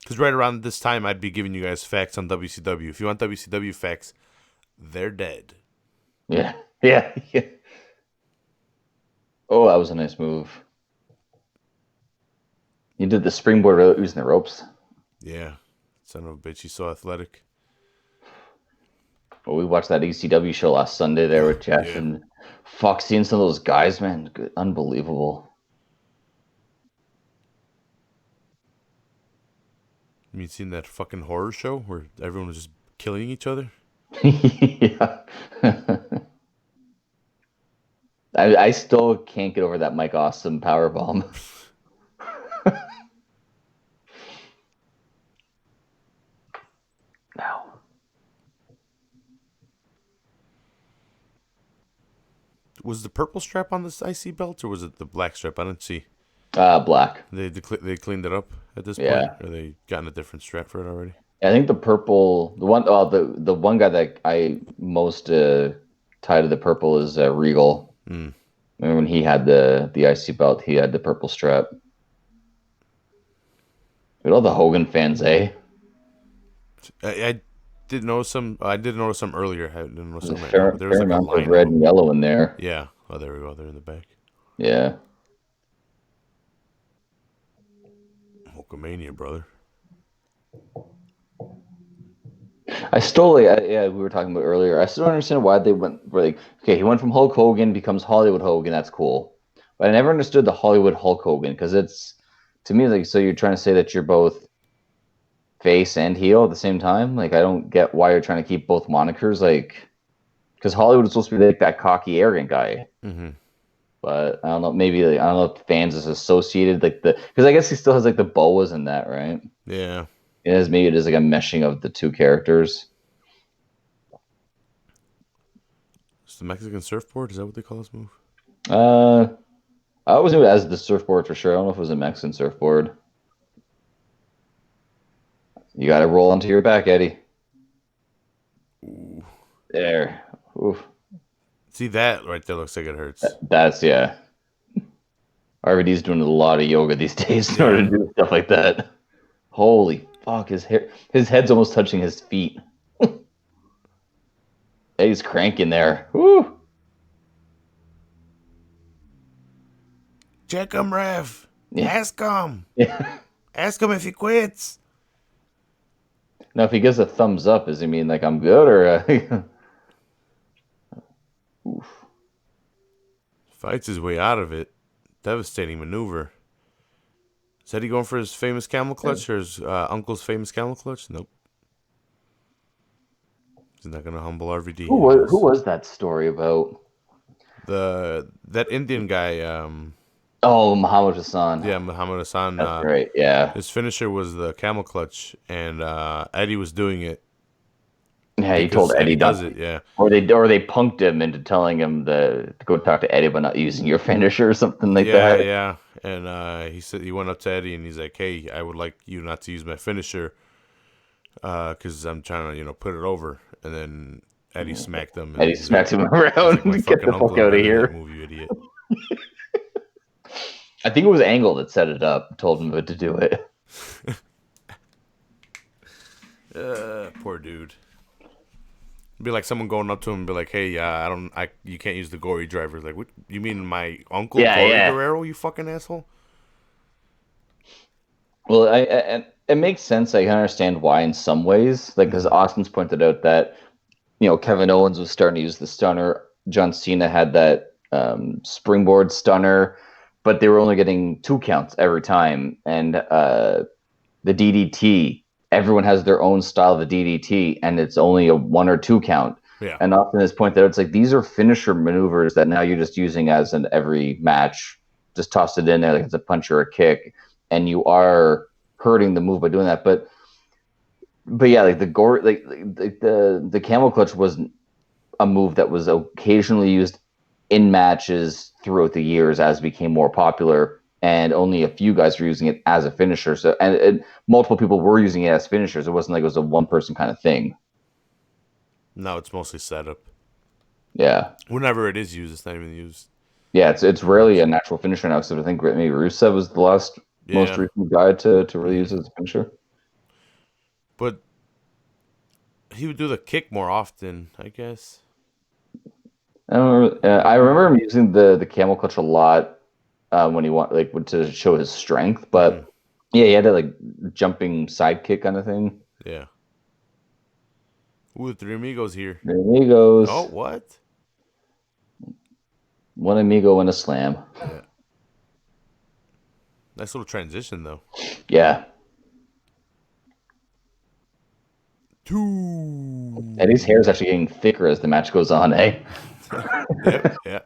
Because right around this time, I'd be giving you guys facts on WCW. If you want WCW facts, they're dead. Yeah. Oh, that was a nice move. He did the springboard using the ropes. Yeah. Son of a bitch, he's so athletic. Well, we watched that ECW show last Sunday there with Jeff, and fuck, seeing some of those guys, man, unbelievable. You seen that fucking horror show where everyone was just killing each other? Yeah. I still can't get over that Mike Awesome powerbomb. Now. Was the purple strap on this IC belt, or was it the black strap? I didn't see. Black. They cleaned it up at this point, Yeah. or they gotten a different strap for it already? I think the purple, the one guy that I most tied to the purple is Regal. Mm. Remember when he had the IC belt, he had the purple strap. But all the Hogan fans, eh? I did notice some. I did notice some earlier. I didn't notice There's some a right now. But there was fair like a amount of line red of them. and yellow in there. Yeah. Oh, there we go. They're in the back. Yeah. Hulkamania, brother. I still, yeah, we were talking about earlier. I still don't understand why they went, like, okay, he went from Hulk Hogan, becomes Hollywood Hogan, that's cool. But I never understood the Hollywood Hulk Hogan, because it's, to me, like, so you're trying to say that you're both face and heel at the same time? Like, I don't get why you're trying to keep both monikers, like, because Hollywood is supposed to be like that cocky, arrogant guy. Mm-hmm. But I don't know, maybe, like, I don't know if fans is associated, like, because I guess he still has, like, the boas in that, right? Yeah. Maybe it is like a meshing of the two characters. It's the Mexican surfboard. Is that what they call this move? I always knew it as the surfboard for sure. I don't know if it was a Mexican surfboard. You got to roll onto your back, Eddie. Ooh. There. Oof. See, that right there looks like it hurts. That's, yeah. RVD's doing a lot of yoga these days in order to do stuff like that. Holy fuck, his head's almost touching his feet. Eddie's cranking there. Woo! Check him, ref. Yeah. Ask him. Yeah. Ask him if he quits. Now, if he gives a thumbs up, does he mean like I'm good or? Oof. Fights his way out of it. Devastating maneuver. Is Eddie going for his famous camel clutch or his uncle's famous camel clutch? Nope. He's not gonna humble RVD. Who was that story about? That Indian guy. Oh, Muhammad Hassan. Yeah, Muhammad Hassan. That's right. Yeah. His finisher was the camel clutch, and Eddie was doing it. Yeah, he told Eddie does it. Yeah. Or they punked him into telling him to go talk to Eddie about not using your finisher or something like that. Yeah. And he said he went up to Eddie and he's like, "Hey, I would like you not to use my finisher, because I'm trying to put it over." And then Eddie smacked him. Eddie smacked him around. Like, Get the fuck out of here! Move, you idiot. I think it was Angle that set it up, told him to do it. Poor dude. It'd be like someone going up to him and be like, "Hey, you can't use the gory driver." Like, what? You mean my uncle Gory Guerrero? You fucking asshole. Well, it makes sense. I can understand why in some ways. Like, because Austin's pointed out that Kevin Owens was starting to use the stunner. John Cena had that springboard stunner, but they were only getting 2 counts every time. And the DDT, everyone has their own style of the DDT, and it's only a 1 or 2 count. Yeah. And Austin has pointed out, it's like these are finisher maneuvers that now you're just using as in every match. Just toss it in there like it's a punch or a kick, and you are hurting the move by doing that. But yeah, like the camel clutch was a move that was occasionally used in matches throughout the years as it became more popular, and only a few guys were using it as a finisher. So and multiple people were using it as finishers. It wasn't like it was a one person kind of thing. No, it's mostly setup. Yeah. Whenever it is used, it's not even used. Yeah, it's rarely a natural finisher now. So I think maybe Rusev was the last most recent guy to really use it as a finisher. But he would do the kick more often, I guess. I remember him using the camel clutch a lot when he to show his strength. But yeah, he had that like jumping sidekick kind of thing. Yeah. Ooh, the Three Amigos here. Three Amigos. Oh, what? One amigo and a slam. Yeah. Nice little transition, though. Yeah. 2. Eddie's hair is actually getting thicker as the match goes on, eh? Yeah.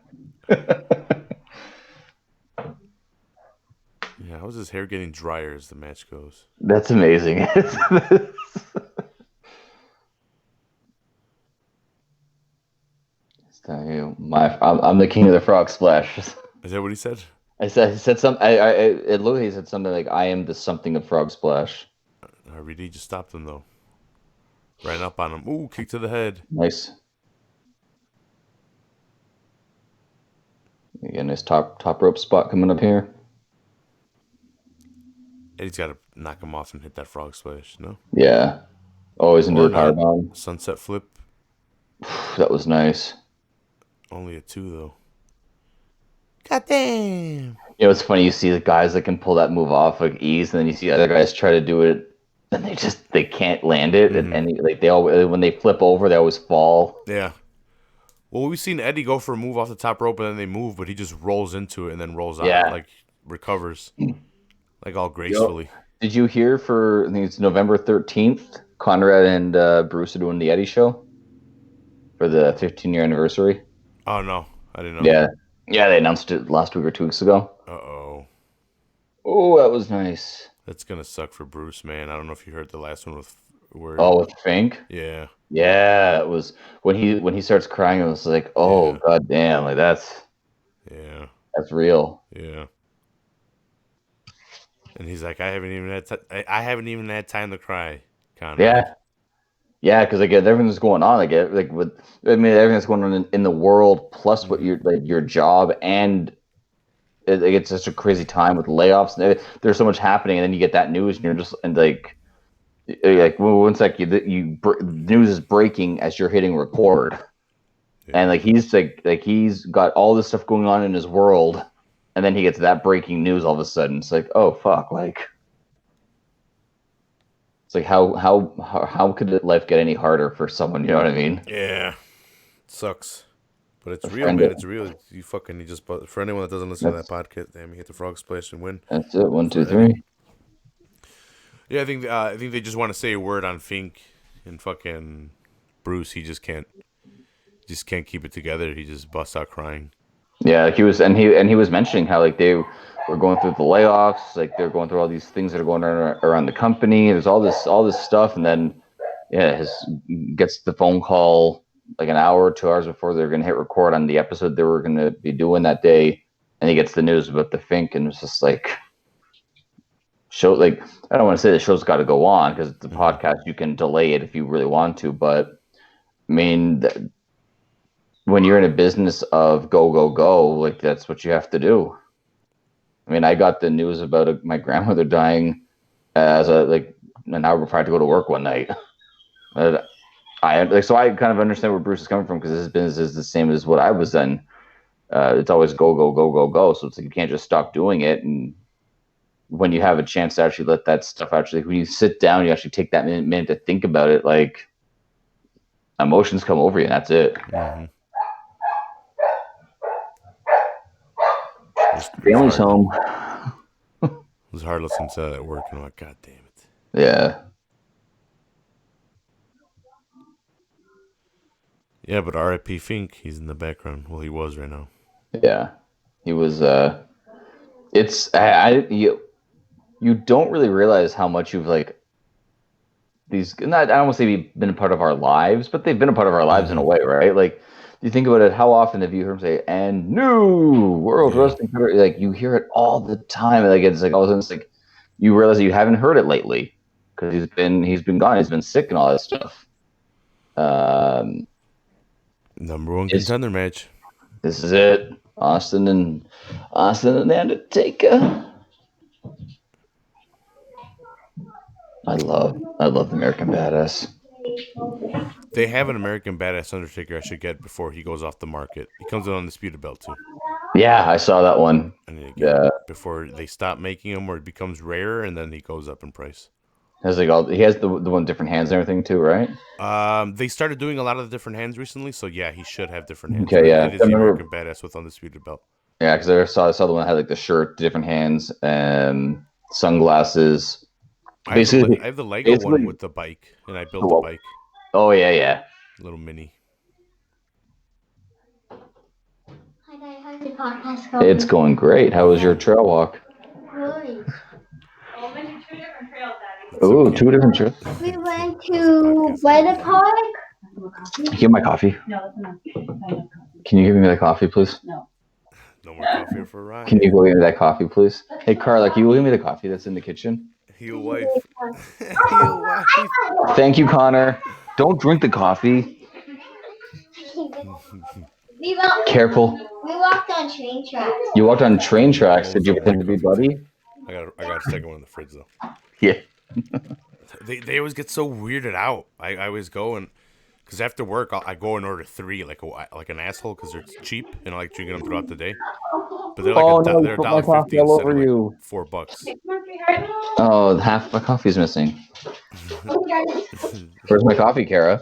Yeah, how's his hair getting drier as the match goes? That's amazing. I'm the king of the frog splash. Is that what he said? I said something. It literally said something like, "I am the something of Frog Splash." RVD just stopped him though. Ran up on him. Ooh, kick to the head. Nice. Yeah, nice top rope spot coming up here. Eddie's got to knock him off and hit that frog splash. No. Yeah. Always into Or the not. powerbomb. Sunset flip. That was nice. Only a 2 though. God damn. You know, it's funny. You see the guys that can pull that move off like ease, and then you see other guys try to do it, and they can't land it, and like they always when they flip over, they always fall. Yeah. Well, we've seen Eddie go for a move off the top rope, and then they move, but he just rolls into it and then rolls out, like recovers, like all gracefully. Did you hear I think it's November 13th, Conrad and Bruce are doing the Eddie show for the 15-year anniversary? Oh, no. I didn't know. Yeah. Yeah, they announced it last week or 2 weeks ago. Uh-oh. Oh, that was nice. That's going to suck for Bruce, man. I don't know if you heard the last one with Fink? Yeah. Yeah, it was when he starts crying, it was like, oh, god damn, like that's real. Yeah. And he's like, I haven't even had time to cry, Conrad. Yeah, because like everything that's going on, everything that's going on in the world, plus what your job, and it's such a crazy time with layoffs. And there's so much happening, and then you get that news, and you're just one sec, news is breaking as you're hitting record, and he's got all this stuff going on in his world, and then he gets that breaking news all of a sudden. It's like, oh fuck, like. It's like how could life get any harder for someone? You know what I mean? Yeah, it sucks, but it's real, man. It's real. You just for anyone that doesn't listen to that podcast, damn, you hit the frog splash and win. That's it. 1, 2, 3. Yeah, I think they just want to say a word on Fink and fucking Bruce. He just can't keep it together. He just busts out crying. Yeah, he was mentioning how like they were going through the layoffs, like they're going through all these things that are going on around the company. There's all this stuff, and then gets the phone call like an hour or 2 hours before they're gonna hit record on the episode they were gonna be doing that day, and he gets the news about the Fink, and it's just like I don't want to say the show's got to go on because it's a podcast. You can delay it if you really want to, but I mean. When you're in a business of go, like that's what you have to do. I mean, I got the news about my grandmother dying as an hour before I had to go to work one night. So I kind of understand where Bruce is coming from because his business is the same as what I was in. It's always go. So it's like you can't just stop doing it. And when you have a chance to actually let that stuff when you sit down, you actually take that minute to think about it. Like emotions come over you, and that's it. Mm-hmm. Family's home. It was hard listening to that at work, and I'm like, God damn it. Yeah. Yeah, but R.I.P. Fink, he's in the background. Well, he was right now. Yeah, he was. You don't really realize how much you've these. Not I don't want to say been a part of our lives, but they've been a part of our lives in a way, right? Like. You think about it, how often have you heard him say, and new World Wrestling Federation? Like, you hear it all the time. Like, it's like all of a sudden, it's like you realize that you haven't heard it lately because he's been gone. He's been sick and all that stuff. Number 1 contender match. This is it. Austin and the Undertaker. I love the American Badass. They have an American Badass Undertaker I should get before he goes off the market. He comes with an undisputed belt too. Yeah, I saw that one. I need to get it before they stop making him, or it becomes rarer, and then he goes up in price. He has the one different hands and everything too, right? They started doing a lot of the different hands recently, so yeah, he should have different hands. Okay, yeah. It is the American Badass with undisputed belt. Yeah, because I saw the one that had the shirt, different hands, and sunglasses. I have the Lego one with the bike, and I built the bike. Oh, yeah. Little mini. Hi guys, how's the podcast going? It's going great. How was your trail walk? Good. Oh, we went to 2 different trails, Daddy. Oh, 2 different trails. We went to Weather Park. Give my coffee. No, that's enough. Can you give me the coffee, please? No. No more coffee for Ryan. Can you go get me that coffee, please? Hey, Carla, can you go get me the coffee that's in the kitchen? Heel wife. Heel wife. Thank you, Connor. Don't drink the coffee. Careful. We walked on train tracks. You walked on train tracks. What Did was you that pretend to be coffee buddy? I got a second one in the fridge though. Yeah. They always get so weirded out. I always go and because after work I go and order 3 like an asshole because they're cheap and I like drinking them throughout the day. But they're like they're put my $1.50 coffee all instead over of like you. $4. Oh, half my coffee's missing. Where's my coffee, Kara?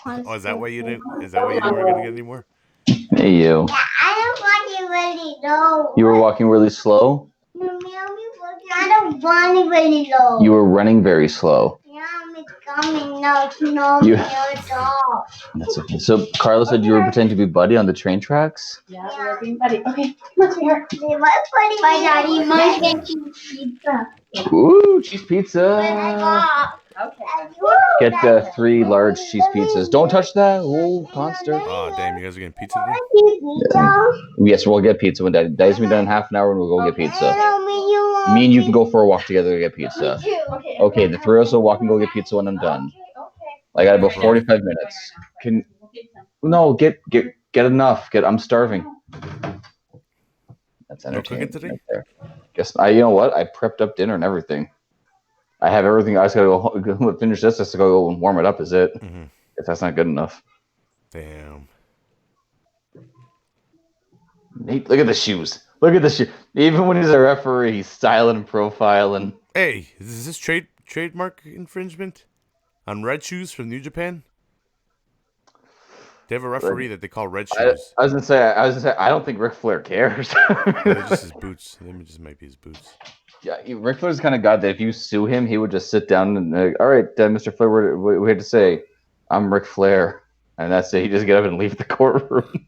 Oh, is that why you didn't? Is that why you weren't gonna get any more? Hey, you. I don't want you really low. You were walking really slow? I don't want it really low. You were running very slow. Yeah, it's coming now. No, You- it's off. That's okay. So Carla said you were pretending to be buddy on the train tracks? Yeah, we're being buddy. Okay, come on, sweetheart. Bye, Daddy. Mom's getting pizza. Ooh, cheese When I pizza. got. Okay. Get 3 large cheese pizzas. Don't touch that. Oh, monster. Oh damn, you guys are getting pizza today? Yes, we'll get pizza when Daddy's gonna be done in half an hour and we'll go get pizza. Me and you can go for a walk together to get pizza. Okay. Okay, the 3 of us will walk and go get pizza when I'm done. I got about 45 minutes. Can no get enough. I'm starving. That's No cooking entertaining. today? Right there. Guess you know what? I prepped up dinner and everything. I have everything. I just gotta go finish this. Just to go and warm it up. Is it? Mm-hmm. If that's not good enough. Damn. Nate, look at the shoes. Look at the shoe. Even when he's a referee, he's styling and profiling. Hey, is this trademark infringement on red shoes from New Japan? They have a referee that they call Red Shoes. I was gonna say. I don't think Ric Flair cares. They're just his boots. They just might be his boots. Yeah, Ric Flair's the kind of guy that if you sue him, he would just sit down and, all right, Mr. Flair, what we had to say? I'm Ric Flair, and that's it. He just get up and leave the courtroom.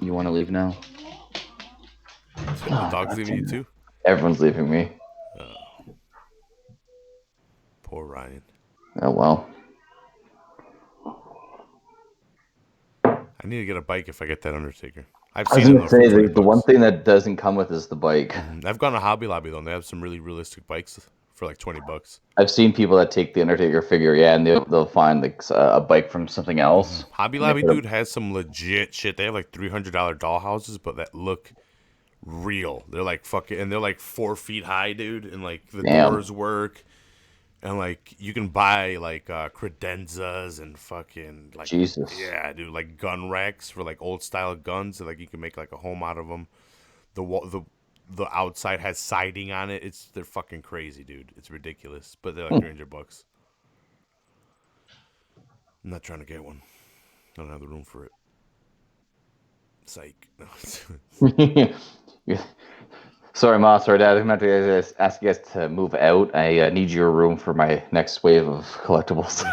You want to leave now? So the dog's leaving you too? Everyone's leaving me. Poor Ryan. Oh well. I need to get a bike if I get that Undertaker. I've I was seen gonna it. say the one thing that doesn't come with is the bike. I've gone to Hobby Lobby though, and they have some really realistic bikes for like $20. I've seen people that take the Undertaker figure, yeah, and they'll find like a bike from something else. Hobby Lobby, dude, has some legit shit. They have like $300 dollhouses, but that look real. They're like fucking, and they're like 4 feet high, dude, and like the Damn. doors work, and like you can buy like credenzas and fucking like Jesus. yeah, dude, like gun racks for like old style guns. So, like you can make like a home out of them. The outside has siding on it. They're fucking crazy, dude. It's ridiculous, but they're like $300. I'm not trying to get one. I don't have the room for it. Psych. Sorry, Ma. Sorry, Dad. I'm going to have to ask you guys to move out. I need your room for my next wave of collectibles.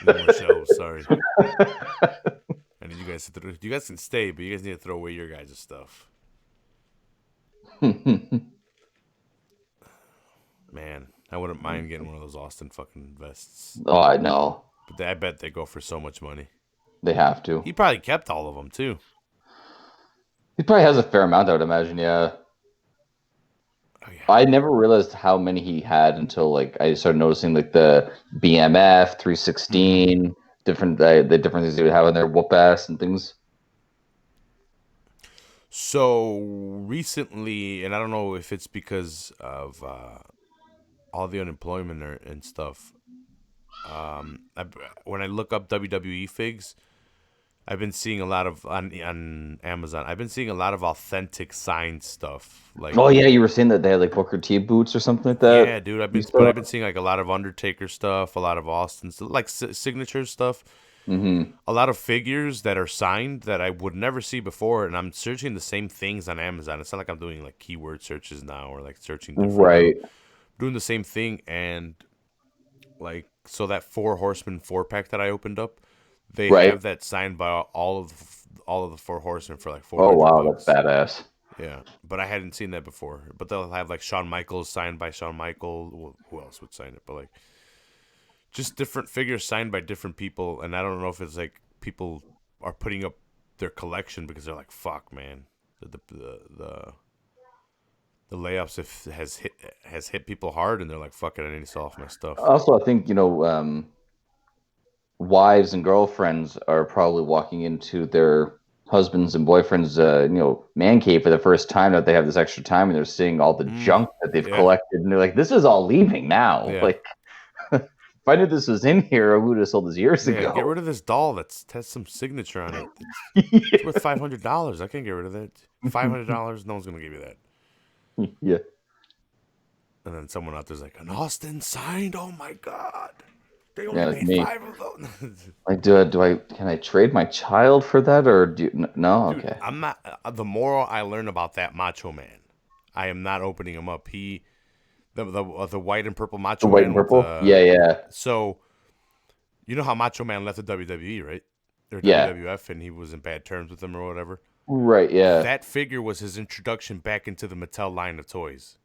No more shelves. Sorry. I need you guys to throw. You guys can stay, but you guys need to throw away your guys' stuff. Man, I wouldn't mind getting one of those Austin fucking vests. Oh, I know. But I bet they go for so much money. They have to. He probably kept all of them, too. He probably has a fair amount, I would imagine, yeah. Oh, yeah. I never realized how many he had until like I started noticing like the BMF 316, different the different things they would have on their whoop ass and things. So recently, and I don't know if it's because of all the unemployment and stuff. When I look up WWE figs, I've been seeing a lot of on Amazon. I've been seeing a lot of authentic signed stuff. Like, Oh yeah, you were saying that they had like Booker T boots or something like that. yeah, dude. I've been seeing like a lot of Undertaker stuff, a lot of Austin stuff, like signature stuff. Mm-hmm. A lot of figures that are signed that I would never see before, and I'm searching the same things on Amazon. It's not like I'm doing like keyword searches now or like searching different. Right. I'm doing the same thing, and like so that 4 Horsemen 4-pack that I opened up, they Right. have that signed by all of the 4 Horsemen for like $400. Oh wow, that's badass. Yeah, but I hadn't seen that before. But they'll have like Shawn Michaels signed by Shawn Michaels. Well, who else would sign it? But like, just different figures signed by different people. And I don't know if it's like people are putting up their collection because they're like, fuck, man, the layoffs has hit people hard, and they're like, fuck it, I need to sell off my stuff. Also, I think wives and girlfriends are probably walking into their husbands and boyfriends, man cave for the first time, that they have this extra time, and they're seeing all the junk that they've collected, and they're like, "This is all leaving now." Yeah. Like, if I knew this was in here, I would have sold this years ago. Get rid of this doll that has some signature on it. It's worth $500. I can't get rid of that. $500. No one's gonna give you that. Yeah. And then someone out there's like, an Austin signed. Oh my god. They Yeah, only like made me. 5 of those. Like, can I trade my child for that, or no? Dude, Okay. I'm not. The more I learn about that Macho Man, I am not opening him up. The white and purple Macho The white Man and purple. with, Yeah. So, you know how Macho Man left the WWE, right? Or Yeah. WWF, and he was in bad terms with them or whatever. Right. Yeah. That figure was his introduction back into the Mattel line of toys.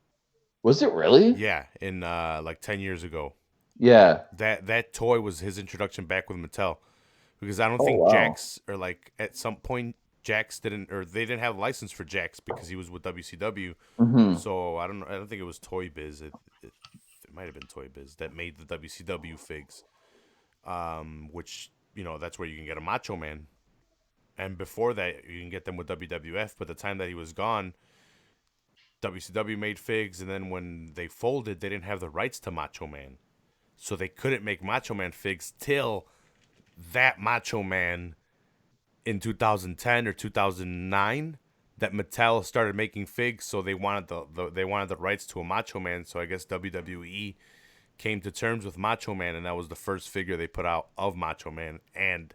Was it really? Yeah, in like 10 years ago. Yeah. That toy was his introduction back with Mattel, because I don't think wow. Jax, or like at some point Jax didn't, or they didn't have a license for Jax because he was with WCW. Mm-hmm. So I don't think it was Toy Biz. It might have been Toy Biz that made the WCW figs, which that's where you can get a Macho Man. And before that, you can get them with WWF. But the time that he was gone, WCW made figs, and then when they folded, they didn't have the rights to Macho Man. So they couldn't make Macho Man figs till that Macho Man in 2010 or 2009 that Mattel started making figs. So they wanted the rights to a Macho Man. So I guess WWE came to terms with Macho Man, and that was the first figure they put out of Macho Man. And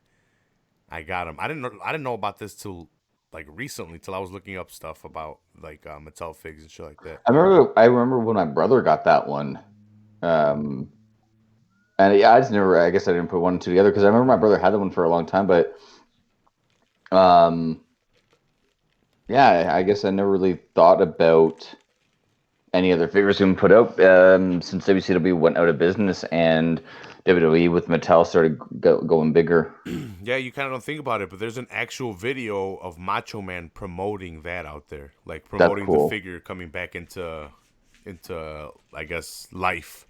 I got him. I didn't know about this till like recently, till I was looking up stuff about like Mattel figs and shit like that. I remember when my brother got that one. And yeah, I guess I didn't put one and two together, because I remember my brother had that one for a long time, but yeah, I guess I never really thought about any other figures being put out since WCW went out of business and WWE with Mattel started going bigger. Yeah, you kind of don't think about it, but there's an actual video of Macho Man promoting that out there, like promoting cool. the figure coming back into I guess life,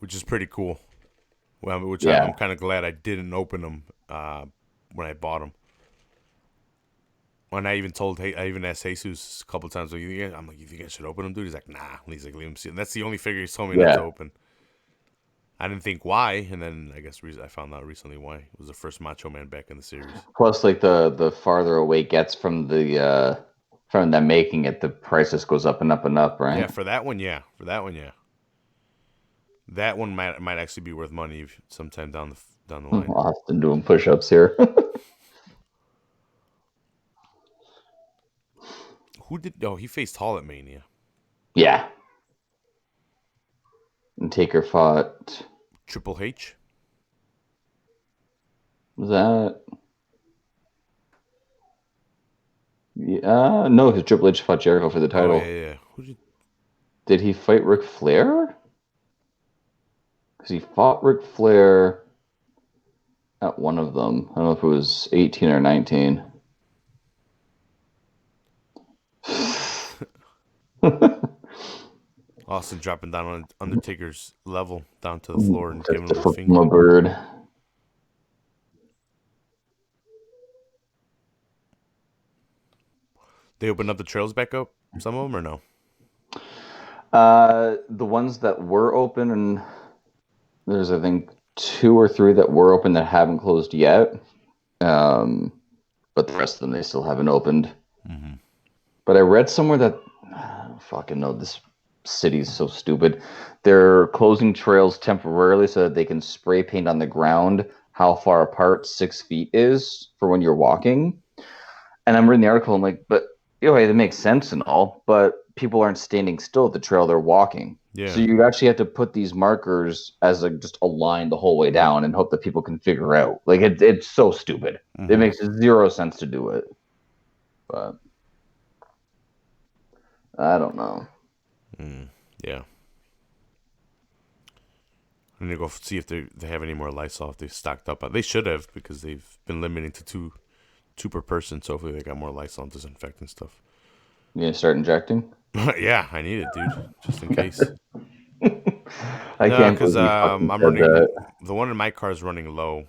which is pretty cool. Well, I'm kind of glad I didn't open them when I bought them. When I even asked Jesus a couple times, I'm like, you think I should open them, dude? He's like, nah. And he's like, leave him see. And that's the only figure he's told me not to open. I didn't think why, and then I guess I found out recently why. It was the first Macho Man back in the series. Plus, like the farther away it gets from them making it, the price just goes up and up and up, right? Yeah, for that one, yeah. That one might actually be worth money sometime down the line. Austin doing push-ups here. He faced Hall at Mania. Yeah. And Taker fought Triple H. Was that? Yeah, no, because Triple H fought Jericho for the title. Oh, yeah. Did he fight Ric Flair? Because he fought Ric Flair at one of them. I don't know if it was 18 or 19. Austin dropping down on Undertaker's level, down to the floor, and giving him a From finger. a bird. They opened up the trails back up, some of them, or no? The ones that were open, and there's, I think, 2 or 3 that were open that haven't closed yet. But the rest of them, they still haven't opened. Mm-hmm. But I read somewhere that, I don't fucking know, this city's so stupid. They're closing trails temporarily so that they can spray paint on the ground how far apart 6 feet is for when you're walking. And I'm reading the article, I'm like, but that makes sense and all, but people aren't standing still at the trail, they're walking. Yeah. So you actually have to put these markers as just a line the whole way down and hope that people can figure out. Like, it's so stupid. Mm-hmm. It makes 0 sense to do it. But I don't know. Yeah. I'm gonna go see if they have any more Lysol. If they stocked up, they should have because they've been limiting to two per person. So hopefully they got more Lysol and disinfectant stuff. You gonna start injecting? Yeah, I need it, dude, just in case. I No, can't because believe you fucking I'm said running. that. The one in my car is running low,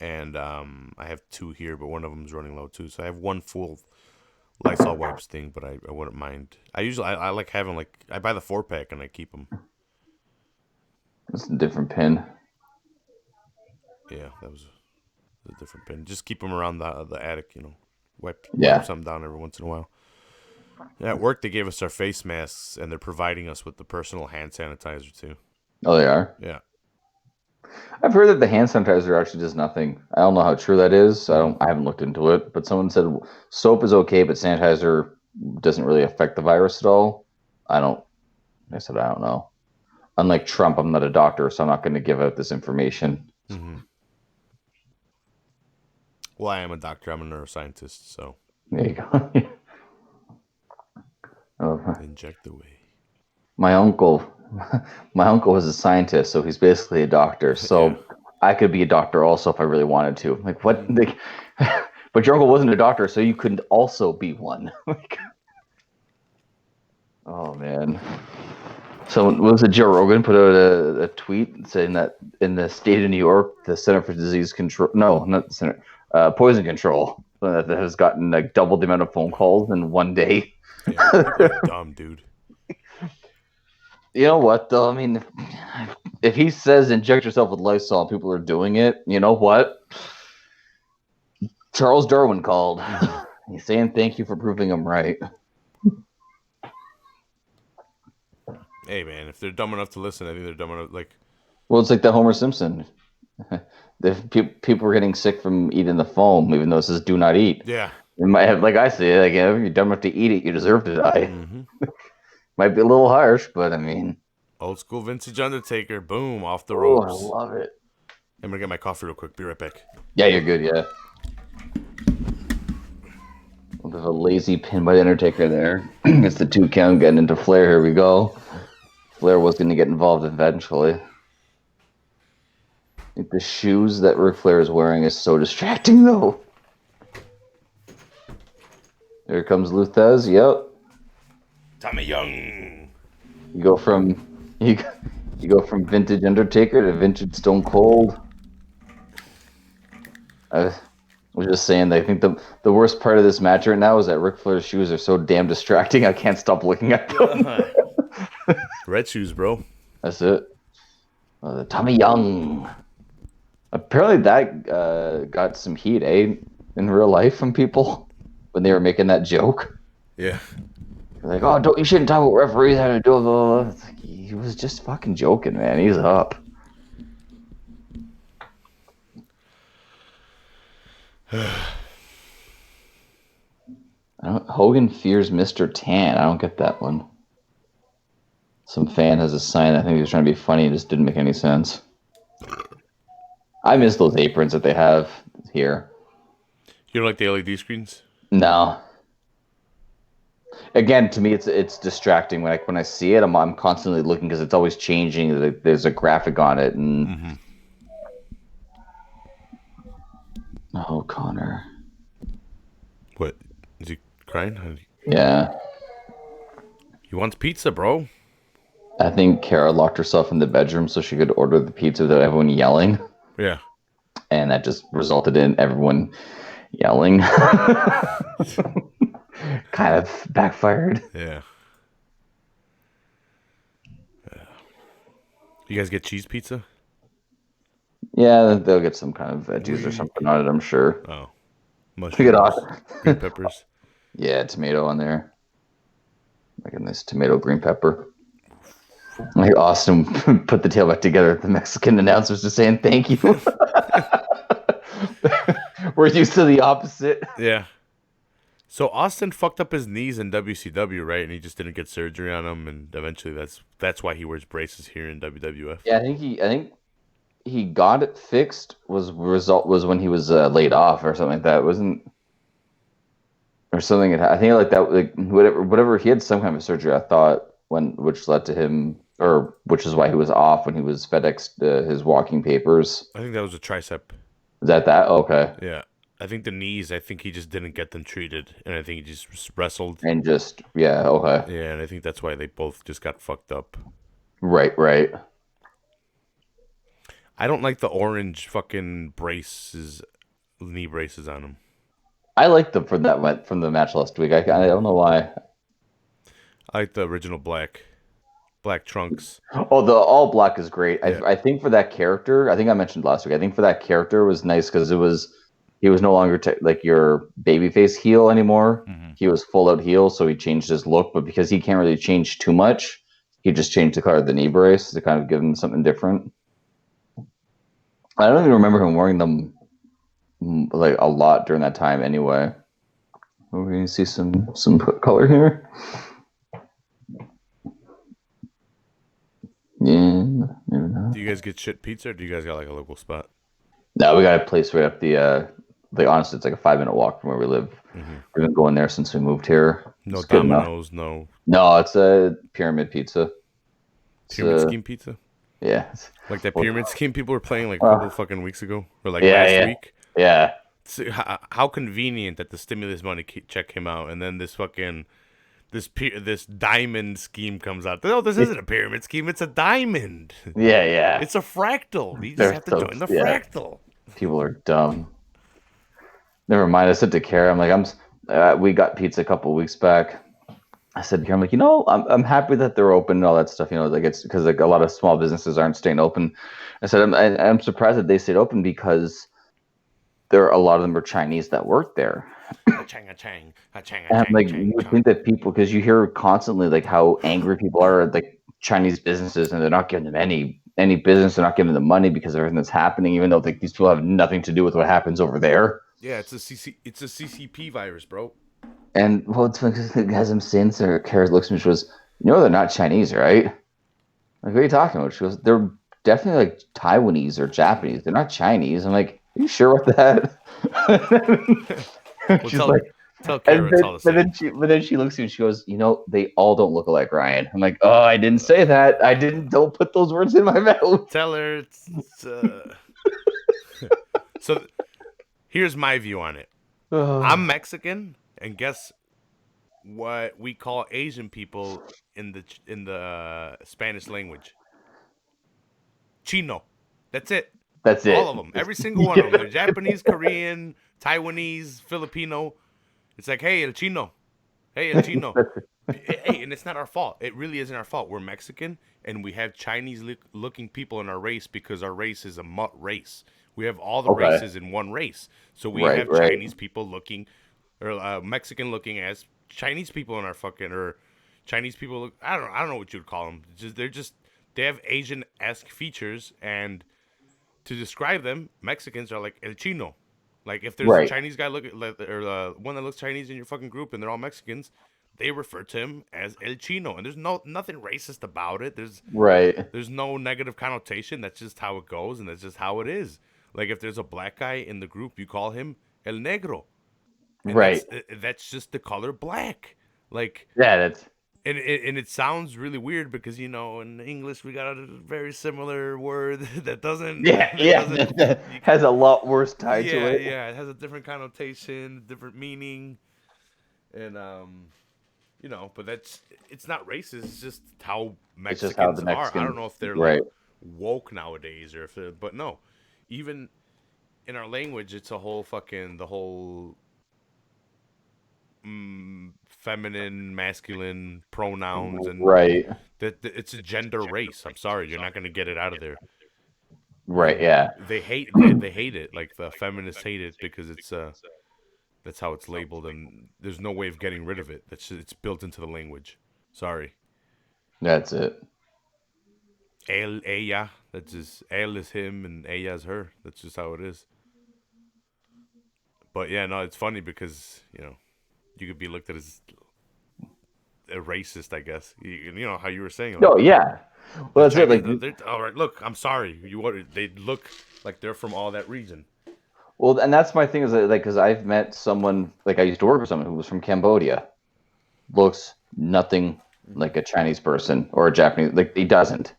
and I have 2 here, but one of them is running low too. So I have 1 full Lysol wipes thing, but I wouldn't mind. I like having I buy the 4-pack and I keep them. It's a different pin. Yeah, that was a different pin. Just keep them around the attic, wipe some down every once in a while. At work, they gave us our face masks, and they're providing us with the personal hand sanitizer too. Oh, they are? Yeah. I've heard that the hand sanitizer actually does nothing. I don't know how true that is. I haven't looked into it, but someone said soap is okay, but sanitizer doesn't really affect the virus at all. I said I don't know. Unlike Trump, I'm not a doctor, so I'm not going to give out this information. Mm-hmm. Well, I am a doctor. I'm a neuroscientist, so There you go. inject away. My uncle was a scientist, so he's basically a doctor. So I could be a doctor also if I really wanted to. Like what? But your uncle wasn't a doctor, so you couldn't also be one. Oh man. So was it Joe Rogan put out a tweet saying that in the state of New York, the Center for Disease Control, no, not the Center, Poison Control, that has gotten like double the amount of phone calls in one day. Yeah, people are dumb, dude. You know what, though? I mean, if he says inject yourself with Lysol and people are doing it, you know what? Charles Darwin called. He's saying thank you for proving him right. Hey, man, if they're dumb enough to listen, I think they're dumb enough. Well, it's like the Homer Simpson. People were getting sick from eating the foam, even though it says do not eat. Yeah. You might have, like I say, if you're dumb enough to eat it, you deserve to die. Mm-hmm. Might be a little harsh, but I mean... Old school vintage Undertaker. Boom, off the Oh, ropes. I love it. I'm going to get my coffee real quick. Be right back. Yeah, you're good, yeah. A bit of a lazy pin by the Undertaker there. It's the 2 count getting into Flair. Here we go. Flair was going to get involved eventually. I think the shoes that Ric Flair is wearing is so distracting, though. There comes Luthez. Yep. Tommy Young. You go from vintage Undertaker to vintage Stone Cold. I was just saying that I think the worst part of this match right now is that Ric Flair's shoes are so damn distracting. I can't stop looking at them. Red shoes, bro. That's it. Tommy Young. Apparently that got some heat, in real life from people when they were making that joke. Yeah. Like, oh, you shouldn't talk about referees having to do blah, blah, blah. It's like, he was just fucking joking, man. He's up. Hogan fears Mr. Tan. I don't get that one. Some fan has a sign. I think he was trying to be funny. It just didn't make any sense. I miss those aprons that they have here. You don't like the LED screens? No. Again, to me, it's distracting. When I see it, I'm constantly looking because it's always changing. There's a graphic on it, and oh, Connor. What? Is he crying? Yeah. He wants pizza, bro. I think Kara locked herself in the bedroom so she could order the pizza without everyone yelling. Yeah. And that just resulted in everyone yelling. Kind of backfired. Yeah. You guys get cheese pizza? Yeah, they'll get some kind of veggies or something on it, I'm sure. Oh. Look at Mushrooms. Green peppers. Yeah, tomato on there. Like a nice tomato green pepper. Like Austin put the tail back together. The Mexican announcers just saying thank you. We're used to the opposite. Yeah. So Austin fucked up his knees in WCW, right? And he just didn't get surgery on them, and eventually that's why he wears braces here in WWF. Yeah, I think he got it fixed. Result was when he was laid off or something like that. It wasn't or something. I think like that. Like whatever he had some kind of surgery. I thought which led to him or which is why he was off when he was FedEx his walking papers. I think that was a tricep. Is that? Okay. Yeah. I think the knees, I think he just didn't get them treated. And I think he just wrestled. And just, yeah, okay. Yeah, and I think that's why they both just got fucked up. Right. I don't like the orange fucking braces, knee braces on him. I liked them from the match last week. I don't know why. I like the original black trunks. Oh, the all black is great. Yeah. I think for that character, I think I mentioned last week. I think for that character was nice because he was no longer like your babyface heel anymore. Mm-hmm. He was full out heel, so he changed his look. But because he can't really change too much, he just changed the color of the knee brace to kind of give him something different. I don't even remember him wearing them like a lot during that time. Anyway, we're gonna see some color here. Yeah, maybe not. Do you guys get shit pizza, or do you guys got like a local spot? No, we got a place right up the. Like honestly, it's like a 5-minute walk from where we live. Mm-hmm. We've been going there since we moved here. No It's good enough. Domino's, no. No, it's a pyramid pizza. Pyramid scheme pizza? Yeah. Like that pyramid scheme people were playing like a couple fucking weeks ago? Or like last week? Yeah. So, how convenient that the stimulus money check came out and then this fucking, this diamond scheme comes out. No, this isn't a pyramid scheme. It's a diamond. Yeah. It's a fractal. You just They're have to so- join the yeah. fractal. People are dumb. Never mind. I said to Kara, I'm like, we got pizza a couple weeks back. I said to Kara, I'm like, I'm happy that they're open and all that stuff. Like it's because like a lot of small businesses aren't staying open. I said, I'm surprised that they stayed open because a lot of them are Chinese that work there. And I'm like, you would think that people, because you hear constantly like how angry people are at like Chinese businesses and they're not giving them any business, they're not giving them money because of everything that's happening, even though like these people have nothing to do with what happens over there. Yeah, it's a CCP virus, bro. And well, it's funny because as I'm saying, so Kara looks at me, she goes, they're not Chinese, right? Like, what are you talking about? She goes, they're definitely like Taiwanese or Japanese. They're not Chinese. I'm like, are you sure about that? She's tell Kara it's all the same. But then she looks at me and she goes, they all don't look alike, Ryan. I'm like, oh, I didn't say that. Don't put those words in my mouth. Tell her So here's my view on it. I'm Mexican, and guess what we call Asian people in the Spanish language? Chino. That's it. That's it. All of them. Every single one of them. They're Japanese, Korean, Taiwanese, Filipino. It's like, hey, el Chino. Hey, el Chino. Hey, and it's not our fault. It really isn't our fault. We're Mexican, and we have Chinese-looking people in our race because our race is a mutt race. We have all the races in one race. So we have Chinese people looking, or Mexican looking as Chinese people in our fucking, or Chinese people look, I don't know what you'd call them. They have Asian-esque features, and to describe them, Mexicans are like el Chino. Like if there's a Chinese guy one that looks Chinese in your fucking group and they're all Mexicans, they refer to him as el Chino, and there's nothing racist about it. There's no negative connotation. That's just how it goes, and that's just how it is. Like if there's a black guy in the group, you call him el negro. And that's just the color black. Like that's. And it sounds really weird because in English we got a very similar word that doesn't has a lot worse tie to it. Yeah, it has a different connotation, different meaning, and but it's not racist. It's just how Mexicans are. I don't know if they're like woke nowadays or but no, even in our language, it's a whole the whole. Feminine, masculine pronouns, and that it's a gender race. I'm sorry, you're not going to get it out of there. Yeah. They hate it. Like the feminists hate it because it's that's how it's labeled, and there's no way of getting rid of it. It's built into the language. Sorry. That's it. Él, ella. That's just él is him and ella is her. That's just how it is. But yeah, no, it's funny because you could be looked at as a racist, I guess. You know how you were saying. Like, yeah. Well, that's it. Like, all right, look, I'm sorry. They look like they're from all that region. Well, and that's my thing is that, like, because I've met someone, like I used to work with someone who was from Cambodia. Looks nothing like a Chinese person or a Japanese. Like he doesn't.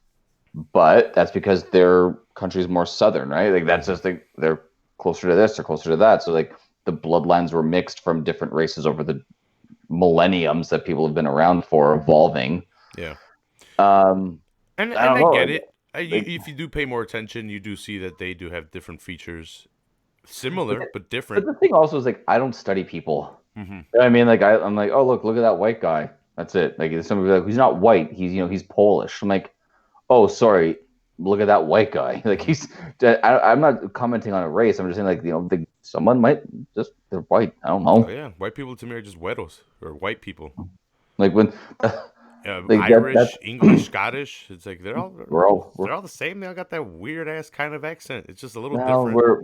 But that's because their country's more southern, right? Like that's just they're closer to this or closer to that. So like the bloodlines were mixed from different races over the millenniums that people have been around for, evolving. Yeah. And I don't know. get it. If you do pay more attention, you do see that they do have different features, similar but different. But the thing also is like I don't study people. Mm-hmm. You know what I mean, like I'm like, oh look at that white guy. That's it. Like somebody like he's not white. He's Polish. I'm like, oh sorry, look at that white guy. Like I'm not commenting on a race. I'm just saying like someone might just they're white. I don't know. Oh yeah, white people to me are just weirdos or white people. Like when. Like Irish, English, Scottish. It's like they're all the same. They all got that weird ass kind of accent. It's just a little different.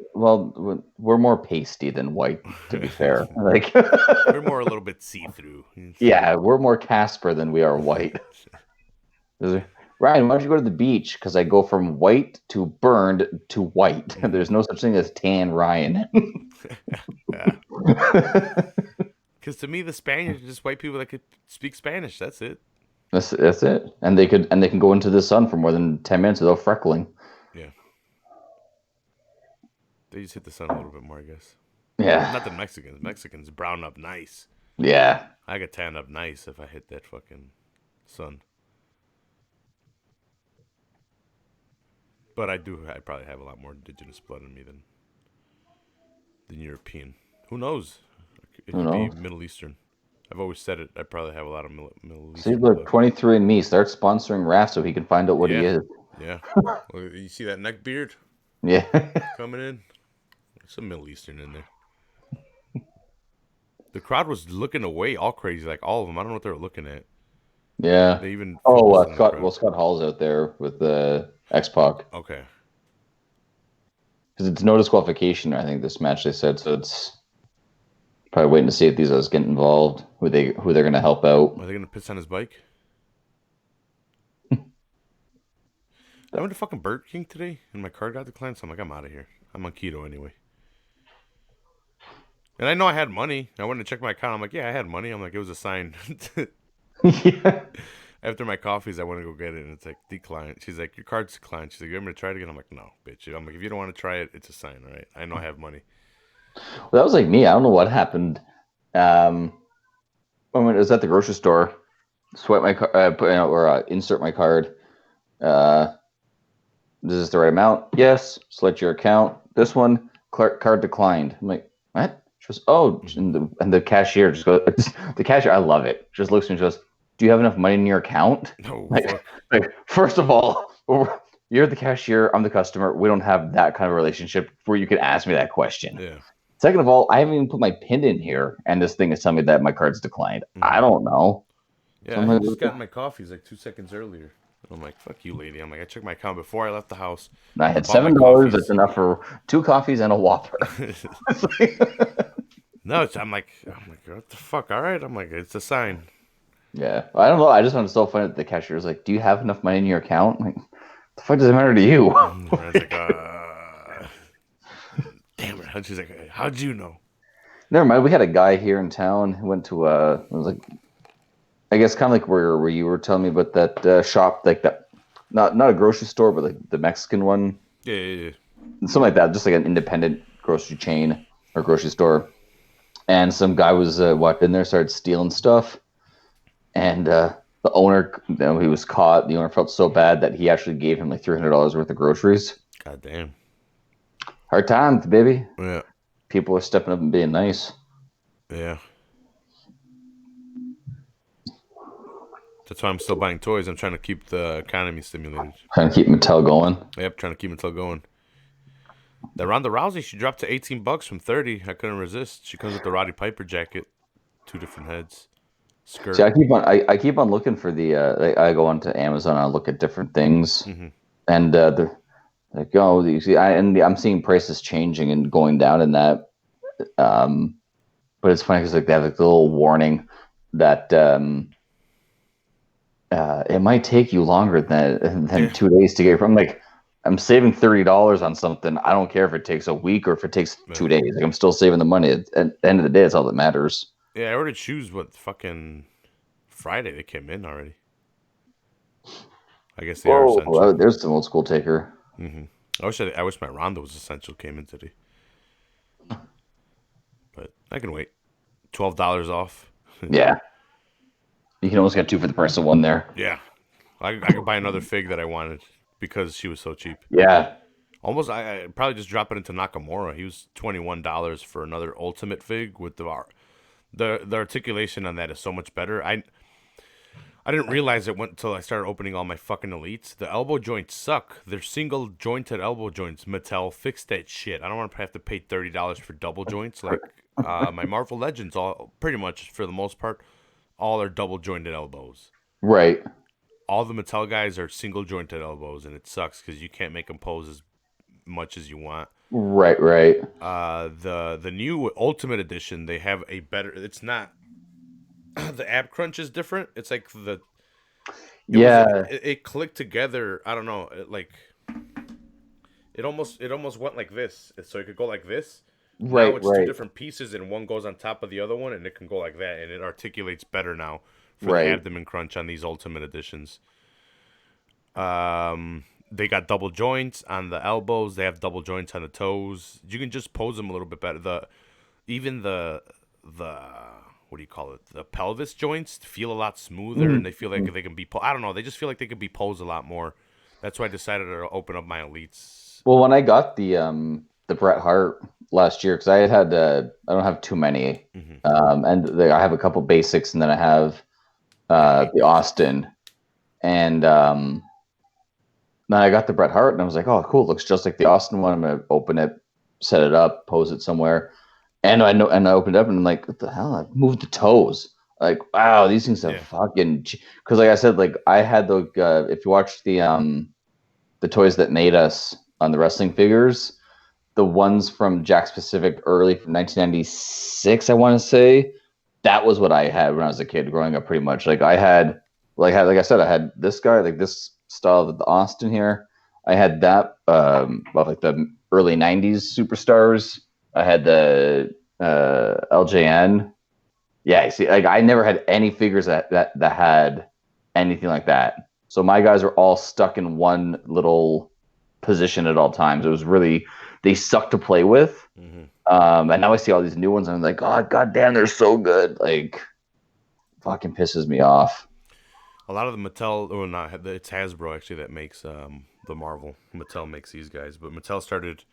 We're more pasty than white, to be fair. Like we're more a little bit see through. Yeah, we're more Casper than we are white. Ryan, why don't you go to the beach? Because I go from white to burned to white. There's no such thing as tan Ryan. Because to me, the Spaniards are just white people that could speak Spanish. That's it. That's it. And they can go into the sun for more than 10 minutes without freckling. Yeah. They just hit the sun a little bit more, I guess. Yeah. Not the Mexicans. Mexicans brown up nice. Yeah. I could tan up nice if I hit that fucking sun. But I probably have a lot more indigenous blood in me than European. Who knows? It could be Middle Eastern. I've always said it. I probably have a lot of Middle Eastern. See, look, 23andMe. Start sponsoring Raph so he can find out what he is. Yeah. Well, you see that neck beard? Yeah. Coming in? There's some Middle Eastern in there. The crowd was looking away all crazy, like all of them. I don't know what they were looking at. Yeah. They even Scott Hall's out there with the X-Pac. Okay. Because it's no disqualification, I think, this match, they said, so it's probably waiting to see if these guys get involved, who they're going to help out. Are they going to piss on his bike? I went to fucking Burger King today, and my card got declined, so I'm like, I'm out of here. I'm on keto anyway. And I know I had money. I went to check my account. I'm like, yeah, I had money. I'm like, it was a sign. Yeah. After my coffees, I went to go get it, and it's like, declined. She's like, your card's declined. She's like, you want me to try it again? I'm like, no, bitch. I'm like, if you don't want to try it, it's a sign, all right? I know I have money. Well, that was like me. I don't know what happened. When I was at the grocery store, swipe my card, insert my card. Is this the right amount? Yes. Select your account. This one, card declined. I'm like, what? She goes, and the cashier just goes, the cashier, I love it. Just looks at me and goes, do you have enough money in your account? No. Like, first of all, you're the cashier, I'm the customer. We don't have that kind of relationship where you could ask me that question. Yeah. Second of all, I haven't even put my PIN in here, and this thing is telling me that my card's declined. I don't know. Yeah, I just got my coffees like 2 seconds earlier. I'm like, fuck you, lady. I'm like, I checked my account before I left the house. I had $7. That's enough for 2 coffees and a Whopper. No, I'm like, what the fuck? All right. I'm like, it's a sign. Yeah. I don't know. I just found it so funny that the cashier was like, do you have enough money in your account? I'm like, the fuck does it matter to you? I was like, damn it. And she's like, how'd you know? Never mind. We had a guy here in town who went to it was like, I guess kind of like where you were telling me about that shop, like that, not a grocery store, but like the Mexican one. Yeah. Something like that, just like an independent grocery chain or grocery store. And some guy was walked in there, started stealing stuff, and the owner, he was caught. The owner felt so bad that he actually gave him like $300 worth of groceries. God damn. Hard times, baby. Yeah. People are stepping up and being nice. Yeah. That's why I'm still buying toys. I'm trying to keep the economy stimulated. Trying to keep Mattel going. Yep, trying to keep Mattel going. The Ronda Rousey, she dropped to $18 from $30. I couldn't resist. She comes with the Roddy Piper jacket, 2 different heads, skirt. See, I keep on looking for the. I go onto Amazon. I look at different things, and they're like, oh, you see, I'm seeing prices changing and going down in that. But it's funny because like they have like the little warning that it might take you longer than 2 days to get from. Like, I'm saving $30 on something. I don't care if it takes a week or if it takes 2 days. Like, I'm still saving the money. At the end of the day, it's all that matters. Yeah, I ordered shoes, fucking Friday they came in already. I guess they are essential. Well, there's some old school taker. I wish my Ronda was essential came in today. But I can wait. $12 off. Yeah. You can almost get 2 for the price of 1 there. Yeah. I could buy another fig that I wanted because she was so cheap. Yeah. Almost, I probably just drop it into Nakamura. He was $21 for another Ultimate fig with the articulation on that is so much better. I didn't realize it until I started opening all my fucking elites. The elbow joints suck. They're single jointed elbow joints. Mattel, fix that shit. I don't want to have to pay $30 for double joints. Like my Marvel Legends, all pretty much for the most part, all are double jointed elbows. Right. All the Mattel guys are single jointed elbows, and it sucks because you can't make them pose as much as you want. Right. The new Ultimate Edition, they have a better. It's not. The ab crunch is different. It's like it clicked together. I don't know. It almost went like this. So it could go like this. Right. Now it's two different pieces, and one goes on top of the other one, and it can go like that, and it articulates better now for the abdomen crunch on these Ultimate Editions. They got double joints on the elbows. They have double joints on the toes. You can just pose them a little bit better. Even the what do you call it? The pelvis joints feel a lot smoother, and they feel like they can be. I don't know. They just feel like they could be posed a lot more. That's why I decided to open up my elites. Well, when I got the Bret Hart last year, because I don't have too many, and I have a couple basics, and then I have the Austin, and then I got the Bret Hart, and I was like, oh, cool, it looks just like the Austin one. I'm gonna open it, set it up, pose it somewhere. And I opened it up and I'm like, what the hell? I moved the toes. Like, wow, these things are fucking. Because, like I said, like I had the. If you watch the Toys That Made Us on the wrestling figures, the ones from Jack Pacific early from 1996, I want to say, that was what I had when I was a kid growing up. Pretty much, like I had, like I said, I had this guy, like this style of the Austin here. I had that, like the early 90s superstars. I had the LJN. Yeah, see, like I never had any figures that had anything like that. So my guys were all stuck in one little position at all times. It was really, they suck to play with. And now I see all these new ones and I'm like, oh, god damn, they're so good. Like, fucking pisses me off. A lot of the Mattel, or not, it's Hasbro actually that makes the Marvel. Mattel makes these guys, but Mattel started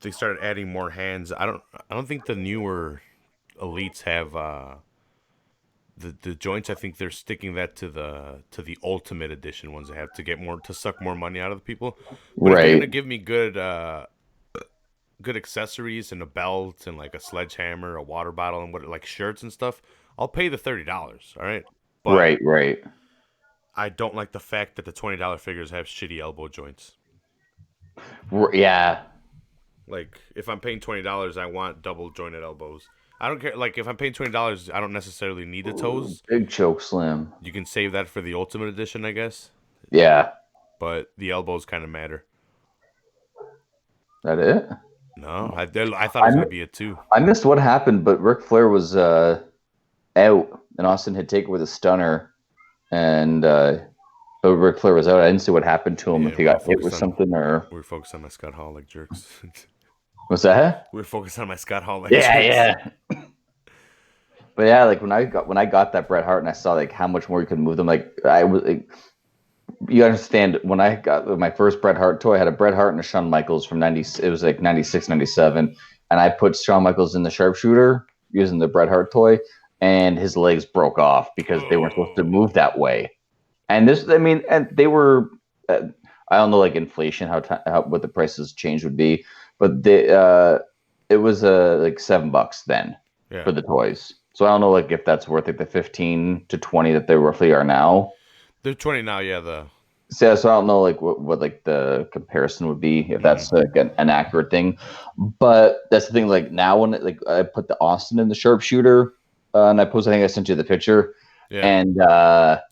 they started adding more hands. I don't think the newer elites have the joints. I think they're sticking that to the Ultimate Edition ones they have to suck more money out of the people. But if they're gonna give me good accessories and a belt and like a sledgehammer, a water bottle, and like shirts and stuff, I'll pay the $30. All right. But right. I don't like the fact that the $20 figures have shitty elbow joints. Yeah. Like, if I'm paying $20, I want double jointed elbows. I don't care. Like, if I'm paying $20, I don't necessarily need the toes. Big choke slam. You can save that for the Ultimate Edition, I guess. Yeah. But the elbows kind of matter. That it? No, I thought it was going to be a 2. I missed what happened, but Ric Flair was out, and Austin had taken with a stunner, and but Ric Flair was out. I didn't see what happened to him, if he got hit with something or. We were focused on my Scott Hall like jerks. What's that? We were focused on my Scott Hall like jerks. Yeah. But yeah, like when I got that Bret Hart and I saw like how much more you could move them, like I was. Like, you understand, when I got my first Bret Hart toy, I had a Bret Hart and a Shawn Michaels from 90. It was like 96, 97, and I put Shawn Michaels in the sharpshooter using the Bret Hart toy, and his legs broke off because they weren't supposed to move that way. And and they were, I don't know, like inflation, how what the prices change would be, but it was like $7 then for the toys. So I don't know, like if that's worth like the 15 to 20 that they roughly are now. They're 20 now, yeah. So I don't know, like what like the comparison would be, if that's like an accurate thing. But that's the thing. Like now, when I put the Austin in the sharpshooter, and I think I sent you the picture. Yeah. And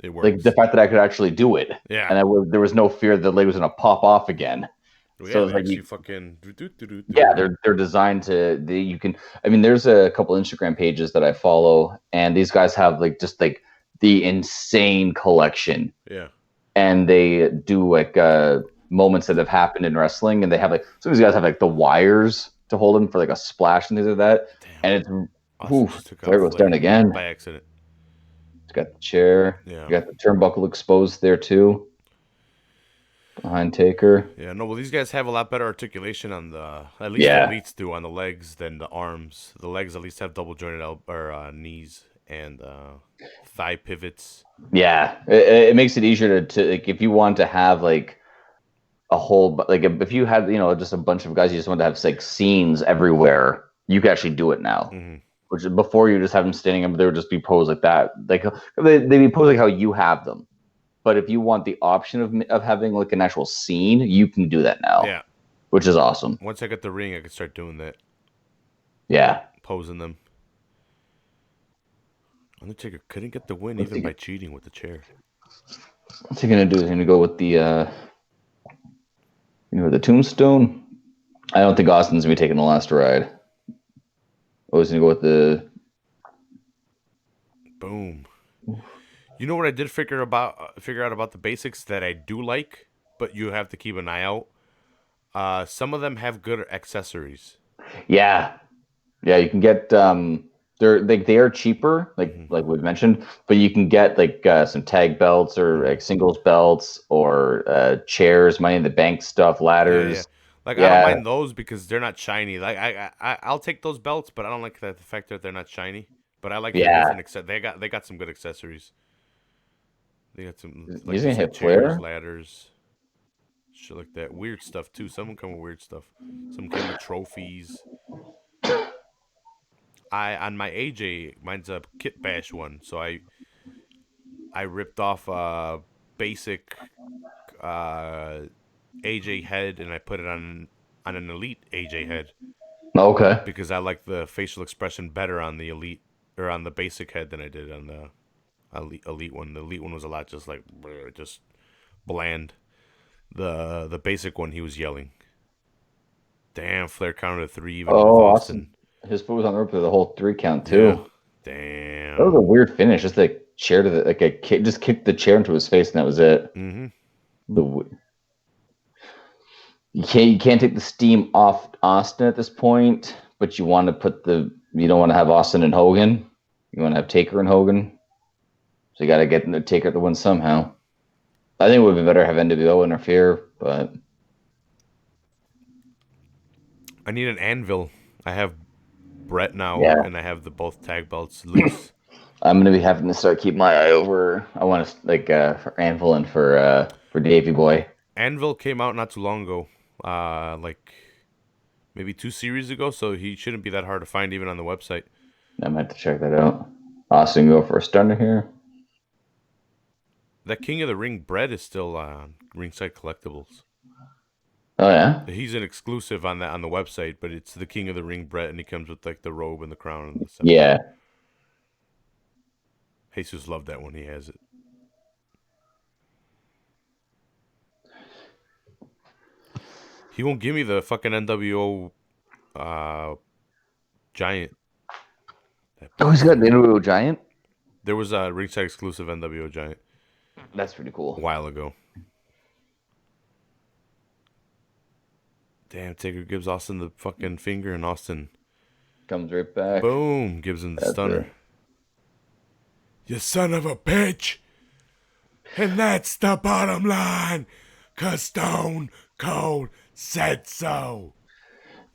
it works. Like the fact that I could actually do it. Yeah. And there was no fear the leg was going to pop off again. Well, So yeah, it's they like actually fucking. yeah, they're designed to. You can. I mean, there's a couple Instagram pages that I follow, and these guys have like just like the insane collection, Yeah. and they do like moments that have happened in wrestling, and they have like some of these guys have like the wires to hold them for like a splash and things like that, Damn. and it's Austin just took there out goes down Flair again. by accident. It's got the chair. Yeah. You got the turnbuckle exposed there too. Behind Taker. Yeah, no, well, these guys have a lot better articulation on the, at least Yeah. the elites do, on the legs than the arms. The legs at least have double jointed knees and thigh pivots. Yeah, it makes it easier to like if you want to have like a whole like if you had just a bunch of guys you just want to have like scenes everywhere, you can actually do it now. Mm-hmm. Which before you just have them standing up, they would just be posed like that, like they'd be posed like how you have them. But if you want the option of having like an actual scene, you can do that now. Yeah, which is awesome. once I get the ring, I can start doing that. Yeah, Posing them. Undertaker couldn't get the win even by cheating with the chair. what's he gonna do? He's gonna go with the the tombstone. I don't think Austin's gonna be taking the last ride. Oh, he's gonna go with the Boom. You know what I did figure out about the basics that I do like, but you have to keep an eye out. Some of them have good accessories. Yeah. You can get they are cheaper, like we mentioned, but you can get like some tag belts or like singles belts or chairs, money in the bank stuff, ladders. Yeah. Like I don't mind those because they're not shiny. Like I'll take those belts, but I don't like the fact that they're not shiny. But I like the different they got some good accessories. They got some like He's gonna hit chairs, Flair? ladders, shit like that. Weird stuff too. Some come with weird stuff. Some come with trophies. On my AJ, mine's a Kit Bash one, so I ripped off a basic AJ head and I put it on an elite AJ head. Okay. Because I like the facial expression better on the elite or on the basic head than I did on the elite one. The elite one was a lot just like just bland. The basic one, he was yelling. Damn, Flair counted 3 even with Austin. His foot was on the rope for the whole 3 count too. Yeah. Damn. That was a weird finish. Just like chair to the like a kick, just kicked the chair into his face and that was it. Mm-hmm. You can't take the steam off Austin at this point, but you want to you don't want to have Austin and Hogan. You want to have Taker and Hogan. So you got to get the Taker the win somehow. I think it would be better to have NWO interfere, but I need an anvil. I have Brett now, and I have both tag belts loose. I'm gonna be having to start keep my eye over. I want to for Anvil and for Davey Boy. Anvil came out not too long ago, like maybe 2 series ago, so he shouldn't be that hard to find even on the website. I might have to check that out. Austin, go for a stunner here. That King of the Ring Brett is still on Ringside Collectibles. Oh yeah, he's an exclusive on the website, but it's the King of the Ring Brett, and he comes with like the robe and the crown and the stuff. Yeah. Jesus loved that when he has it. He won't give me the fucking NWO Giant. Oh, he's got the NWO Giant? There was a Ringside exclusive NWO Giant. That's pretty cool. A while ago. Damn, Taker gives Austin the fucking finger, and Austin comes right back. Boom, gives him the stunner. You son of a bitch! And that's the bottom line, 'cause Stone Cold said so.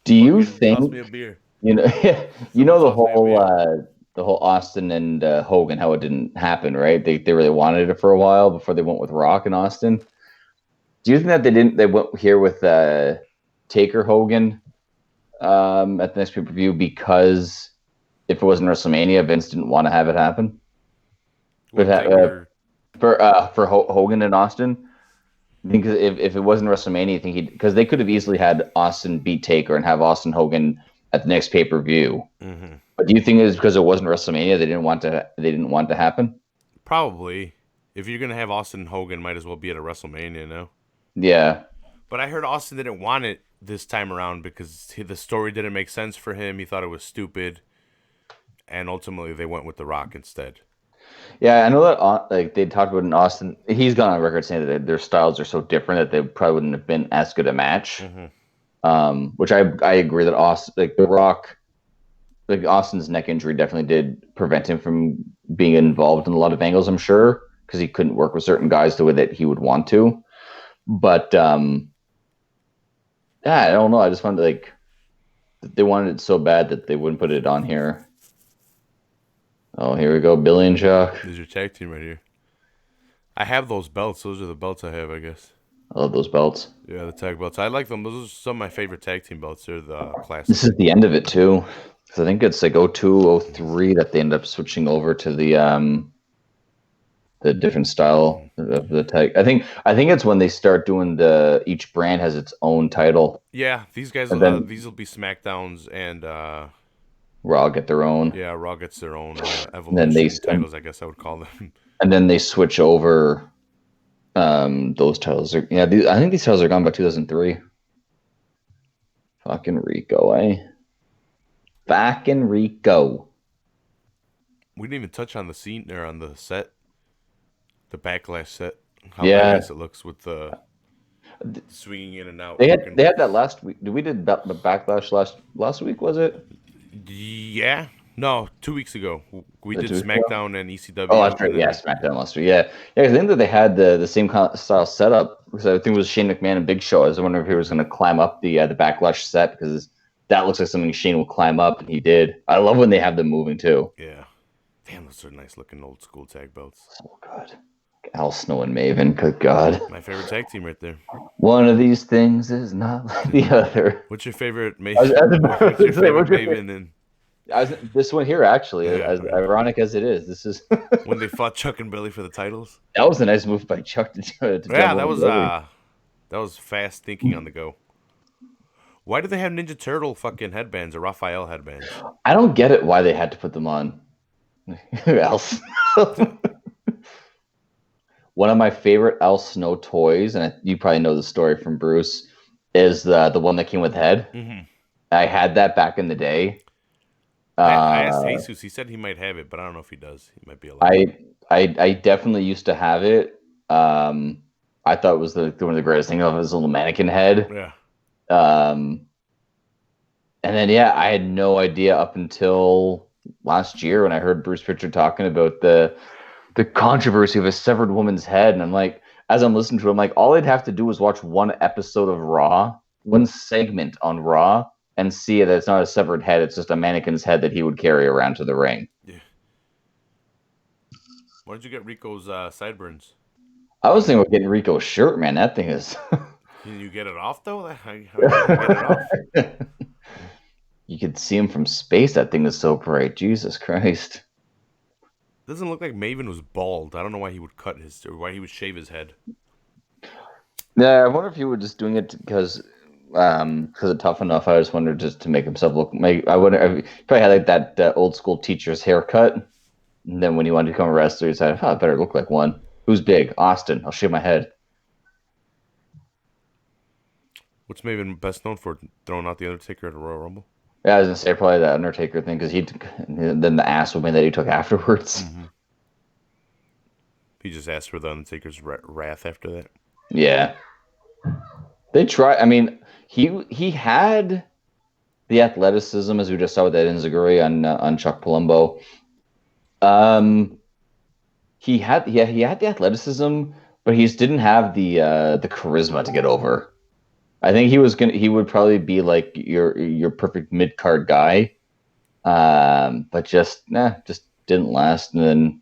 Do you think? Toss me a beer. The whole Austin and Hogan, how it didn't happen, right? They really wanted it for a while before they went with Rock and Austin. Do you think that they went here with Taker Hogan at the next pay-per-view because if it wasn't WrestleMania, Vince didn't want to have it happen? For Hogan and Austin, I think if it wasn't WrestleMania, I think because they could have easily had Austin beat Taker and have Austin Hogan at the next pay-per-view. Mm-hmm. But do you think it was because it wasn't WrestleMania they didn't want to happen? Probably. If you're gonna have Austin and Hogan, might as well be at a WrestleMania now. Yeah. But I heard Austin didn't want it this time around because the story didn't make sense for him. He thought it was stupid. And ultimately, they went with The Rock instead. Yeah, I know that like they talked about in Austin. He's gone on record saying that their styles are so different that they probably wouldn't have been as good a match. Which I agree that Austin, like The Rock, like Austin's neck injury definitely did prevent him from being involved in a lot of angles. I'm sure because he couldn't work with certain guys the way that he would want to. But yeah, I don't know. I just wanted they wanted it so bad that they wouldn't put it on here. Oh, here we go, Billy and Chuck. There's your tag team right here. I have those belts. Those are the belts I have, I guess. I love those belts. Yeah, the tag belts. I like them. Those are some of my favorite tag team belts. They're the classic. This is the end of it too. So I think it's like 02, 03 that they end up switching over to the different style of the tag. I think it's when they start doing each brand has its own title. Yeah, these guys. These will be SmackDowns and. Raw get their own. Yeah, Raw gets their own evolution titles, I guess I would call them. And then they switch over those titles. I think these titles are gone by 2003. Fucking Rico, eh? Fucking Rico. We didn't even touch on the scene or on the set. The Backlash set. How nice it looks with the swinging in and out. They had that last week. We did the Backlash last week, was it? Yeah. No, 2 weeks ago. We did SmackDown and ECW. Oh, that's right. Yeah, SmackDown last week. Yeah. I think that they had the same kind of style setup. Because I think it was Shane McMahon and Big Show. I was wondering if he was going to climb up the Backlash set because that looks like something Shane will climb up, and he did. I love when they have them moving too. Yeah. Damn, those are nice looking old school tag belts. So good. Al Snow and Maven, good God. My favorite tag team right there. One of these things is not like the other. What's your favorite Maven? This one here, actually, as ironic as it is, this is when they fought Chuck and Billy for the titles. That was a nice move by Chuck to yeah, that was fast thinking on the go. Why do they have Ninja Turtle fucking headbands or Raphael headbands? I don't get it why they had to put them on. Who else? One of my favorite Al Snow toys, and you probably know the story from Bruce, is the one that came with head. Mm-hmm. I had that back in the day. I asked Jesus. He said he might have it, but I don't know if he does. He might be alive. I definitely used to have it. I thought it was one of the greatest things of his little mannequin head. Yeah. And then I had no idea up until last year when I heard Bruce Pritchard talking about the controversy of a severed woman's head, and I'm like, as I'm listening to it, I'm like, all I'd have to do is watch one episode of Raw, one segment on Raw, and see that it's not a severed head, it's just a mannequin's head that he would carry around to the ring. Yeah. Why did you get Rico's sideburns? I was thinking about getting Rico's shirt, man. That thing is... Can you get it off, though? How do you get it off? You could see him from space. That thing is so bright. Jesus Christ. Doesn't look like Maven was bald. I don't know why he would why he would shave his head. Yeah, I wonder if he was just doing it because it's tough enough. I just wondered just to make himself look. I wonder if he probably had like that old school teacher's haircut. And then when he wanted to become a wrestler, he said, I better look like one. Who's big? Austin. I'll shave my head. What's Maven best known for? Throwing out the Undertaker at a Royal Rumble? Yeah, I was going to say probably that Undertaker thing because then the ass whooping that he took afterwards. Mm-hmm. He just asked for the Undertaker's wrath after that. Yeah. They try. I mean, he had the athleticism, as we just saw with that Enziguri on Chuck Palumbo. He had the athleticism, but he just didn't have the charisma to get over. I think he would probably be like your perfect mid card guy, but just didn't last, and then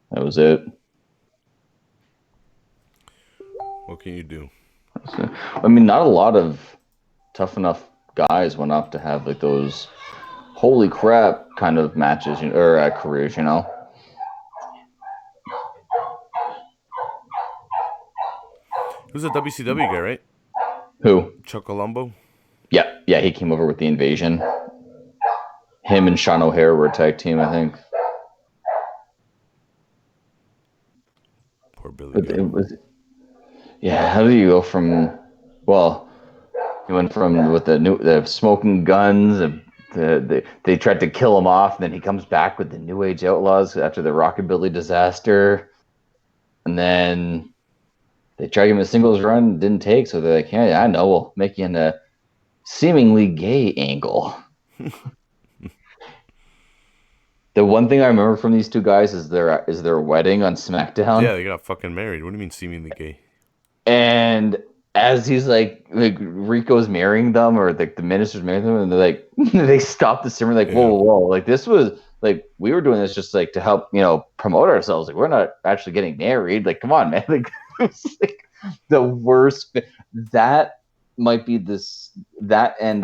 that was it. What can you do? I mean, not a lot of tough enough guys went up to have like those holy crap kind of matches or careers, you know. He was a WCW guy, right? Who? Chuck Palumbo? Yeah, he came over with the Invasion. Him and Sean O'Hare were a tag team, I think. Poor Billy. How do you go from Well, he went from with the smoking guns. They tried to kill him off, and then he comes back with the New Age Outlaws after the Rockabilly disaster, and then they tried to give him a singles run, didn't take. So they're like, "Yeah, I know, we'll make you in a seemingly gay angle." The one thing I remember from these two guys is their wedding on SmackDown. Yeah, they got fucking married. What do you mean seemingly gay? And as he's like Rico's marrying them, or the minister's marrying them, and they're like, they stop the ceremony, like, whoa, whoa, whoa, like this was like we were doing this just like to help, promote ourselves. Like we're not actually getting married. Like, come on, man. Like, it's like the worst. That might be that and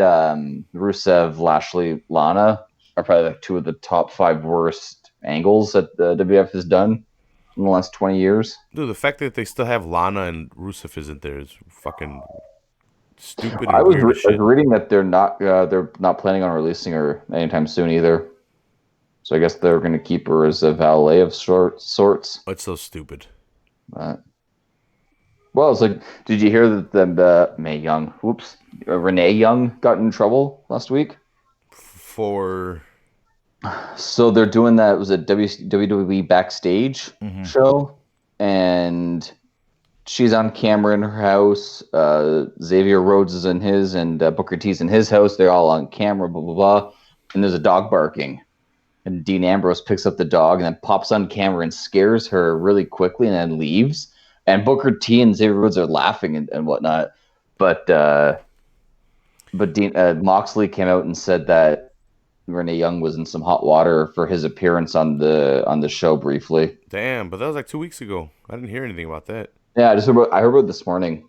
Rusev, Lashley, Lana are probably like two of the top 5 worst angles that the WF has done in the last 20 years. Dude, the fact that they still have Lana and Rusev isn't there is fucking stupid and I was, weird as shit. reading that they're not planning on releasing her anytime soon either. So I guess they're going to keep her as a valet of sorts. It's so stupid. Well, it's like, did you hear that Renee Young got in trouble last week? So they're doing that. It was a WWE backstage show, and she's on camera in her house. Xavier Rhodes is in his, and Booker T's in his house. They're all on camera, blah, blah, blah. And there's a dog barking. And Dean Ambrose picks up the dog and then pops on camera and scares her really quickly and then leaves. And Booker T and Xavier Rhodes are laughing and whatnot. But Moxley came out and said that Renee Young was in some hot water for his appearance on the show briefly. Damn, but that was like 2 weeks ago. I didn't hear anything about that. Yeah, I heard about it this morning.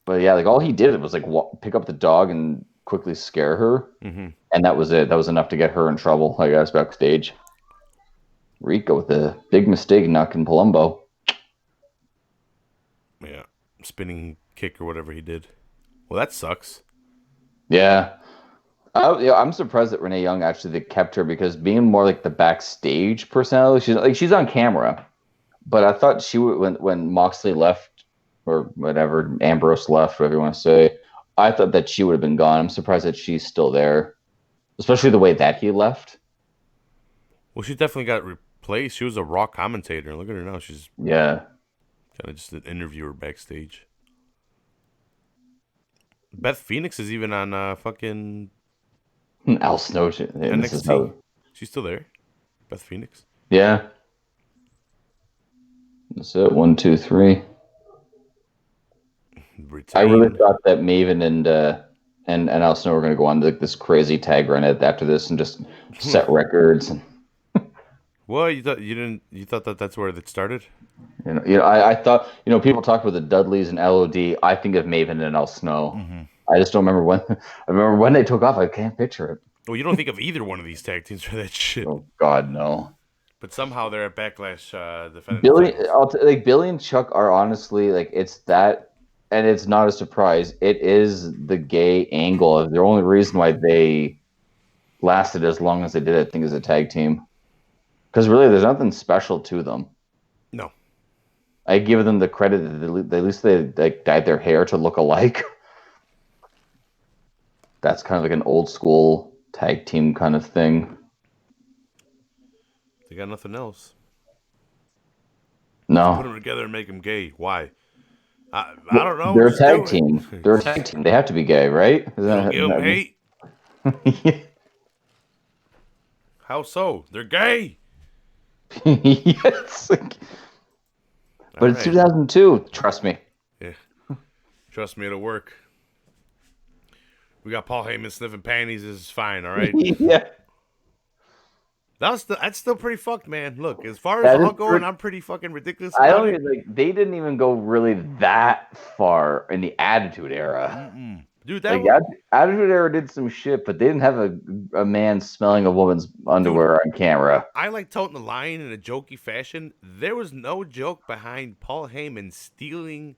But yeah, like all he did was like pick up the dog and quickly scare her, and that was it. That was enough to get her in trouble, I guess, backstage. Rico with a big mistake knocking Palumbo. Yeah, spinning kick or whatever he did. Well, that sucks. Yeah. I'm surprised that Renee Young actually kept her, because being more like the backstage personality, she's on camera, but I thought she would when Moxley left or whatever, Ambrose left, whatever you want to say, I thought that she would have been gone. I'm surprised that she's still there, especially the way that he left. Well, she definitely got replaced. She was a Raw commentator. Look at her now. She's kind of just an interviewer backstage. Beth Phoenix is even on fucking Al Snow. NXT. She's still there. Beth Phoenix. Yeah. That's it. 1, 2, 3. Retain. I really thought that Maven and Al Snow were going to go on this crazy tag run after this and just set records. Well, you thought that that's where it started? I thought, people talk about the Dudleys and LOD. I think of Maven and Al Snow. I just don't remember when. I remember when they took off. I can't picture it. Well, you don't think of either one of these tag teams for that shit. Oh God, no. But somehow they're at Backlash defending. Billy and Chuck are honestly it's that. And it's not a surprise. It is the gay angle. The only reason why they lasted as long as they did, I think, as a tag team. Because really, there's nothing special to them. No. I give them the credit that at least they dyed their hair to look alike. That's kind of like an old school tag team kind of thing. They got nothing else. No. Put them together and make them gay. Why? I don't know. They're a tag team. They're a tag team. They have to be gay, right? Give them hate. How so? They're gay. Yes. But it's 2002. Trust me. Yeah. Trust me, it'll work. We got Paul Heyman sniffing panties. This is fine, all right? Yeah. That's still pretty fucked, man. Look, as far as I'm going, I'm pretty fucking ridiculous. They didn't even go really that far in the Attitude Era. Dude, Attitude Era did some shit, but they didn't have a man smelling a woman's underwear on camera. I like toting the line in a jokey fashion. There was no joke behind Paul Heyman stealing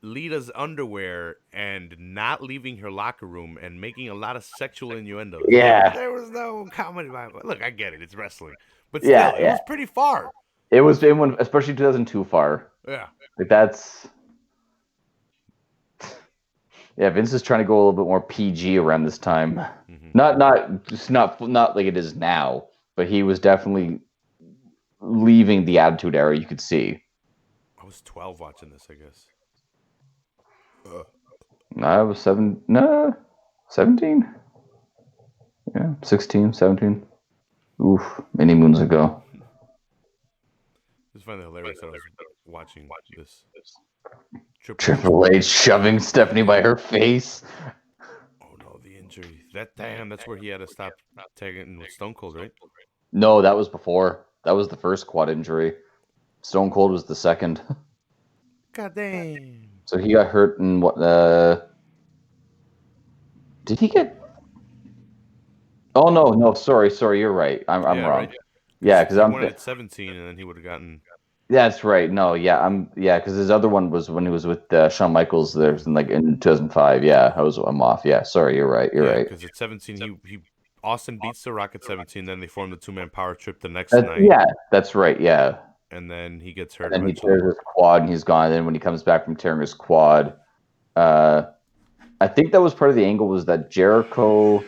Lita's underwear and not leaving her locker room and making a lot of sexual innuendos. Yeah. There was no comedy behind it. Look, I get it. It's wrestling. But still, it was pretty far. It was, especially 2002 far. Yeah. Yeah, Vince is trying to go a little bit more PG around this time. Mm-hmm. Not like it is now, but he was definitely leaving the Attitude Era. You could see. I was 12 watching this, I guess. I was 17. Yeah, 16, 17. Oof, many moons ago. It's finally hilarious that I was watching this. Triple H shoving Stephanie by her face. Oh no, the injury. That's where he had to stop tagging with Stone Cold, right? No, that was before. That was the first quad injury. Stone Cold was the second. God damn. So he got hurt in what? Did he get? Oh no, sorry, you're right. I'm wrong. Right? Yeah, because he I'm. won it at 17, and then he would have gotten. That's right. No, yeah, because his other one was when he was with Shawn Michaels. There's in 2005. Yeah, I'm off. Yeah, sorry, you're right. You're right. Because at 17, Austin beats The Rock at 17. Then they form the 2-man power trip the next night. Yeah, that's right. Yeah. And then he gets hurt. And then eventually. he tears his quad, and he's gone. And then when he comes back from tearing his quad, I think that was part of the angle was that Jericho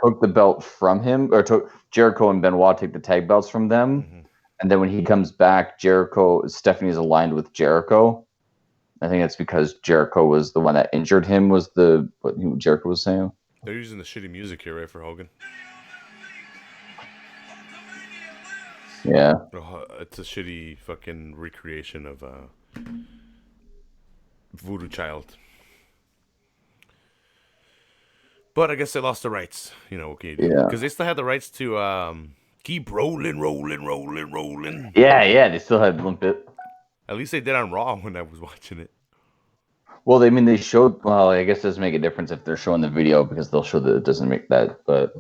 took the belt from him, or Jericho and Benoit take the tag belts from them. Mm-hmm. And then when he comes back, Stephanie's aligned with Jericho. I think that's because Jericho was the one that injured him, what Jericho was saying. They're using the shitty music here, right, for Hogan? Yeah. It's a shitty fucking recreation of Voodoo Child. But I guess they lost the rights. What can you do? Yeah. Because they still had the rights to keep rolling. Yeah, they still had Limp It. At least they did on Raw when I was watching it. Well, they showed. Well, I guess it doesn't make a difference if they're showing the video because they'll show that it doesn't make that. But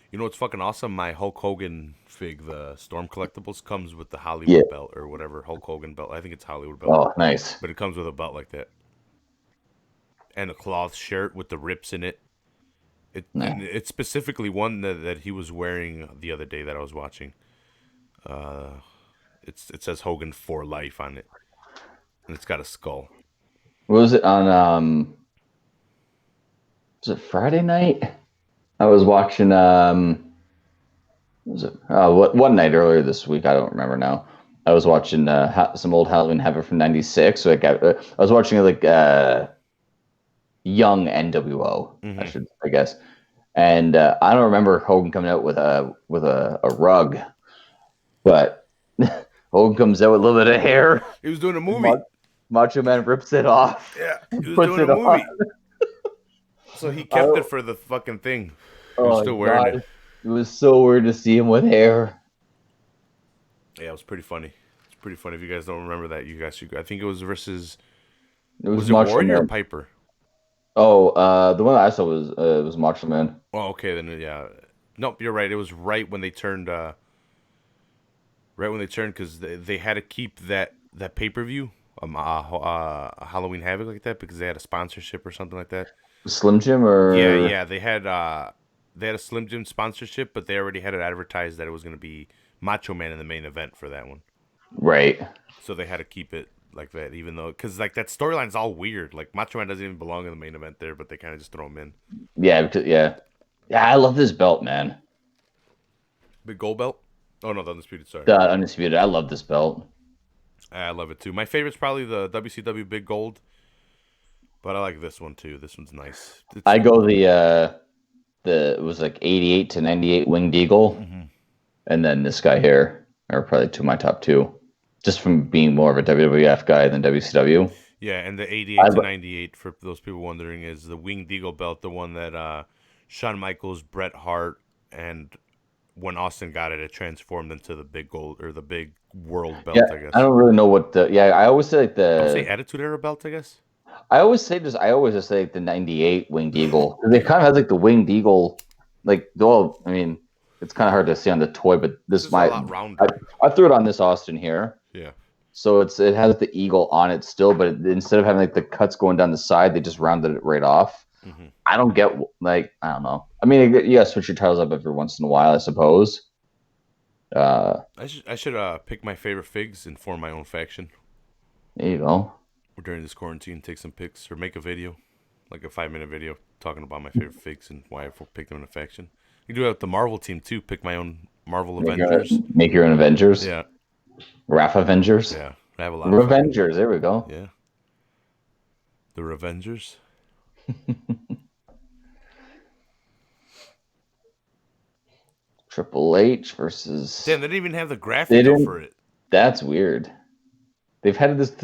you know what's fucking awesome? My Hulk Hogan fig, the Storm Collectibles, comes with the Hollywood belt or whatever Hulk Hogan belt. I think it's Hollywood belt. Oh, nice. But it comes with a belt like that. And a cloth shirt with the rips in it. It's specifically one that he was wearing the other day that I was watching. It says Hogan for life on it, and it's got a skull. What was it on? Was it Friday night? I was watching. Was it? One night earlier this week. I don't remember now. I was watching some old Halloween Havoc from '96. So I was watching young NWO, I guess. And I don't remember Hogan coming out with a rug, but Hogan comes out with a little bit of hair. He was doing a movie. Macho Man rips it off. Yeah, he was doing a movie. So he kept it for the fucking thing. He was still wearing it. It was so weird to see him with hair. Yeah, it was pretty funny. It's pretty funny. If you guys don't remember that, you guys should. I think it was versus. Was it Warrior or Piper? Oh, the one I saw was Macho Man. Oh, okay, then yeah. Nope, you're right. It was right when they turned. Because they had to keep that pay-per-view, Halloween Havoc like that, because they had a sponsorship or something like that. Slim Jim or yeah, they had a Slim Jim sponsorship, but they already had it advertised that it was going to be Macho Man in the main event for that one. Right. So they had to keep it like that, even though, because like that storyline's all weird. Like Macho Man doesn't even belong in the main event there, but they kind of just throw him in. Yeah. I love this belt, man. Big gold belt? Oh no, the Undisputed. Sorry, the Undisputed. I love this belt. I love it too. My favorite's probably the WCW Big Gold, but I like this one too. This one's nice. I go it was like 88 to 98 Winged Eagle, and then this guy here are probably two of my top two, just from being more of a WWF guy than WCW. Yeah, and the 88 to 98, for those people wondering, is the Winged Eagle belt, the one that Shawn Michaels, Bret Hart, and when Austin got it, it transformed into the Big Gold or the Big World belt, I guess. I don't really know what I always say like I would say Attitude Era belt, I guess. I always just say like the 98 Winged Eagle. They kind of have like the Winged Eagle, like, well, I mean, it's kind of hard to see on the toy, but this might. A lot rounder. I threw it on this Austin here. Yeah. So it has the eagle on it still, but instead of having like the cuts going down the side, they just rounded it right off. Mm-hmm. I don't get I don't know. I mean, you gotta switch your titles up every once in a while, I suppose. I should pick my favorite figs and form my own faction. There you go. during this quarantine, take some pics or make a video, like a 5-minute video talking about my favorite figs and why I picked them in a faction. You do it with the Marvel team too. Pick my own Marvel Avengers. Make your own Avengers. Yeah. Raph Avengers. Yeah. I have a lot of Revengers. There we go. Yeah. The Revengers. Triple H versus. Damn, they didn't even have the graphic for it. That's weird. They've had this.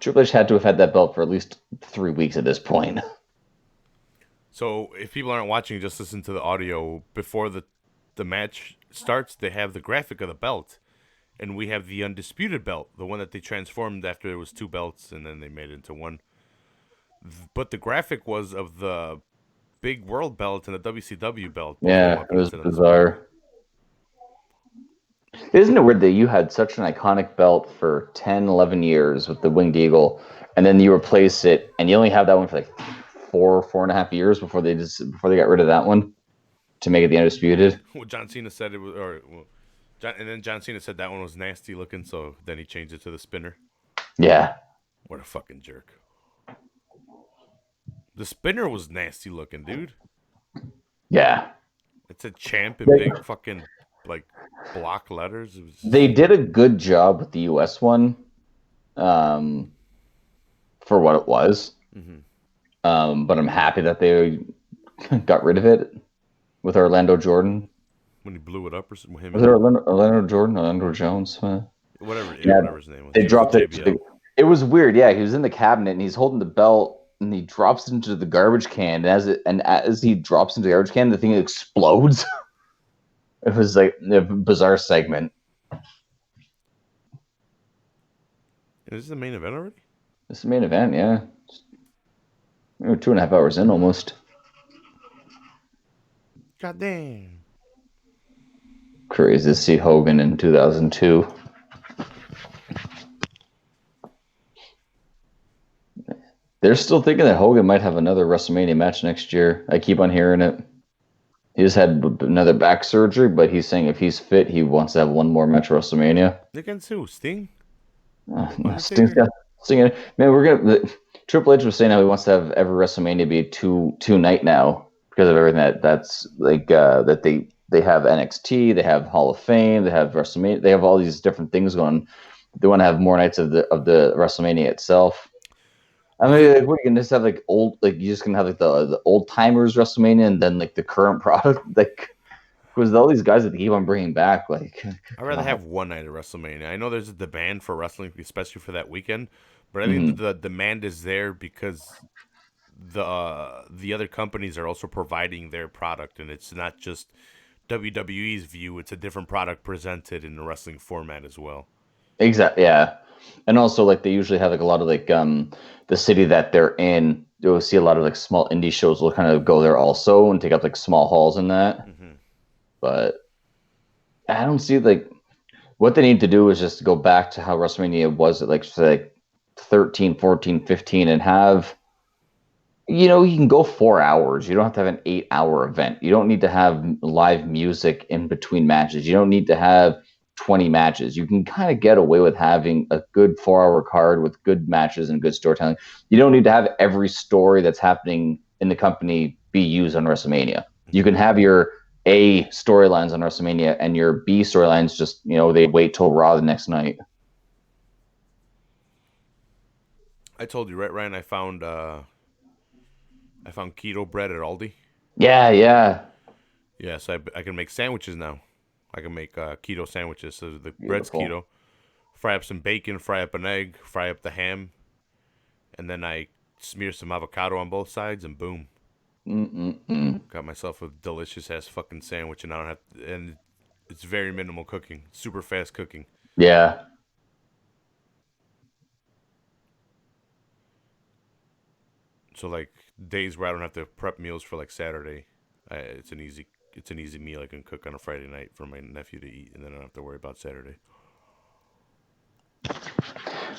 Triple H had to have had that belt for at least 3 weeks at this point. So if people aren't watching, just listen to the audio. Before the match starts, they have the graphic of the belt. And we have the Undisputed belt, the one that they transformed after it was 2 belts, and then they made it into 1. But the graphic was of the big world belt and the WCW belt. Yeah, it was bizarre. Isn't it weird that you had such an iconic belt for 10, 11 years with the Winged Eagle, and then you replace it, and you only have that one for like 4.5 years before they got rid of that one to make it the Undisputed? Well, John Cena said it was, and then John Cena said that one was nasty looking, so then he changed it to the spinner. Yeah. What a fucking jerk. The spinner was nasty looking, dude. Yeah. It's a champ in big fucking like block letters. They did a good job with the US one, for what it was. Mm-hmm. But I'm happy that they got rid of it with Orlando Jordan. When he blew it up, or something. Was it Orlando Jordan, Orlando Jones? Whatever his name was. They dropped it. It was weird. Yeah, he was in the cabinet and he's holding the belt and he drops it into the garbage can. And as he drops into the garbage can, the thing explodes. It was like a bizarre segment. Is this the main event already? This is the main event, yeah. We're 2.5 hours in almost. God damn. Crazy to see Hogan in 2002. They're still thinking that Hogan might have another WrestleMania match next year. I keep on hearing it. He just had another back surgery, but he's saying if he's fit, he wants to have one more match at WrestleMania. Against who? Sting? Sting's got Sting. Man, Triple H was saying how he wants to have every WrestleMania be two night now because of everything that's like that they have NXT, they have Hall of Fame, they have WrestleMania, they have all these different things going. They want to have more nights of the WrestleMania itself. I mean, like, what are you gonna just have like old, like you just gonna have like the old timers WrestleMania and then like the current product, like because all these guys that they keep on bringing back, like I'd rather have one night of WrestleMania. I know there's a demand for wrestling, especially for that weekend, but I think the demand is there because the other companies are also providing their product, and it's not just WWE's view; it's a different product presented in the wrestling format as well. Exactly, yeah. And also, like, they usually have, like, a lot of, like, the city that they're in, you'll see a lot of, like, small indie shows will kind of go there also and take up, like, small halls in that. Mm-hmm. But I don't see, like, what they need to do is just go back to how WrestleMania was at, like, say, like 13, 14, 15 and have, you know, you can go 4 hours. You don't have to have an 8-hour event. You don't need to have live music in between matches. You don't need to have 20 matches. You can kind of get away with having a good 4-hour card with good matches and good storytelling. You don't need to have every story that's happening in the company be used on WrestleMania. You can have your A storylines on WrestleMania and your B storylines just, you know, they wait till Raw the next night. I told you, right, Ryan? I found keto bread at Aldi. Yeah. Yeah, so I can make sandwiches now. I can make keto sandwiches. So the bread's keto. Fry up some bacon, fry up an egg, fry up the ham, and then I smear some avocado on both sides, and boom. Got myself a delicious ass fucking sandwich, and I don't have to, and it's very minimal cooking, super fast cooking. Yeah. So like days where I don't have to prep meals for like Saturday, it's an easy meal I can cook on a Friday night for my nephew to eat, and then I don't have to worry about Saturday.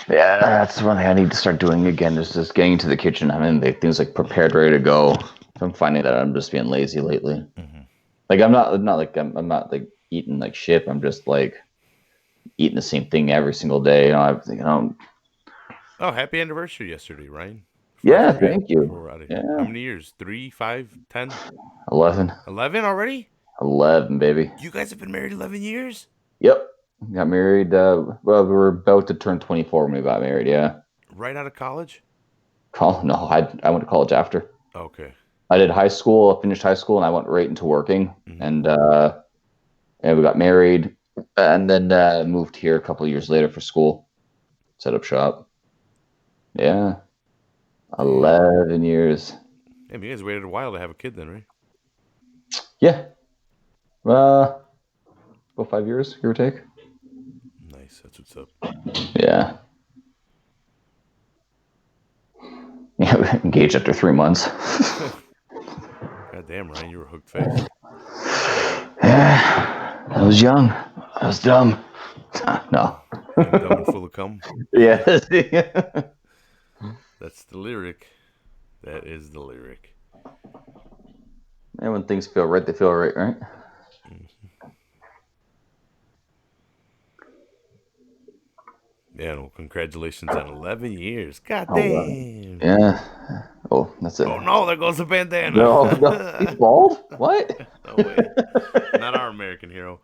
Yeah, that's one thing I need to start doing again, is just getting into the kitchen, having things like prepared, ready to go. I'm finding that I'm just being lazy lately. Mm-hmm. Like I'm not like eating like shit. I'm just like eating the same thing every single day. Oh, happy anniversary yesterday, Ryan. Yeah, I forget, thank you. before we're out of here. Yeah. How many years? 3, 5, 10, 11. 11 already? 11, baby. You guys have been married 11 years? Yep. Got married. Well, we were about to turn 24 when we got married. Yeah. Right out of college? No, I went to college after. Okay. I did high school, finished high school, and I went right into working. Mhm. And we got married, and then moved here a couple of years later for school. Set up shop. Yeah. 11 years. Hey, you guys waited a while to have a kid then, right? Yeah. About 5 years, give or take. Nice. That's what's up. Yeah. Yeah, engaged after 3 months. God damn, Ryan, you were hooked fast. Yeah. I was young. I was dumb. No. Young, dumb, and full of cum. Yeah. That's the lyric. That is the lyric. And when things feel right, they feel right, right? Yeah, well, congratulations on 11 years. God Oh, damn. Yeah. Oh, that's it. Oh, no, there goes the bandana. No, he's bald? What? No way. Not our American hero.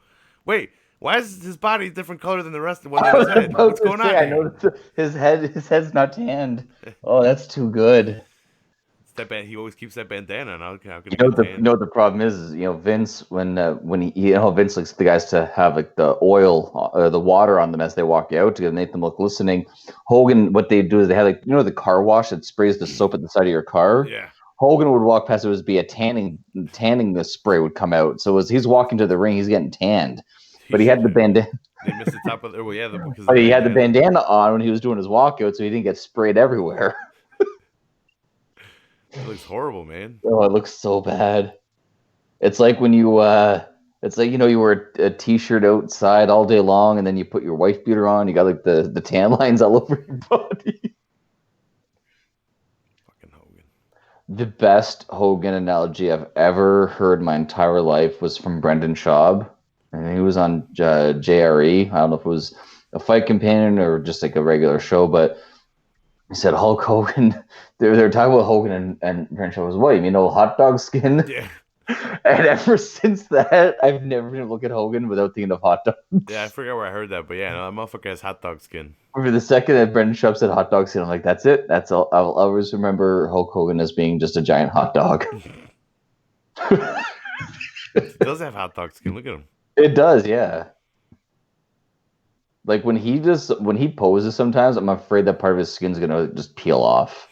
Wait, why is his body different color than the rest of I his was head? about What's to going on say, I here? noticed his head's not tanned. Oh, that's too good. It's that he always keeps that bandana on. How can You he know get what tan? you know what the problem is Vince when he Vince likes the guys to have like the oil the water on them as they walk out to make them look glistening. Hogan, what they do is they have like the car wash that sprays the soap at the side of your car. Yeah. Hogan would walk past, it would be a tanning the spray would come out. So as he's walking to the ring, he's getting tanned. But he had the bandana. They missed the top of the... Well, yeah, because But he had the bandana on when he was doing his walkout, so he didn't get sprayed everywhere. It looks horrible, man. Oh, it looks so bad. It's like when you it's like you wear a t-shirt outside all day long and then you put your wife beater on, you got like the tan lines all over your body. Fucking Hogan. The best Hogan analogy I've ever heard my entire life was from Brendan Schaub. And he was on JRE. I don't know if it was a fight companion or just like a regular show, but he said Hulk Hogan. They're talking about Hogan and Brendan Schaub was, what, you mean old hot dog skin? Yeah. And ever since that, I've never been able to look at Hogan without thinking of hot dogs. Yeah, I forgot where I heard that, but yeah, no, that motherfucker has hot dog skin. For the second that Brendan Schaub said hot dog skin, I'm like, that's it. That's all. I'll always remember Hulk Hogan as being just a giant hot dog. He does have hot dog skin. Look at him. It does, yeah. Like when he poses sometimes, I'm afraid that part of his skin's gonna just peel off.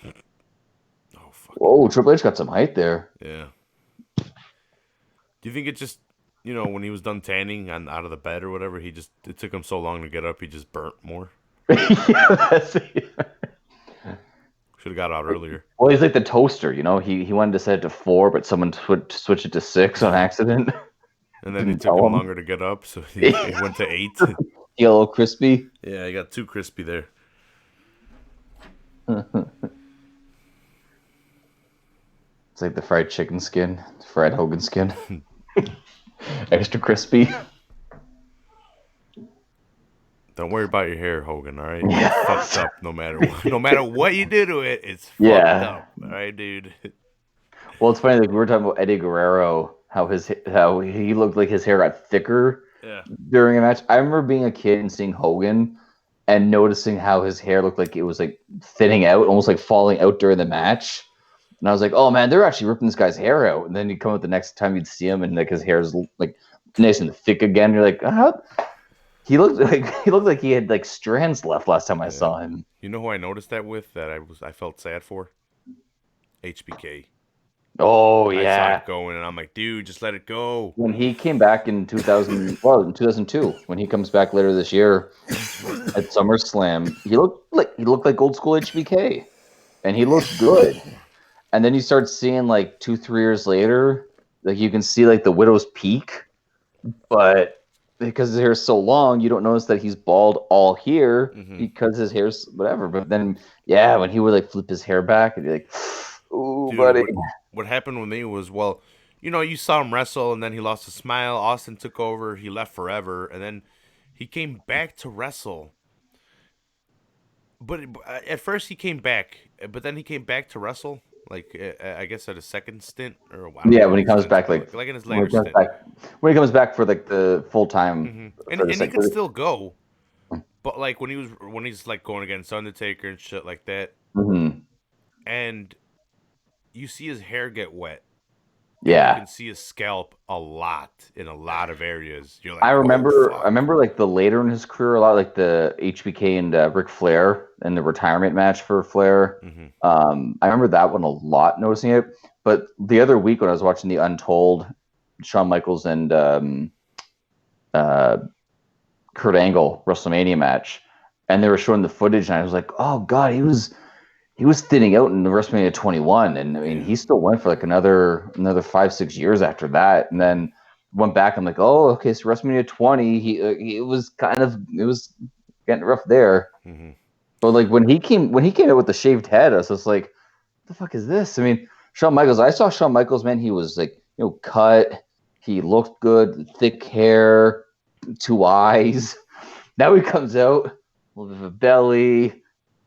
Oh, fuck. Whoa, Triple H got some height there. Yeah. Do you think it just, when he was done tanning and out of the bed or whatever, it took him so long to get up, he just burnt more? Yeah, that's it. Should have got out earlier. Well, he's like the toaster, He wanted to set it to 4, but someone switched it to 6 on accident. And then it Didn't took tell him him. longer to get up, so he went to 8. Yellow crispy. Yeah, he got too crispy there. It's like the fried chicken skin, fried Hogan skin. Extra crispy. Don't worry about your hair, Hogan, all right? Yeah. It's fucked up no matter what. No matter what you do to it, it's fucked up. All right, dude? Well, it's funny, like we were talking about Eddie Guerrero, how he looked like his hair got thicker during a match. I remember being a kid and seeing Hogan and noticing how his hair looked like it was like thinning out, almost like falling out during the match. And I was like, oh man, they're actually ripping this guy's hair out. And then you come out the next time you'd see him and like his hair's like nice and thick again. You're like, how? He looked like he had like strands left last time I saw him. You know who I noticed that with that I felt sad for? HBK. Oh I saw yeah. it going and I'm like, dude, just let it go. When he came back in 2002, when he comes back later this year at SummerSlam, he looked like old school HBK. And he looked good. And then you start seeing like 2-3 years later, like you can see like the widow's peak, but because his hair's so long, you don't notice that he's bald all here because his hair's whatever. But then, yeah, when he would like flip his hair back, and be like, "Ooh, Dude, buddy." What happened with me was, well, you saw him wrestle, and then he lost a smile. Austin took over. He left forever, and then he came back to wrestle. But at first he came back, but then he came back to wrestle. Like I guess at a second stint, or I don't Yeah, know when what he his comes stints back, were, like like in his when later he comes stint. back, when he comes back for like the full time And for the he can second. still go, but like when he's like going against Undertaker and shit like that, Mm-hmm. and you see his hair get wet, and you Yeah, can see his scalp a lot in a lot of areas. You're I like, oh remember. I fuck. remember like the later in his career, a lot like the HBK and Ric Flair and the retirement match for Flair. Mm-hmm. I remember that one a lot, noticing it. But the other week when I was watching the Untold, Shawn Michaels and uh, Kurt Angle WrestleMania match, and they were showing the footage, and I was like, oh god, he was thinning out in the WrestleMania 21, and I mean Yeah. he still went for like another 5-6 years after that, and then went back. I'm like, oh, okay, so WrestleMania 20, he was getting rough there. Mm-hmm. But like when he came out with the shaved head, I was just like, what the fuck is this? I mean, Shawn Michaels. I saw Shawn Michaels, man. He was like, cut. He looked good, thick hair, 2 eyes. Now he comes out with a belly,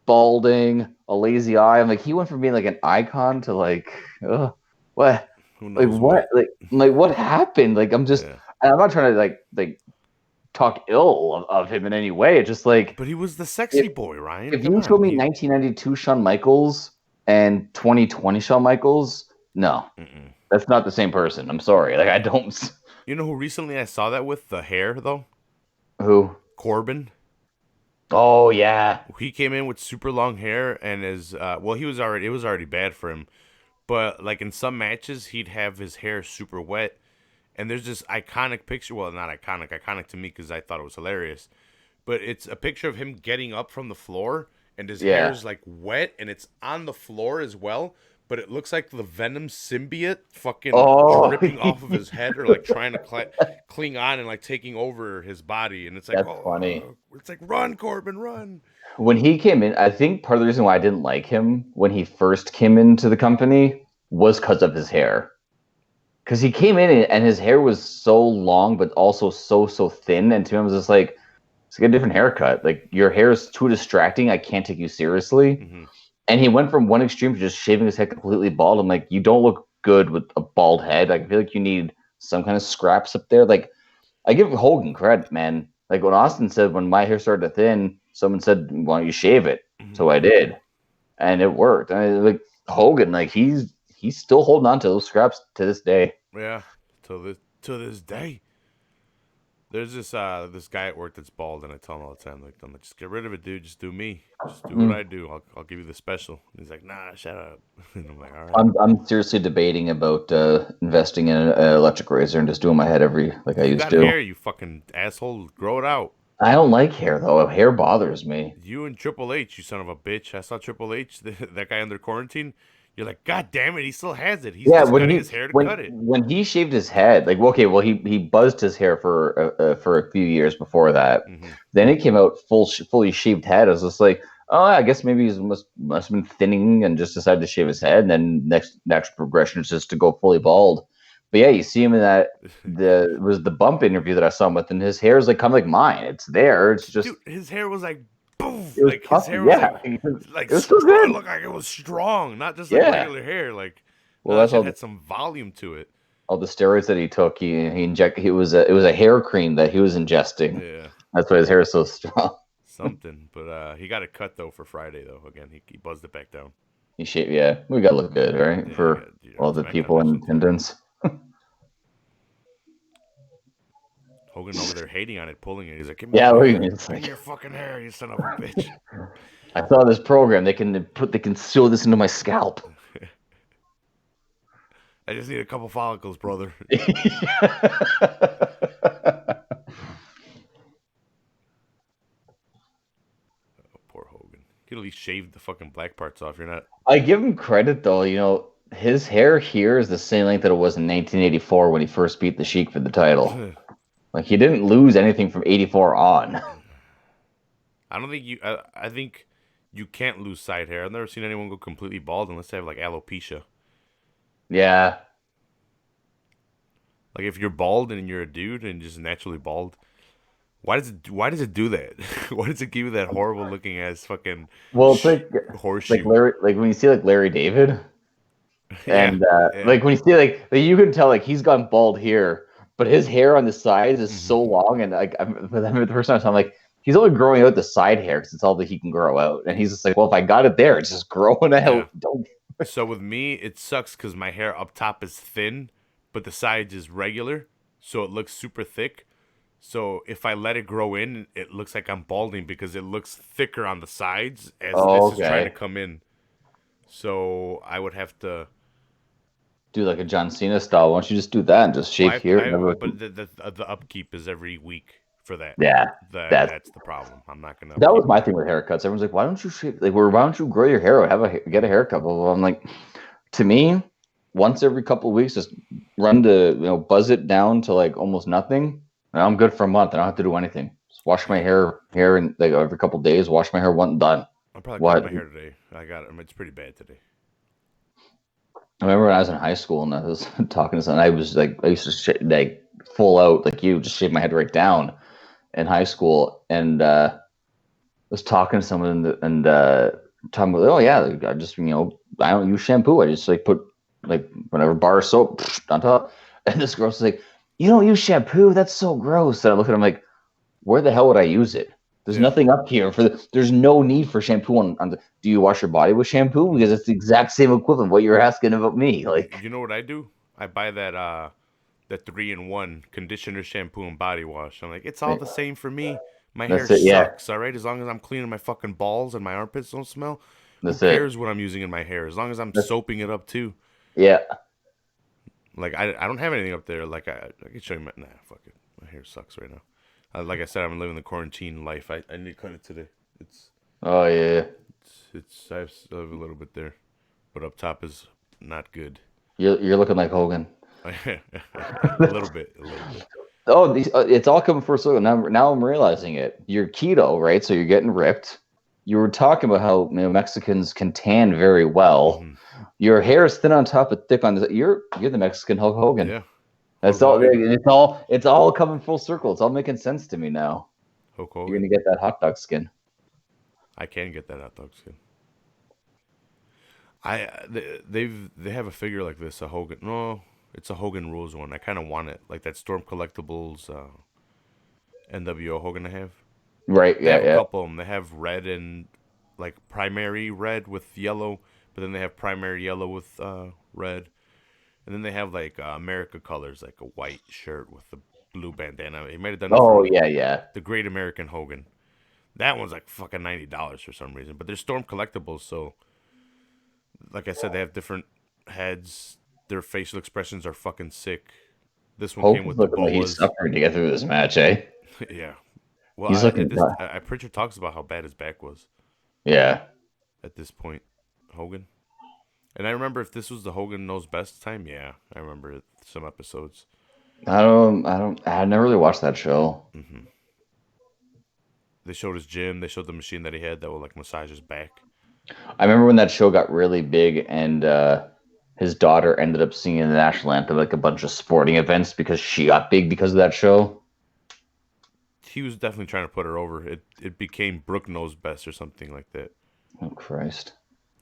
balding, a lazy eye. I'm like, he went from being like an icon to like, what? Who Like knows what? what? Like what happened? Like Yeah. I'm not trying to like talk ill of him in any way. It's just like But he was the if, sexy boy, Ryan. if Come you showed on. me 1992 Shawn Michaels and 2020 Shawn Michaels, no, Mm-mm. that's not the same person. I'm sorry. Like I don't. You know who recently I saw that with the hair though? Who? Corbin. Oh yeah. He came in with super long hair and is well, it was already bad for him. But like in some matches, he'd have his hair super wet, and there's this iconic picture. Well, not iconic to me because I thought it was hilarious. But it's a picture of him getting up from the floor, and his hair Yeah. is like wet, and it's on the floor as well. But it looks like the Venom symbiote fucking Oh, dripping off of his head, or like trying to cling on and like taking over his body. And it's like, that's funny. oh, it's like run, Corbin, run. When he came in, I think part of the reason why I didn't like him when he first came into the company was because of his hair. Because he came in and his hair was so long, but also so thin. And to me, I was just like, let's get a different haircut. Like, your hair is too distracting. I can't take you seriously. Mm-hmm. And he went from one extreme to just shaving his head completely bald. I'm like, you don't look good with a bald head. Like, I feel like you need some kind of scraps up there. Like, I give Hogan credit, man. Like when Austin said, when my hair started to thin, someone said, "Why don't you shave it?" Mm-hmm. So I did, and it worked. Like Hogan, like he's still holding on to those scraps to this day. Yeah, to this day. There's this guy at work that's bald, and I tell him all the time, like, "Don't just get rid of it, dude. Just do me. Just do what I do. I'll give you the special." And he's like, "Nah, shut up." And I'm like, "All right." I'm seriously debating about investing in an electric razor and just doing my head like I You used got to. hair, you fucking asshole. Grow it out. I don't like hair though. Hair bothers me. You and Triple H, you son of a bitch. I saw Triple H, that guy under quarantine. You're like, God damn it, he still has it. He's Yeah, just cutting his hair to cut it. when he shaved his head, like okay, well he buzzed his hair for a few years before that. Mm-hmm. Then it came out fully shaved head. I was just like, oh, I guess maybe he must have been thinning and just decided to shave his head. And then next natural progression is just to go fully bald. But yeah, you see him in the bump interview that I saw him with, and his hair is like kind of like mine. It's there. It's just Dude, his hair was like, boom. it was Like, his puffy. hair was Yeah, like it was so strong. good. It looked like it was strong, not just like Yeah. regular hair. Like, Well, that that's shit all. had some volume to it. All the steroids that he took, he injected. It was a hair cream that he was ingesting. Yeah. That's why his hair is so strong. Something. But he got it cut, though, for Friday, though. Again, he buzzed it back down. Yeah, we gotta look good, right? Yeah, For all the SmackDown people in wrestling too. attendance. Hogan over there hating on it, pulling it. He's like, give Yeah, me it's like, your fucking hair, you son of a bitch. I saw this program. They can sew this into my scalp. I just need a couple follicles, brother. Poor Hogan. You could at least shave the fucking black parts off. You're not. I give him credit though. His hair here is the same length that it was in 1984 when he first beat the Sheik for the title. Like he didn't lose anything from 84 on. I don't think you. I think you can't lose side hair. I've never seen anyone go completely bald unless they have like alopecia. Yeah. Like if you're bald and you're a dude and just naturally bald, Why does it do that? Why does it give you that horrible looking ass fucking Well, it's like horseshoe? Larry, like when you see like Larry David, Yeah, and yeah. like when you see like you can tell like he's gone bald here, but his hair on the sides is so long, and like the first time I'm like he's only growing out the side hair because it's all that he can grow out, and he's just like, well, if I got it there, it's just growing out. Yeah. Don't. So with me, it sucks because my hair up top is thin, but the sides is regular, so it looks super thick. So if I let it grow in, it looks like I'm balding because it looks thicker on the sides as Oh, this is trying to okay. come in. So I would have to. Do like a John Cena style. Why don't you just do that and just shave here? But the upkeep is every week for that. Yeah, That's the problem. I'm not gonna. that was upkeep my it. thing with haircuts. Everyone's like, "Why don't you shave? Like, why don't you grow your hair out? Get a haircut?" Blah, blah, blah. I'm like, to me, once every couple of weeks, just run to buzz it down to like almost nothing, and I'm good for a month. I don't have to do anything. Just wash my hair and like every couple of days. Wash my hair once done. I'm probably What? cutting my hair today. It's pretty bad today. I remember when I was in high school and I was talking to someone. I was like, I used to like full out like you, just shave my head right down in high school, and was talking to someone and talking about, oh yeah, like, I just I don't use shampoo. I just like put like whatever bar of soap on top. And this girl's like, you don't use shampoo? That's so gross. And I look at him like, where the hell would I use it? There's nothing up here there's no need for shampoo on the. Do you wash your body with shampoo? Because it's the exact same equivalent. What you're asking about me, like. You know what I do? I buy that 3-in-1 conditioner, shampoo, and body wash. I'm like, it's all the same for me. My hair That's it, yeah. sucks, all right? As long as I'm cleaning my fucking balls and my armpits don't smell, That's who it. cares what I'm using in my hair? As long as I'm soaping it up too. Yeah. Like I don't have anything up there. Like I can show you my fuck it. My hair sucks right now. Like I said, I'm living the quarantine life. I need to cut it today. Oh yeah. I have a little bit there, but up top is not good. You're looking like Hogan. a little bit. Oh, it's all coming full circle. Now I'm realizing it. You're keto, right? So you're getting ripped. You were talking about how Mexicans can tan very well. Mm-hmm. Your hair is thin on top but thick on the. You're the Mexican Hulk Hogan. Yeah. That's all. It's all coming full circle. It's all making sense to me now. Hulk Hogan. You're gonna get that hot dog skin. I can get that hot dog skin. They have a figure like this, a Hogan. No, it's a Hogan Rules one. I kind of want it, like that Storm Collectibles NWO Hogan I have. Right. They have a couple of them. They have red and like primary red with yellow, but then they have primary yellow with red, and then they have like America colors, like a white shirt with the blue bandana. He might have done. The Great American Hogan. That one's like fucking $90 for some reason. But they're Storm Collectibles, so like I said, they have different heads. Their facial expressions are fucking sick. This one came with the boas. Like he's suffering to get through this match, eh? Yeah. Well, he's looking. Pritchard talks about how bad his back was. Yeah. At this point, Hogan. And I remember if this was the Hogan Knows Best time, yeah, I remember some episodes. I never really watched that show. Mm-hmm. They showed his gym. They showed the machine that he had that would like massage his back. I remember when that show got really big and his daughter ended up singing the national anthem like a bunch of sporting events because she got big because of that show. He was definitely trying to put her over. It became Brooke Knows Best or something like that. Oh, Christ.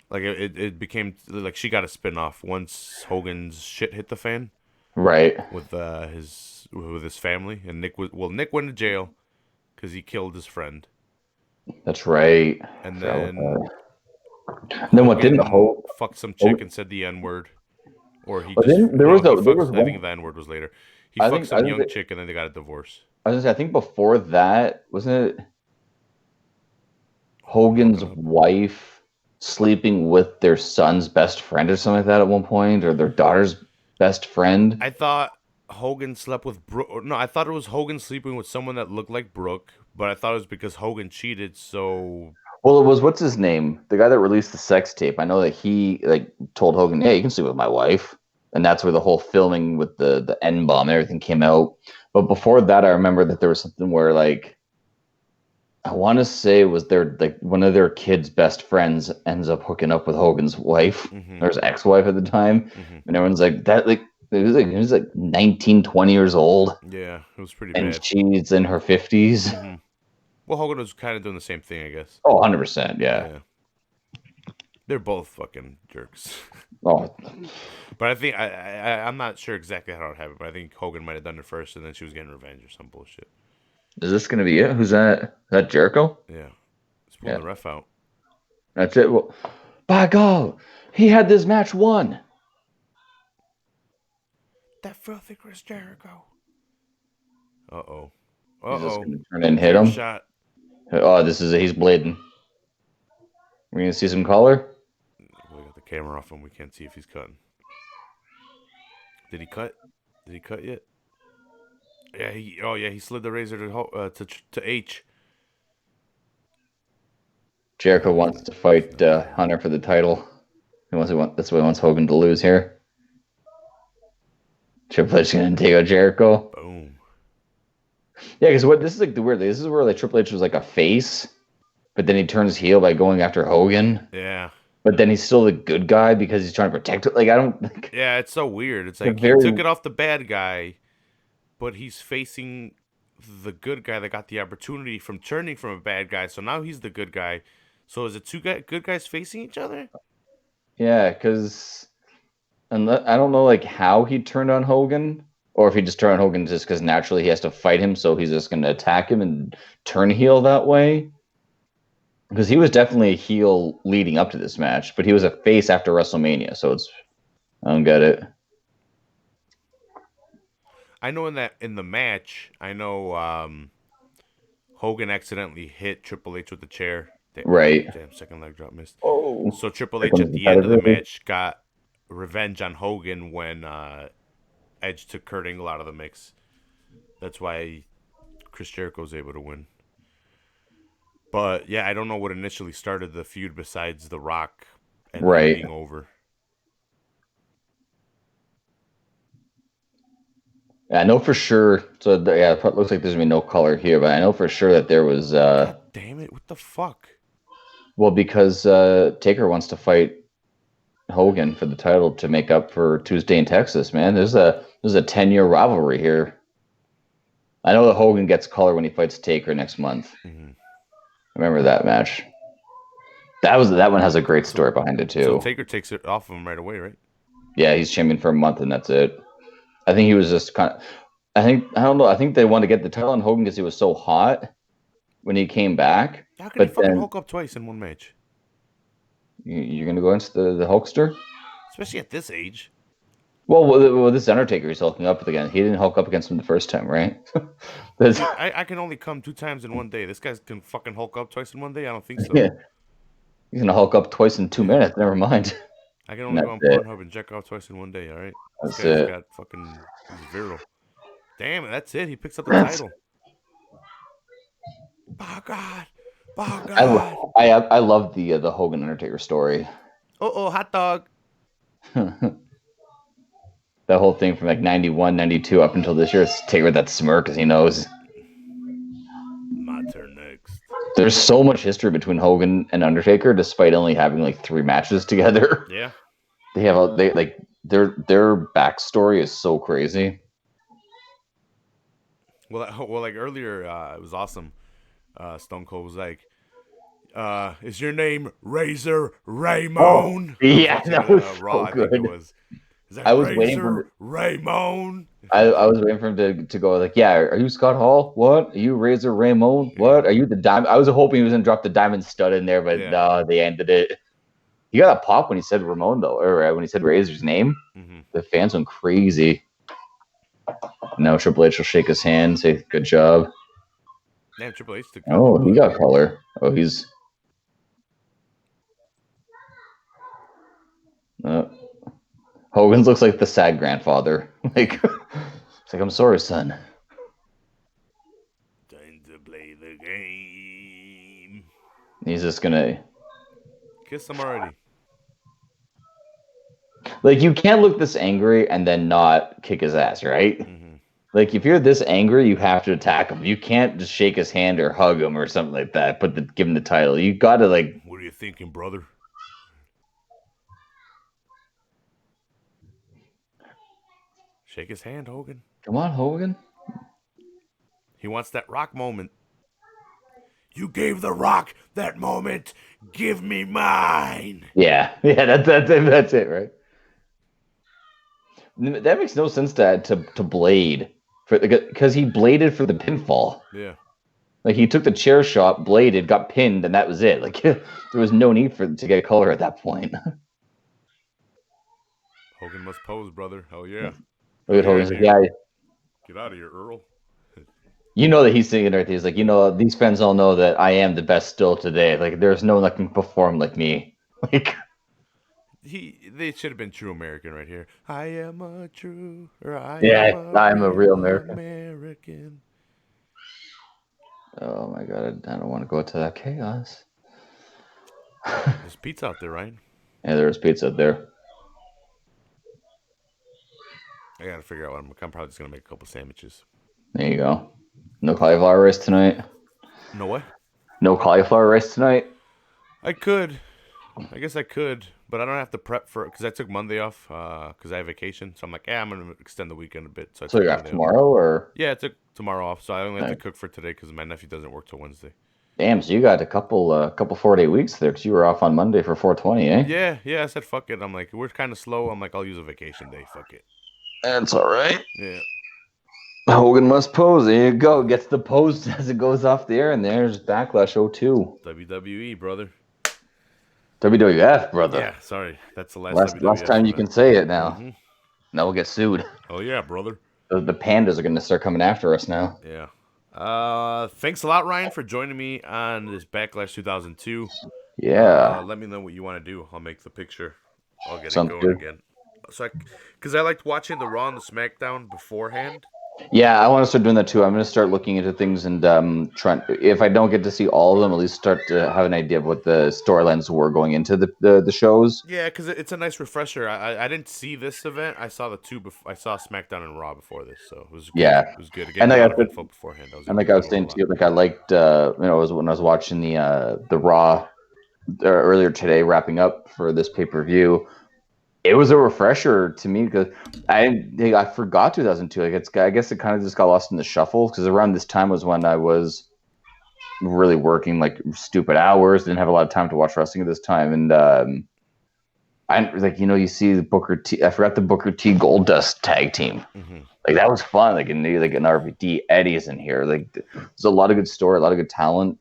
Like it became like she got a spin-off once Hogan's shit hit the fan. Right. With his family, and Nick went to jail because he killed his friend. That's right. And then what didn't Hogan fucked some chick and said the N-word, or he I think the N-word was later. He fucked some young chick and then they got a divorce. I think before that, wasn't it Hogan's wife sleeping with their son's best friend or something like that at one point, or their daughter's best friend? I thought Hogan slept with Brooke. No, I thought it was Hogan sleeping with someone that looked like Brooke, but I thought it was because Hogan cheated, so... Well, it was, what's his name? The guy that released the sex tape. I know that he told Hogan, hey, you can sleep with my wife. And that's where the whole filming with the N-bomb and everything came out. But before that, I remember that there was something where, I want to say it was one of their kids' best friends ends up hooking up with Hogan's wife, or his ex-wife at the time. Mm-hmm. And everyone's like, that, he was like 19, 20 years old, Yeah, it was pretty and bad. she's in her 50s. Mm-hmm. Well, Hogan was kind of doing the same thing, I guess. Oh, 100%, yeah. They're both fucking jerks. Oh, But I think I'm not sure exactly how it happened, but I think Hogan might have done it first, and then she was getting revenge or some bullshit. is this gonna be it? Who's that? Is that Jericho? Yeah, he's pulling Yeah. the ref out. That's it. Well, by God, he had this match won. That filthy Chris Jericho. Uh-oh. He's just Uh-oh. gonna turn and hit Chair him. shot. Oh, he's bleeding. We're gonna see some color. We got the camera off him. We can't see if he's cutting. Did he cut? Did he cut yet? Yeah. He slid the razor to H. Jericho wants to fight Hunter for the title. That's what he wants Hogan to lose here. Triple H gonna take out Jericho. Boom. Yeah, because this is like the weird thing. This is where like Triple H was like a face, but then he turns heel by going after Hogan. Yeah. But then he's still the good guy because he's trying to protect it. Like, I don't. Yeah, it's so weird. It's like very- he took it off the bad guy, but he's facing the good guy that got the opportunity from turning from a bad guy. So now he's the good guy. So is it good guys facing each other? Yeah, because I don't know like how he turned on Hogan, or if he just turned on Hogan just because naturally he has to fight him, so he's just going to attack him and turn heel that way. Because he was definitely a heel leading up to this match, but he was a face after WrestleMania, so I don't get it. I know in the match, I know Hogan accidentally hit Triple H with the chair. Right. Damn, second leg drop missed. Oh. So Triple H at the end of the match got revenge on Hogan when Edge took Kurt Angle out of the mix. That's why Chris Jericho was able to win. But yeah, I don't know what initially started the feud besides The Rock and Right. being over. I know for sure. So it looks like there's gonna be no color here, but I know for sure that there was. God damn it! What the fuck? Well, because Taker wants to fight Hogan for the title to make up for Tuesday in Texas. Man, there's a 10-year rivalry here. I know that Hogan gets color when he fights Taker next month. Mm-hmm. Remember that match? That one has a great story behind it too. So Taker takes it off of him right away, right? Yeah, he's champion for a month and that's it. I think he was just kind of. I don't know. I think they wanted to get the title on Hogan because he was so hot when he came back. How can he fucking Hulk up twice in one match? You're gonna go into the Hulkster? Especially at this age. Well, this Undertaker he's hulking up again. He didn't hulk up against him the first time, right? I can only come 2 times in one day. This guy can fucking Hulk up twice in one day? I don't think so. Yeah. He's gonna hulk up twice in 2 minutes. Never mind. I can only go on Pornhub and check out twice in one day, alright? This guy's got fucking... He's virile. Damn it, that's it. He picks up the title. Oh, God. Oh, God. I love the Hogan Undertaker story. Uh-oh, hot dog. That whole thing from like 91, 92 up until this year is Taker with that smirk because he knows. My turn next. There's so much history between Hogan and Undertaker, despite only having like 3 matches together. Yeah. Their backstory is so crazy. Well, like earlier, it was awesome. Stone Cold was like, "Is your name Razor Ramon?" Oh, yeah, that was Raw, so good. I think it was. Is that I was Razor waiting for Ramon. I was waiting for him to go like, yeah, are you Scott Hall? What? Are you Razor Ramon? What? Are you the diamond? I was hoping he was gonna drop the diamond stud in there, but no, they ended it. He got a pop when he said Ramon though, or when he said Razor's name. Mm-hmm. The fans went crazy. Now Triple H will shake his hand, say good job. Damn, Triple H took. Oh, he got color. Oh, he's. Hogan's looks like the sad grandfather. Like, it's like, I'm sorry, son. Time to play the game. He's just gonna kiss him already. Like, you can't look this angry and then not kick his ass, right? Mm-hmm. Like, if you're this angry, you have to attack him. You can't just shake his hand or hug him or something like that. Give him the title. You gotta like. What are you thinking, brother? Shake his hand, Hogan. Come on, Hogan. He wants that Rock moment. You gave the Rock that moment. Give me mine. Yeah, that's it, right? That makes no sense to blade because he bladed for the pinfall. Yeah. Like he took the chair shot, bladed, got pinned, and that was it. Like there was no need to get color at that point. Hogan must pose, brother. Hell yeah. Look at Hogan's like, yeah, Get out of here, Earl. you know that he's singing right there. He's like, you know, these fans all know that I am the best still today. Like there's no one that can perform like me. Like They should have been true American right here. I am a true, or I'm a real American. American. Oh my god, I don't want to go to that chaos. There's pizza out there, Ryan. Yeah, there's pizza out there. I gotta figure out what I'm probably just gonna make a couple sandwiches. There you go. No cauliflower rice tonight. No what? No cauliflower rice tonight. I could. I guess I could, but I don't have to prep for it because I took Monday off because I have vacation. So I'm like, yeah, I'm gonna extend the weekend a bit. So you have tomorrow or? Yeah, I took tomorrow off, so I only have to cook for today because my nephew doesn't work till Wednesday. Damn, so you got a couple 4-day weeks there because you were off on Monday for 420, eh? Yeah. I said fuck it. I'm like, we're kind of slow. I'm like, I'll use a vacation day. Fuck it. That's all right. Yeah. Hogan must pose. There you go. Gets the pose as it goes off the air, and there's Backlash 02. WWE, brother. WWF, brother. Yeah, sorry. That's the last time you can say it now. Mm-hmm. Now we'll get sued. Oh, yeah, brother. The pandas are going to start coming after us now. Yeah. Thanks a lot, Ryan, for joining me on this Backlash 2002. Yeah. Let me know what you want to do. I'll make the picture. I'll get Sounds it going good. again. So, because I liked watching the Raw and the SmackDown beforehand. Yeah, I want to start doing that too. I'm going to start looking into things and trying. If I don't get to see all of them, at least start to have an idea of what the storylines were going into the shows. Yeah, because it's a nice refresher. I didn't see this event. I saw I saw SmackDown and Raw before this, so it was good. Yeah, it was good. Again, and a lot of info beforehand. Like I was saying too, like I liked when I was watching the Raw earlier today, wrapping up for this pay-per-view. It was a refresher to me because I forgot 2002. I guess it kind of just got lost in the shuffle because around this time was when I was really working like stupid hours, didn't have a lot of time to watch wrestling at this time, and I like you see the Booker T. I forgot the Booker T Goldust tag team. Mm-hmm. Like that was fun. Like an RVD Eddie's in here. Like there's a lot of good story, a lot of good talent.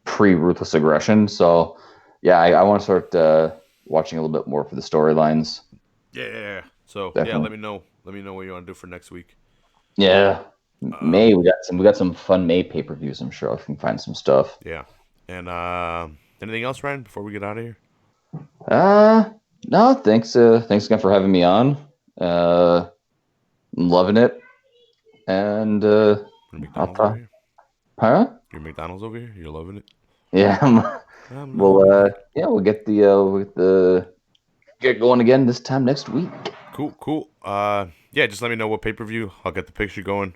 Pre Ruthless Aggression. So yeah, I want to start watching a little bit more for the storylines. Yeah. So Definitely. Yeah, let me know. Let me know what you want to do for next week. Yeah, May we got some fun May pay-per-views. I'm sure I can find some stuff. Yeah, and anything else, Ryan? Before we get out of here. No, thanks. Thanks again for having me on. I'm loving it. And McDonald's over here? Huh? Your McDonald's over here? You're loving it? Yeah. We'll get get going again this time next week. Cool. Yeah, just let me know what pay-per-view. I'll get the picture going.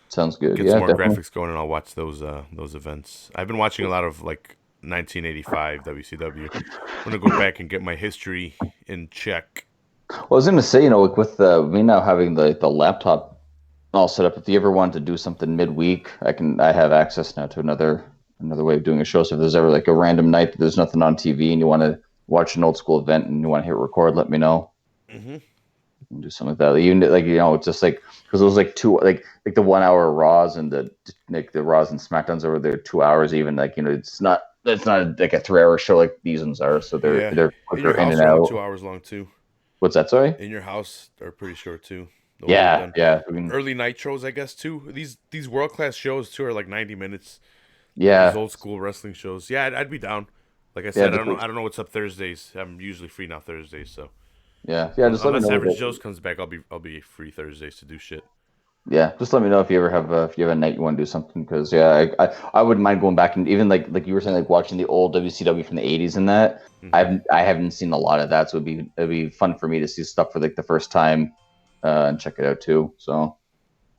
Sounds good. Get some more graphics going, and I'll watch those events. I've been watching a lot of like 1985 WCW. I'm gonna go back and get my history in check. Well, I was gonna say, with me now having the laptop all set up, if you ever want to do something midweek, I have access now to another way of doing a show. So if there's ever like a random night that there's nothing on TV and you want to watch an old school event and you want to hit record, let me know. Mm-hmm. Do something like that. Even it's just like because it was like two like the 1 hour Raws and the Raws and SmackDowns over there 2 hours even it's not like a 3 hour show like these ones are. So they're quicker in and out. 2 hours long too. What's that? Sorry. In your house, they're pretty short too. Yeah. Early nitros, I guess too. These world class shows too are like 90 minutes. Yeah. These old school wrestling shows. Yeah, I'd be down. Like I said, I don't know what's up Thursdays. I'm usually free now Thursdays, so. Yeah. Just let me know. Unless Average Joe's comes back, I'll be free Thursdays to do shit. Yeah, just let me know if you ever have a night you want to do something because I wouldn't mind going back and even like you were saying like watching the old WCW from the 80s and that. Mm-hmm. I haven't seen a lot of that, so it'd be fun for me to see stuff for like the first time and check it out too. So,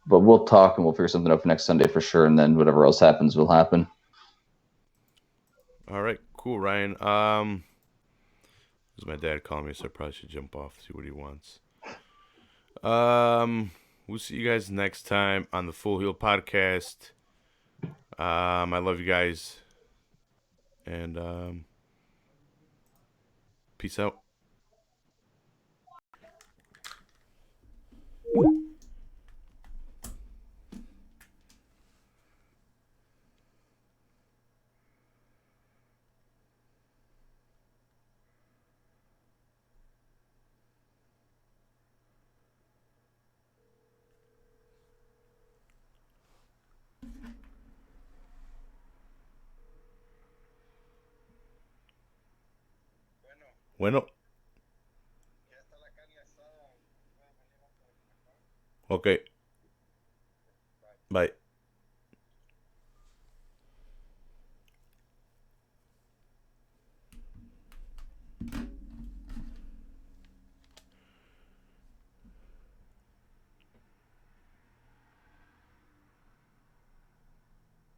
but we'll talk and we'll figure something out for next Sunday for sure, and then whatever else happens will happen. All right, cool, Ryan. My dad calling me, so I probably should jump off, see what he wants. We'll see you guys next time on the Full Heel Podcast. I love you guys. And peace out. Bueno. Okay. Bye.